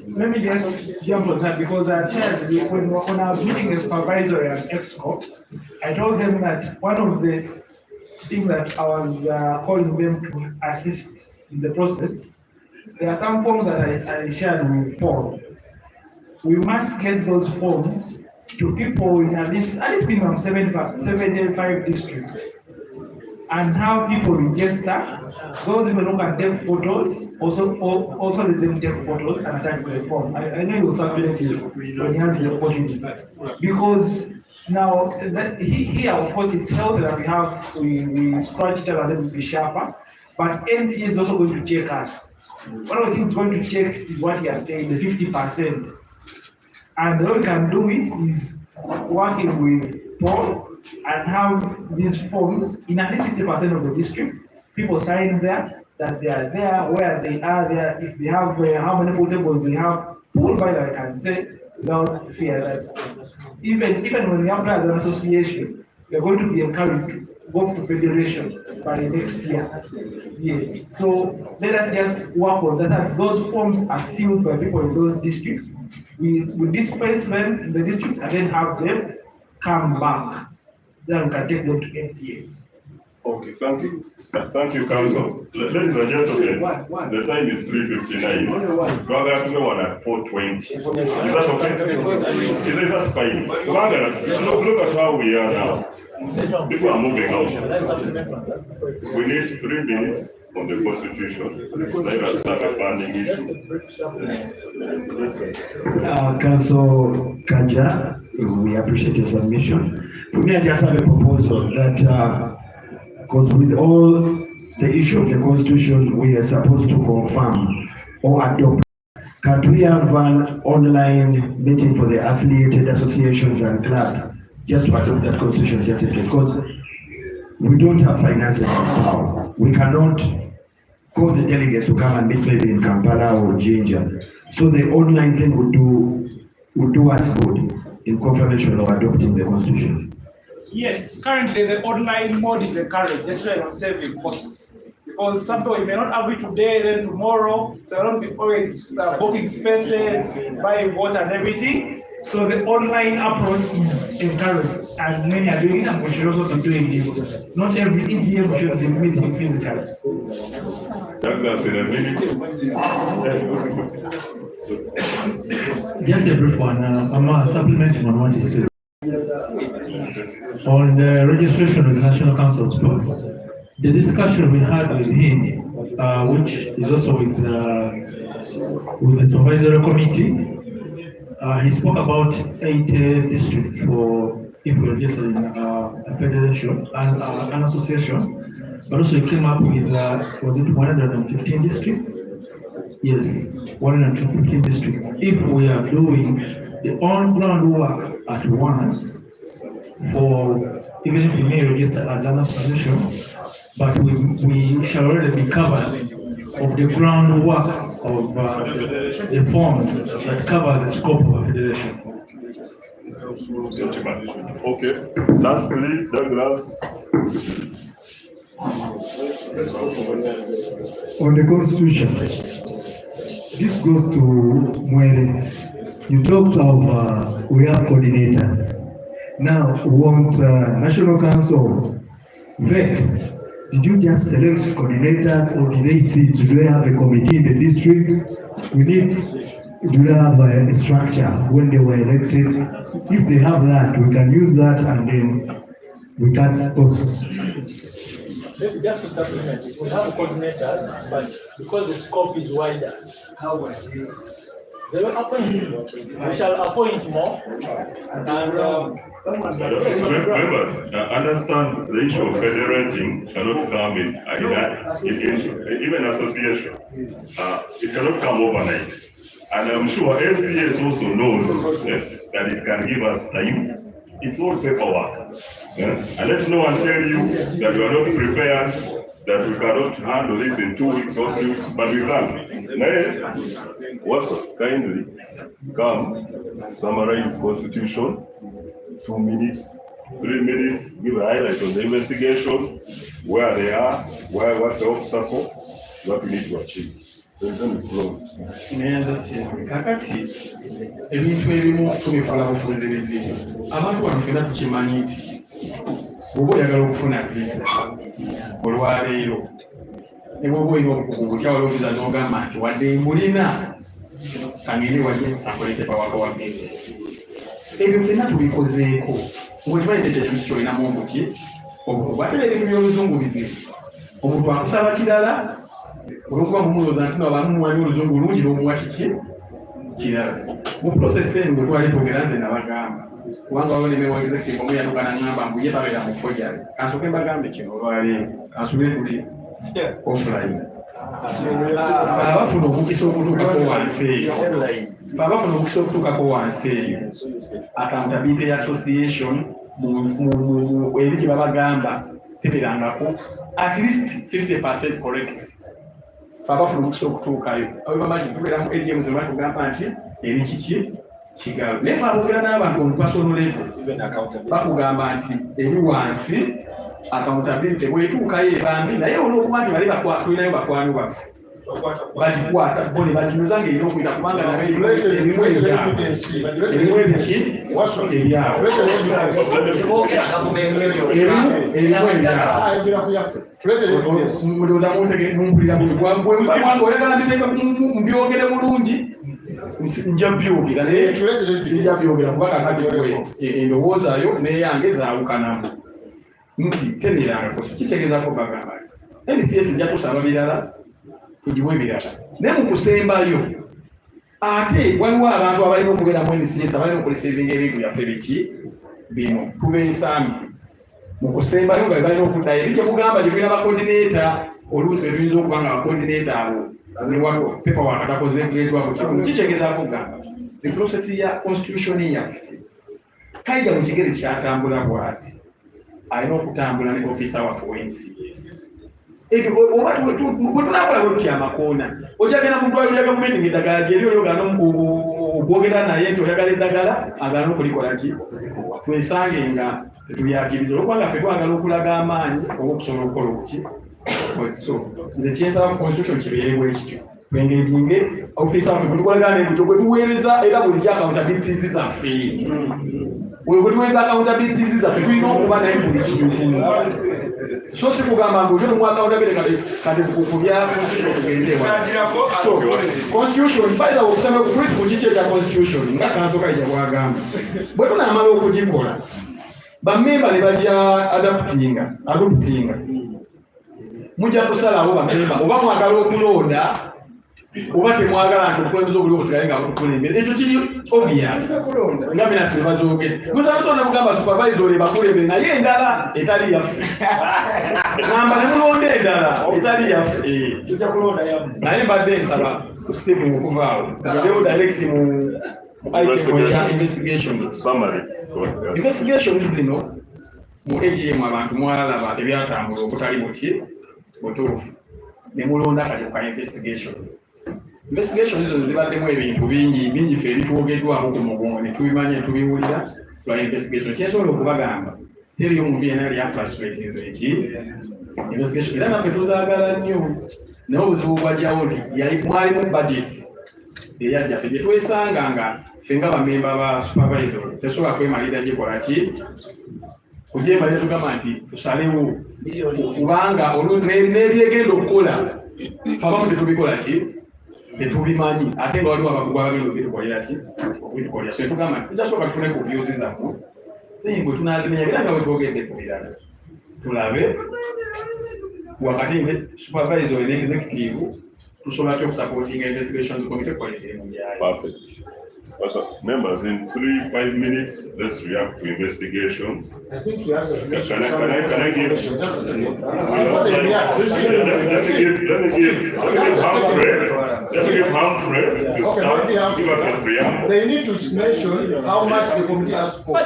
Let me just jump on that because I shared when I was meeting a supervisory and EXCO, I told them that one of the things that I was calling them to assist in the process, there are some forms that I shared with Paul. We must get those forms to people in at least minimum 75 districts and have people register. Those even who can take photos, also let them take photos and attach the form. I know you will circulate it when he has the opportunity. Because now here of course it's healthy that we scratch each other and then we be sharper, but NC is also going to check us. One of the things going to check is what you are saying, the 50%. And what we can do it is working with Paul and have these forms in at least 50% of the districts. People sign there that they are there, where they are there, if they have how many pool tables they have. Pool by that I can say without fear that even when we apply as an association, we are going to be encouraged to go to federation by next year. Yes. So let us just work on that. Those forms are filled by people in those districts. We disperse them in the districts and then have them come back. Then we can take them to NCS. Okay, thank you. Thank you, Council. Ladies and gentlemen, the time is 3:59. Rather to one at 4:20. Is that okay? Is that fine? Look at how we are now. People are moving out. We need 3 minutes on the Constitution. Let us start a funding issue. Council Kanja, we appreciate your submission. For me, I just have a proposal that because with all the issue of the Constitution, we are supposed to confirm or adopt. Can't we have an online meeting for the affiliated associations and clubs just to adopt that Constitution just in case? Because we don't have financial power. We cannot call the delegates to come and meet maybe in Kampala or Jinja. So the online thing would do us good in confirmation of adopting the Constitution. Yes, currently the online mode is encouraged, just trying on saving costs. Because some people you may not have it today, then tomorrow, so I don't be always booking spaces, buying water and everything. So the online approach is encouraged, and many are doing it, and we should also be doing it. Not every EGM should be meeting physically. Douglas, in a minute. Just a brief one. I'm supplementing on what he said. On the registration of the National Council of Sports, the discussion we had with him, which is also with the supervisory committee, he spoke about 8 districts for if we register in a federation and an association, but also he came up with was it 115 districts? Yes, 115 districts. If we are doing the on-ground work at once, for even if we may register as an association, but we shall already be covered of the groundwork of the forms that covers the scope of a federation. Okay, lastly, Douglas. On the constitution, this goes to Mwere. You talked of we have coordinators. Now, we want National Council vet. Did you just select coordinators, or did they see, do they have a committee in the district? Do they have a structure when they were elected? If they have that, we can use that, and then we can post. Maybe just to supplement, we have coordinators, but because the scope is wider, they will appoint. We shall appoint more. And Remember, understand the issue of federating cannot come in even association. It cannot come overnight. And I'm sure LCS also knows that it can give us time. It's all paperwork. And let no one tell you that you are not prepared, that we cannot handle this in 2 weeks or 3 weeks, but we can. Also, kindly come, summarize Constitution, 2 minutes, 3 minutes, give a highlight on the investigation, where they are, what's the obstacle, what we need to achieve. Kakati ebintu ebimu tubifuna bufuzi bizibu. Abantu bano ffenna tukimanyi nti bw'oba oyagala okufuna visa olwaleero ne bw'oba olina obukugu bukyawala visa n'ogamba nti wadde mulina kangende wadde musankolete pawaka wa visa. Ebyo ffenna tubikozeeko ng'okimanyi ekyekyemisi kyolinamu obuki obukugu ate n'ebintu by'oluzungu bizibu. Omuntu akusaba kirala olwokuba mumulooza nti abantu muwani oluzungu lungi n'omuwa kiki kirala. Mu process eno bwe twali twogera nze nabagamba kubanga waliwo nemewa executive omu yaluka n'aŋŋamba mbu ye tabeera mu fojjale. Kansooke mbagambe kino olwaleero kansubire tuli offline. Abafuna omukisa okutuukako wansi eyo, abafuna omukisa okutuukako wansi eyo, accountability association mu eri gye babagamba teberangako at least 50% correct. Abafuna omukisa okutuukayo abebamaji tubeeramu AGM ze batugamba nti eri kiki kigalo. Naye fe aboogera n'abantu on personal level bakugamba nti eri wansi accountability bw'etuukayo ebambi naye olw'okuba nti bali tulinayo bakwano baffe bagikwata bo ne baginyuza ng'erina okuyita kubanga nabo erimu ebiki ebyabo mulowooza mumpulira bwegwanga oyagala mbyogere bulungi nja byogera naye sijja byogera kuba kakati endowoozaayo neyange zaawukanamu nti teneerangako kitegeezako bagamba nti NCS ejja tusaba birala tugiwe ebirala naye mu kusembayo ate waliwo abantu abalina okubeera mu NCS abalina okulisevinga ebintu byaffe biki bino tubensambi mu kusembayo nga balina okuddayo ebikye mugamba gye tulina bakoordinator oluusi tuyinza okuba nga bakoordinator abo newa pepa wakatakoze kuleetwako kimu kikyegezaako kugamba the process ya constitution yaffe kaija mu kigere kyatambula bw'ati alina okutambula ne officer waffe w'NCS. Ebyo oba bwe tunakola bwe tutya amakoona ojagenda mu ddwaliro lya gavumenti ng'eddagala gyeri oli ogana okwogera naye nti oyagala eddagala agana okulikola ki twesange nga tetulyakiriza olwokubanga ffe twagala okulaga amaanyi oba okusobola okukola okuki So nze kyensaba constitution kibeere bwekityo twengetinge office affe kutukolagana ebyo bwe tuweereza era bulijjo accountabilities zaffe bwe tuweereza accountabilities zaffe tulina okuba naye buli kintu so si kugamba ngu ojo mu accountability kati kubya constitution tugendewa so constitution baida okusema ku principle kiki ekya constitution nga kansoka ija bwagamba bwe tunaamala okugikola bamemba ne bajja adoptinga mujja kusalawo bamemba oba mwagala okulonda oba temwagala nti obukulembeze obuli obusigale nga butukulembera ekyo kiri obvious nga minaffe bazoogedde musamusonda mugamba supervisor bakulembere naye endala etali yaffe ngamba ne mulonda endala etali yaffe naye mbadde nsaba Stephen okuvaawo abeewo direct mu investigations zino mu AGM abantu mwalaba ebyatambula obutali butuufu ne mulonda kati ka investigations zino zibaddemu ebintu bingi ffe ebitwogeddwako ku mugongo ne tubimanya ne tubiwulira lwa investigation kyensobola okubagamba teriyo omuntu yenna yali afrustratinze eki investigation era naffe tuzaagala nnyo naye obuzibu bwajjawo nti mwalimu budget eyajja ffe gye twesanga nga ffe nga bamemba ba supervisor tesobola kwemalira gyekola ki kujemalira tugamba nti tusalewo kubanga n'ebyegenda okukola fe abamu tetubikola ki tetubimanyi ate nga waliwo abakugu abagenda okubitukolera ki okubitukolera so tugamba nti tujasooka tufune ku views zammwe naye bwe tunaazimenya era nga bwe twogedde ku birala tulabe wakati ne supervisor ne executive tusobola ki okusupportinga investigations committee okukola emirimu gyayo. Members, in 3-5 minutes, let's react to investigation. I think he has a Can I give? Let me give Humphrey to start. Give us a preamble. They need to mention how much the committee asked for.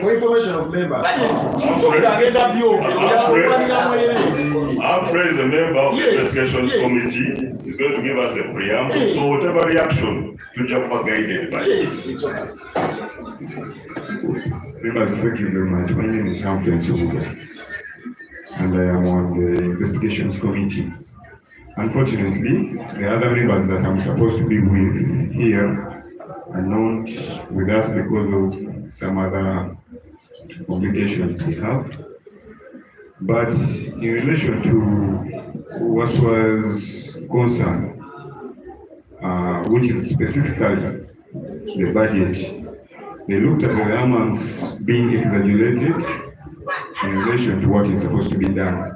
For information of members. Humphrey is a member of the investigations committee. He's going to give us a preamble. So whatever reaction to jump guided by. Yes, it's okay. Thank you very much. My name is Humphrey and I am on the investigations committee. Unfortunately, the other members that I'm supposed to be with here are not with us because of some other obligations we have. But in relation to what was concerned, which is specifically the budget, they looked at the amounts being exaggerated in relation to what is supposed to be done.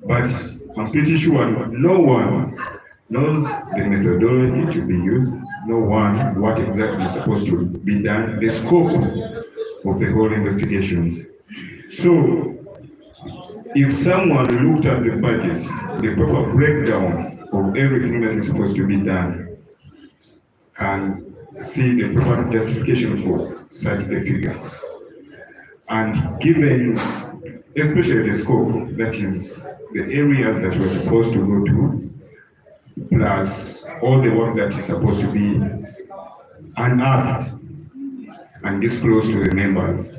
But I'm pretty sure no one knows the methodology to be used, no one what exactly is supposed to be done, the scope of the whole investigations. So, if someone looked at the budget, the proper breakdown of everything that is supposed to be done, can see the proper justification for such a figure. And given, especially the scope, that is the areas that we're supposed to go to, plus all the work that is supposed to be unearthed and disclosed to the members.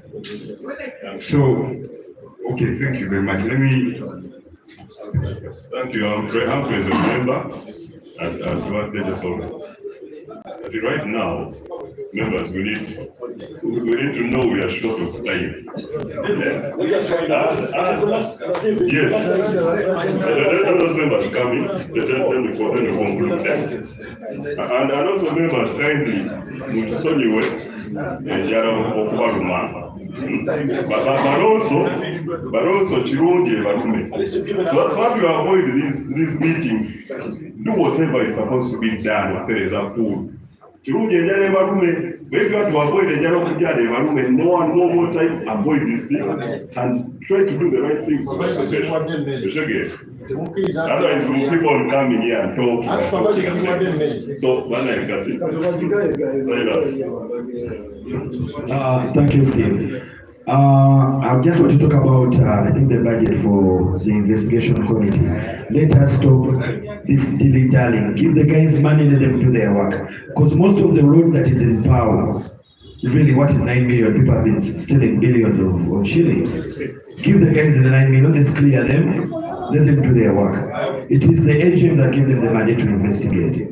So, okay, thank you very much. Let me. Thank you. Humphrey is a member and legislator. Right now, members, we need to know we are short of time. Yes. Let those members come in. Then we conclude them. And also members kindly, mutusonyiwe enjala okubaluma. But also chirungi balume. So as you avoid these meetings, do whatever is supposed to be done. There is a pool. Chirungi enjala ebalume. When you have to avoid enjala okujala ebalume, no more time. Avoid this thing and try to do the right things. Otherwise, we keep on coming here and talking. So, one I got it. Thank you, Steve. I just want to talk about, I think, the budget for the investigation committee. Let us stop this dilly-dallying. Give the guys money, let them do their work. Because most of the road that is in power really what is 9 million? People have been stealing billions of shillings. Give the guys the 9 million, let's clear them, let them do their work. It is the AGM that gives them the mandate to investigate.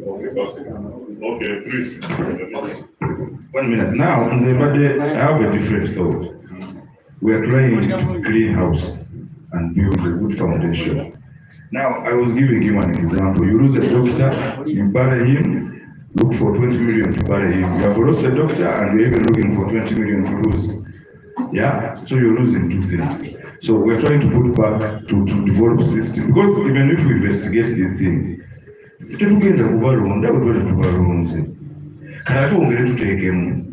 Okay, please. 1 minute. Now, I have a different thought. We are trying to clean house and build a good foundation. Now, I was giving him an example. You lose a doctor, you bury him, look for 20 million to bury him. You have lost a doctor and you're even looking for 20 million to lose. Yeah, so you're losing two things. So we're trying to put back to develop system. Because even if we investigate this thing, tugenda kubalonda bwe twali tubalonze kati twongere tuteekemu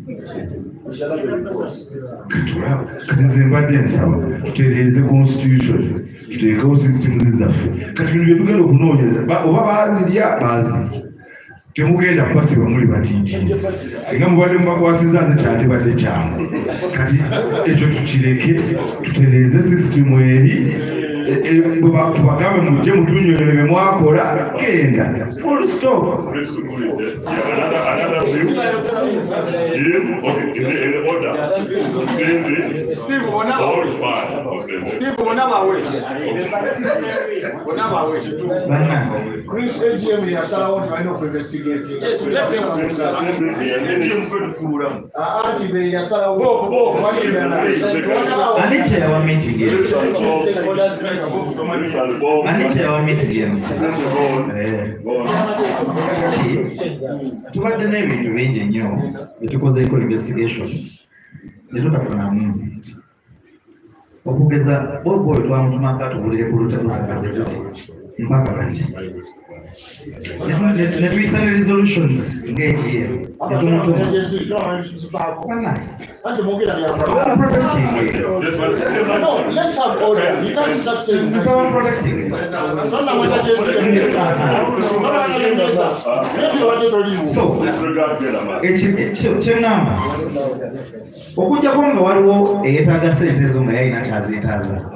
kati nze mbadde nsaba tutereeze constitution tuteekewo systems zaffe kati bino bye tugenda okunoonyereza oba baazirya baazirya temugenda kubasiba muli batiitiizi singa mubadde mubakwasiza nze kyandibadde kyangu kati ekyo tukireke tutereeze system eri tubagambe mujje mutunyonere bye mwakola genda full stop. Another view. Okay, in the order. Steve, Chris AGM yasalawo nti balina okuinvestigate. Yes, let them tubadde n'ebintu bingi nnyo byetukozeeko investigation netutafunamu okugeza bobo oyo twamutumako atubulire ku lutamusakagezeti mpaka kati netuyisa ne resolutions ng'ekiye netumutuma Let's have order. You can't start saying someone protecting. So, kyengamba okujjako nga waliwo eyeetaaga ssente ezo nga yalina kyazeetaaza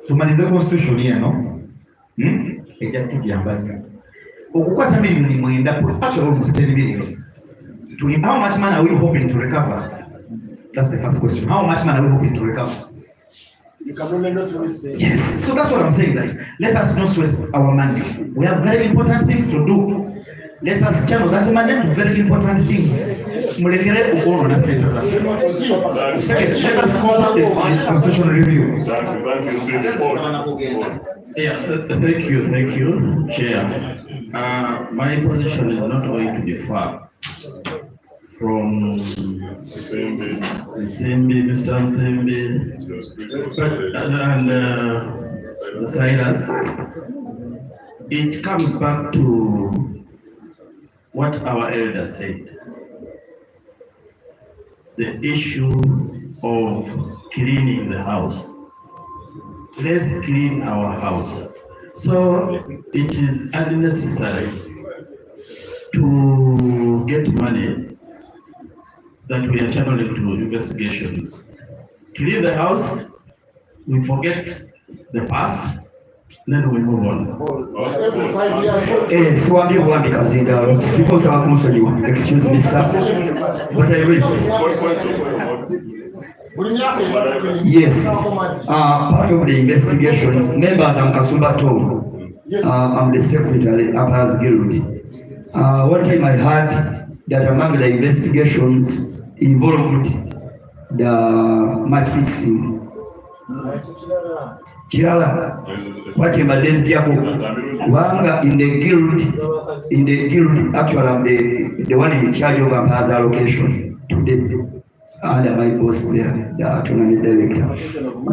tumalize constitution eno ejja tutuyamba nnyo okukwata miliyoni 9 almost 10 million. How much money are we hoping to recover? That's the first question. How much money are we hoping to recover? you can only not waste the Yes, so that's what I'm saying, that let us not waste our money. We have very important things to do. Let us channel that money to very important things. Mulekere ukono na senta za. Second, let us call the constitutional review. Yeah, thank you, Chair. My position is not going to differ from Nsembi, Mr. Nsembi, and Cyrus. It comes back to what our elder said. The issue of cleaning the house. Let's clean our house. So it is unnecessary to get money that we are channeling to investigations. Clean the house, we forget the past, then we move on. Excuse me, sir, but I wish. Yes, part of the investigations, members of Kasumba told, I'm the secretary of Appers Guild. One time I heard that among the investigations involved the match fixing. Kirala, what in the guild, actually I'm the one in charge of Appers allocation today. Under my boss there, the autonomy director.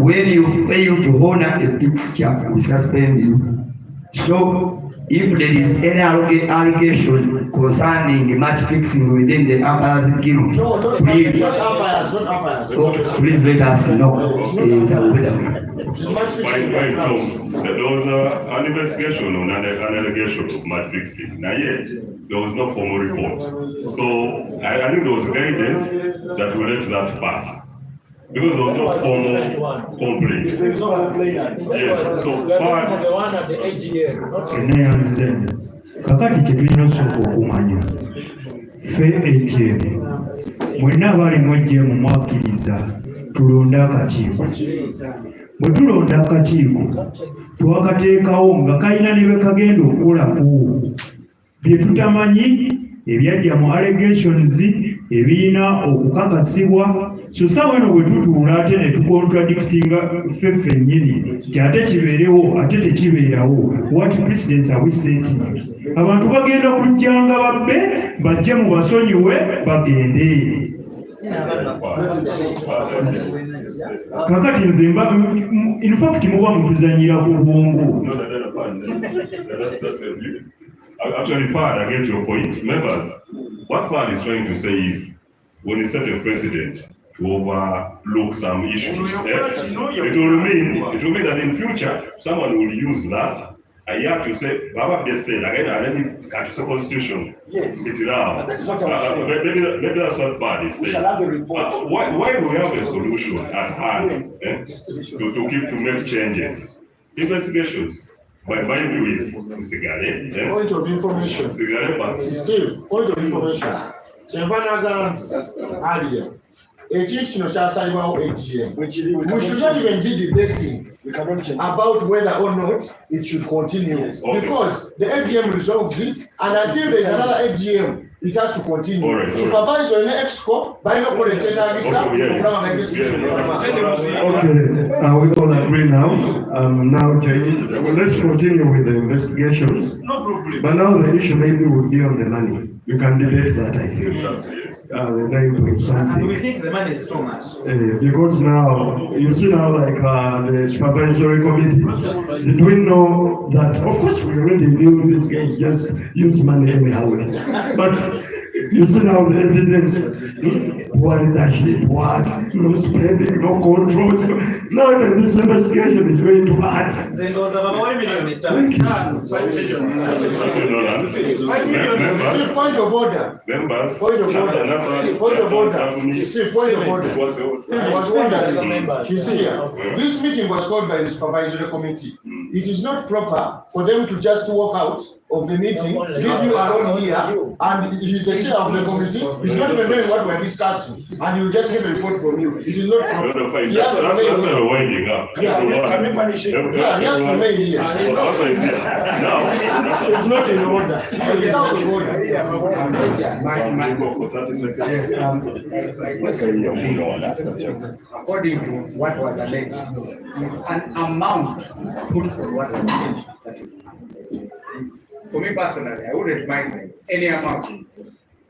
When you fail to honor a fixture, we suspend you. So, if there is any allegation concerning match fixing within the Appers Guild, please let us know. There was an investigation on an allegation of match fixing. Now, yet, there was no formal report. So, I think there was guidance that will let that pass. Because there was no formal complaint. Yes, so far. The one at the AGM, not kakati kyetulina osooka okumanya ffe AGM mwenna abali mu AGM mwakkiriza tulonde akakiiko. Bwe tulonda akakiiko twakateekawo nga kalina ne bwe kagenda okukolako bye tutamanyi ebyajja mu allegations ebirina okukakasibwa, so sawa eno bwe tutuula ate ne tukontradictinga ffe ffennyini nti ate kibeerewo ate tekibeerawo. What precedents are we setting? Abantu bagenda kujjanga babbe bajje mu basonyiwe bagende. Kakati nze in fact muba mutuzanyira ku bwongo. Actually, Fad, I get your point. Members, what Fad is trying to say is, when you set a precedent to overlook some issues, it will mean that in future, someone will use that. I have to say, Baba just said, again, let me cut to the constitution. Yes. Maybe that's what Fad is saying. Why do we have a solution at hand to make changes? Investigations. My view is cigarette. Point of information. Cigarette party. Steve, point of information. Chembanaga earlier. Ekintu kino kyasalibwawo AGM. We should not even be debating about whether or not it should continue. Yes. Because the AGM resolved it, and until there is another AGM, it has to continue. Supervisor in the EXCO, by no political Okay, we all agree now. Now, Jay, well, let's continue with the investigations. No problem. But now the issue maybe would be on the money. We can debate that, I think. The 9 something. We think the money is too much. Because now, you see now, like the supervisory committee, did we know that? Of course, we already knew these guys just use money anyhow. But you see now the evidence, what leadership, what, no spending, no controls. Now this investigation is going to hard. Thank you. 5 million. Point of order. Members. Point of order. Point of order. Point of order. I was wondering, he's here. This meeting was called by the supervisory committee. It is not proper for them to just walk out of the meeting, leave you alone here, and he's the chair of the committee. He's not even knowing what we're discussing, and you just get a report from you. It is not proper. He has to remain here. Winding up. Can we punish him? Yeah, he has to remain here. It's not in order. It's out of order. According to what was alleged, is an amount put for what was alleged. That is, for me personally, I wouldn't mind any amount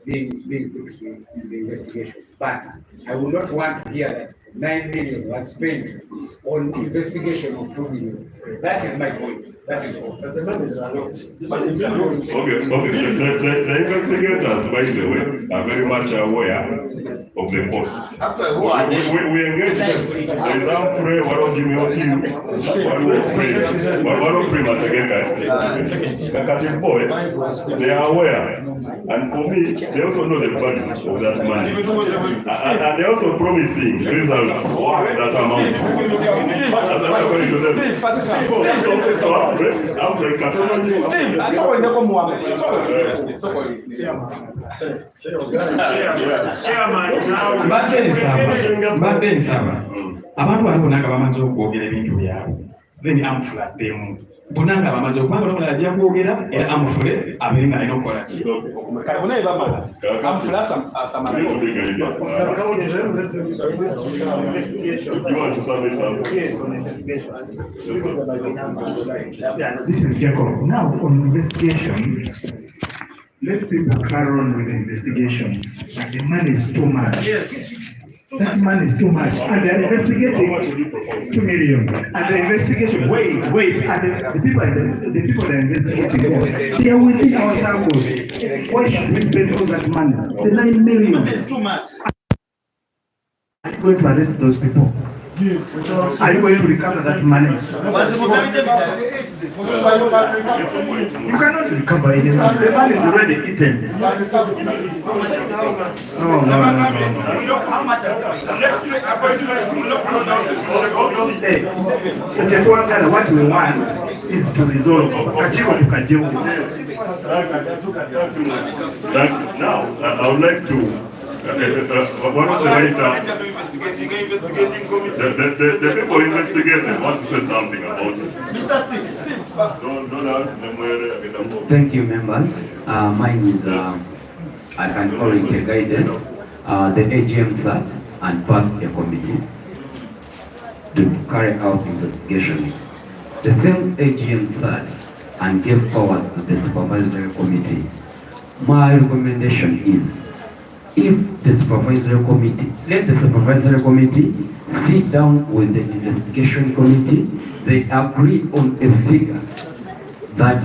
being put in the investigation, but I would not want to hear that 9 million was spent on investigation of 2 million. That is my point. That is all. The money is allowed. Okay. The investigators, by the way, are very much aware of the post. We engage them. For example, what do you mean? They are aware. And for me, they also know the value of that money. And they also promising results of that amount. Mbadde nsaba abantu bali bonna nga bamaze okwogera ebintu byabwe then amufuladdemu bonna nga bamaze okubanga nomula ajja kwogera era amufule abeere nga alina okukola ki bonna bebamala amufule asamala. This is Jacob. Now on investigations, let people carry on with the investigations. But the money is too much. Yes. That money is too much. And they're investigating 2 million. And the investigation, wait. And the people that are investigating, they are within our circles. Why should we spend all that money? The 9 million. It's too much. Are you going to arrest those people? Yes. Are you going to recover that money? You cannot recover any money. The money is already eaten. What we want is to resolve. Kachiko tukajeu. Now, I would like to, one of the writer, the people investigating want to say something about it. Mr. Steve. Thank you, members. Mine is, I can call it a guidance. The AGM sat and passed a committee to carry out investigations. The same AGM sat and gave powers to the supervisory committee. My recommendation is, if the supervisory committee, let the supervisory committee sit down with the investigation committee, they agree on a figure that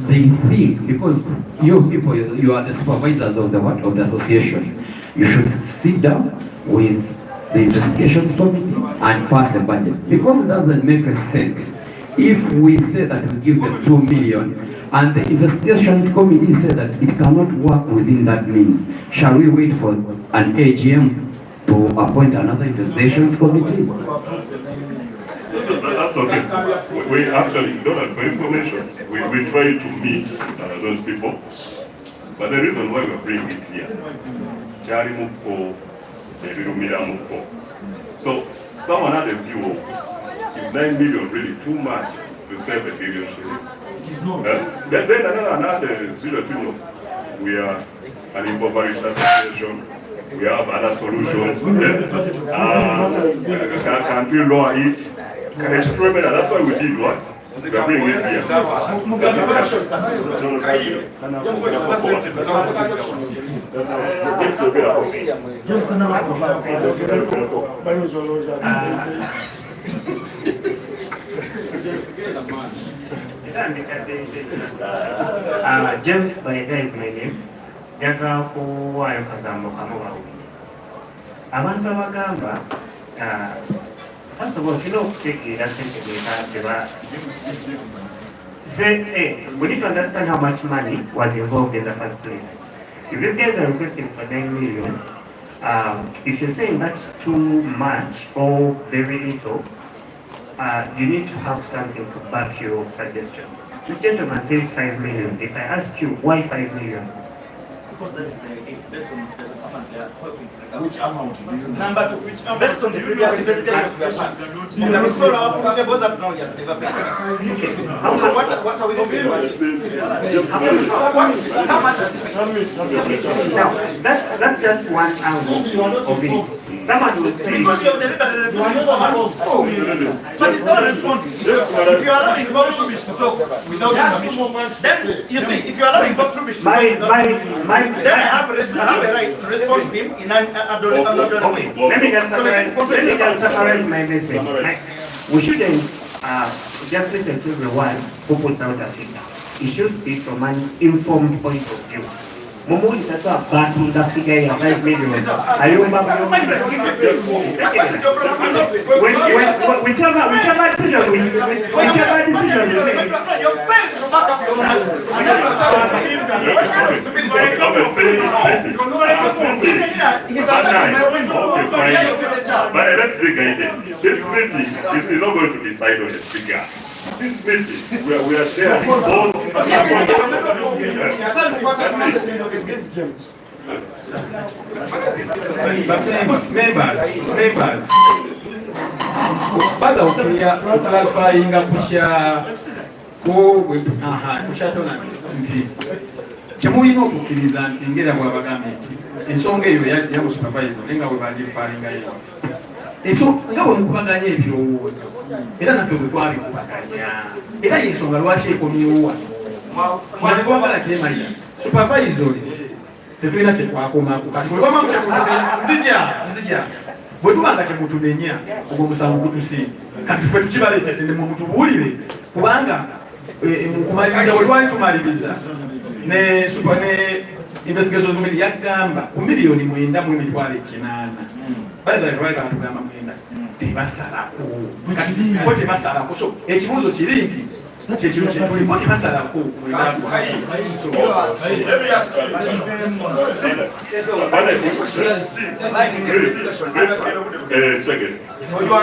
they think, because you people, you are the supervisors of the what, of the association, you should sit down with the investigations committee and pass a budget, because it doesn't make sense if we say that we give them 2 million and the investigations committee says that it cannot work within that means. Shall we wait for an AGM to appoint another investigations committee? That's okay. We actually don't have for information. We try to meet those people, but the reason why we bring it here, so someone had a view, is 9 million really too much to save $1 billion shilling? It is not. Then another zero to know. We are an impoverished association. We have other solutions. Can we lower it? Can experiment? That's why we did what? We are bringing it here. James Baida is my name. Njagala kuwaayo kagambo kamu babiri. Abantu abagamba, first of all, tulina okutegeera ssente we need to understand how much money was involved in the first place. If these guys are requesting for 9 million, if you're saying that's too much or very little, you need to have something to back your suggestion. This gentleman says 5 million. If I ask you, why 5 million? Because that is based on the amount they are helping. Which amount? Number two, which amount? Based on the previous investigations we have had. The restore our portables up now, yes, never paid. So what are we offering? How much has it paid? Now, that's just one angle of it. Someone will say, because you have delivered but it's not responding. If you are allowing Bob Rubish to talk without permission, then you see, if you are allowing Bob Rubish to talk without permission, then I have a right to respond to him in an adult way. Let me just summarize my message. We shouldn't just listen to everyone who puts out a figure. It should be from an informed point of view. Mumuli tasa batu da figure ya 5 million. Ayumba whichever decision you make. But let's be guided. This meeting is not going to decide on the figure. This meeting, we are sharing both. Members. Baada uklarifyinga kushatona nti temulina okukkiriza nti ngera bwabagambye nti ensonga eyo yajja mu supervisor naye nga bwe balifaalinga yo nga bwe mukubaganya ebirowoozo era naffe bwe twabikubaganya era yensonga lwaki ekomyewo wano gwagala temalira supervisor tetulina kyetwakomako kati bwebamamu nzija bwe tubanga kyemutunenya ogwo omusango gutusiiga kati tufe tukibaleetedde ne mumutubuulire kubanga mukumaliriza bwe twali tumaliriza ne investigation committee yagamba ku miliyoni 9.8 batugamba 9 tebasalako bo tebasalako so ekibuuzo kiri nti kyekintu kyetulimu tebasalako Second. Oh, you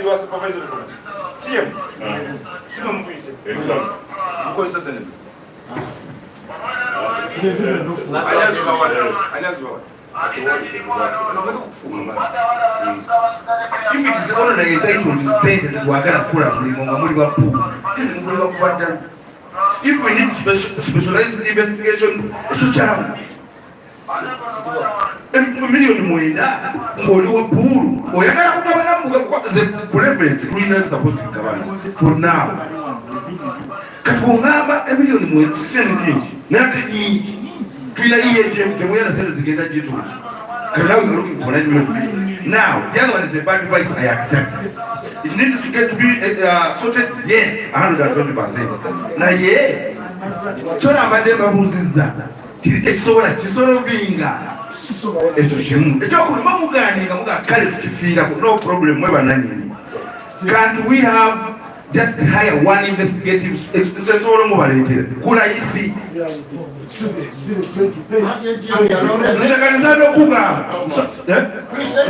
are supervisory committee. CM. CM Mfise. Because that's an If it is only entitled to say that we are going to pull up if we need specialized investigation, it's a challenge. Million mwenda ngoli wa puru oyagala kugabana the tulina suppose kugabana for now kati ngamba emiliyoni mwenda siseni nyingi nate nyingi tulina EHM temwena sente zigenda jituzi kati now we're looking for 9 million. Now the other one is a bad advice I accept. It needs to get to be sorted, yes, 120%. Na ye chora abadde babuziza kisobola kisolvinga ekyo kimu ekyokulima muganinga mugakale tukifiira no problem mwe bananyini. Can't we have just hire one investigative esobola mubaleetere kulayisi nzekaniza n'okugamba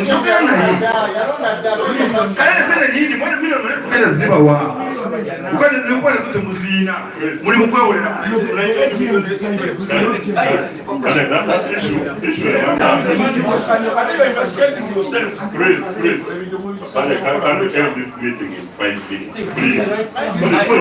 njogera naye kale nesene nyingi mwene milioni tugenda zibawa kukwata zote muziina muli mukwewolera Please. Can we end this meeting in 5 minutes, please?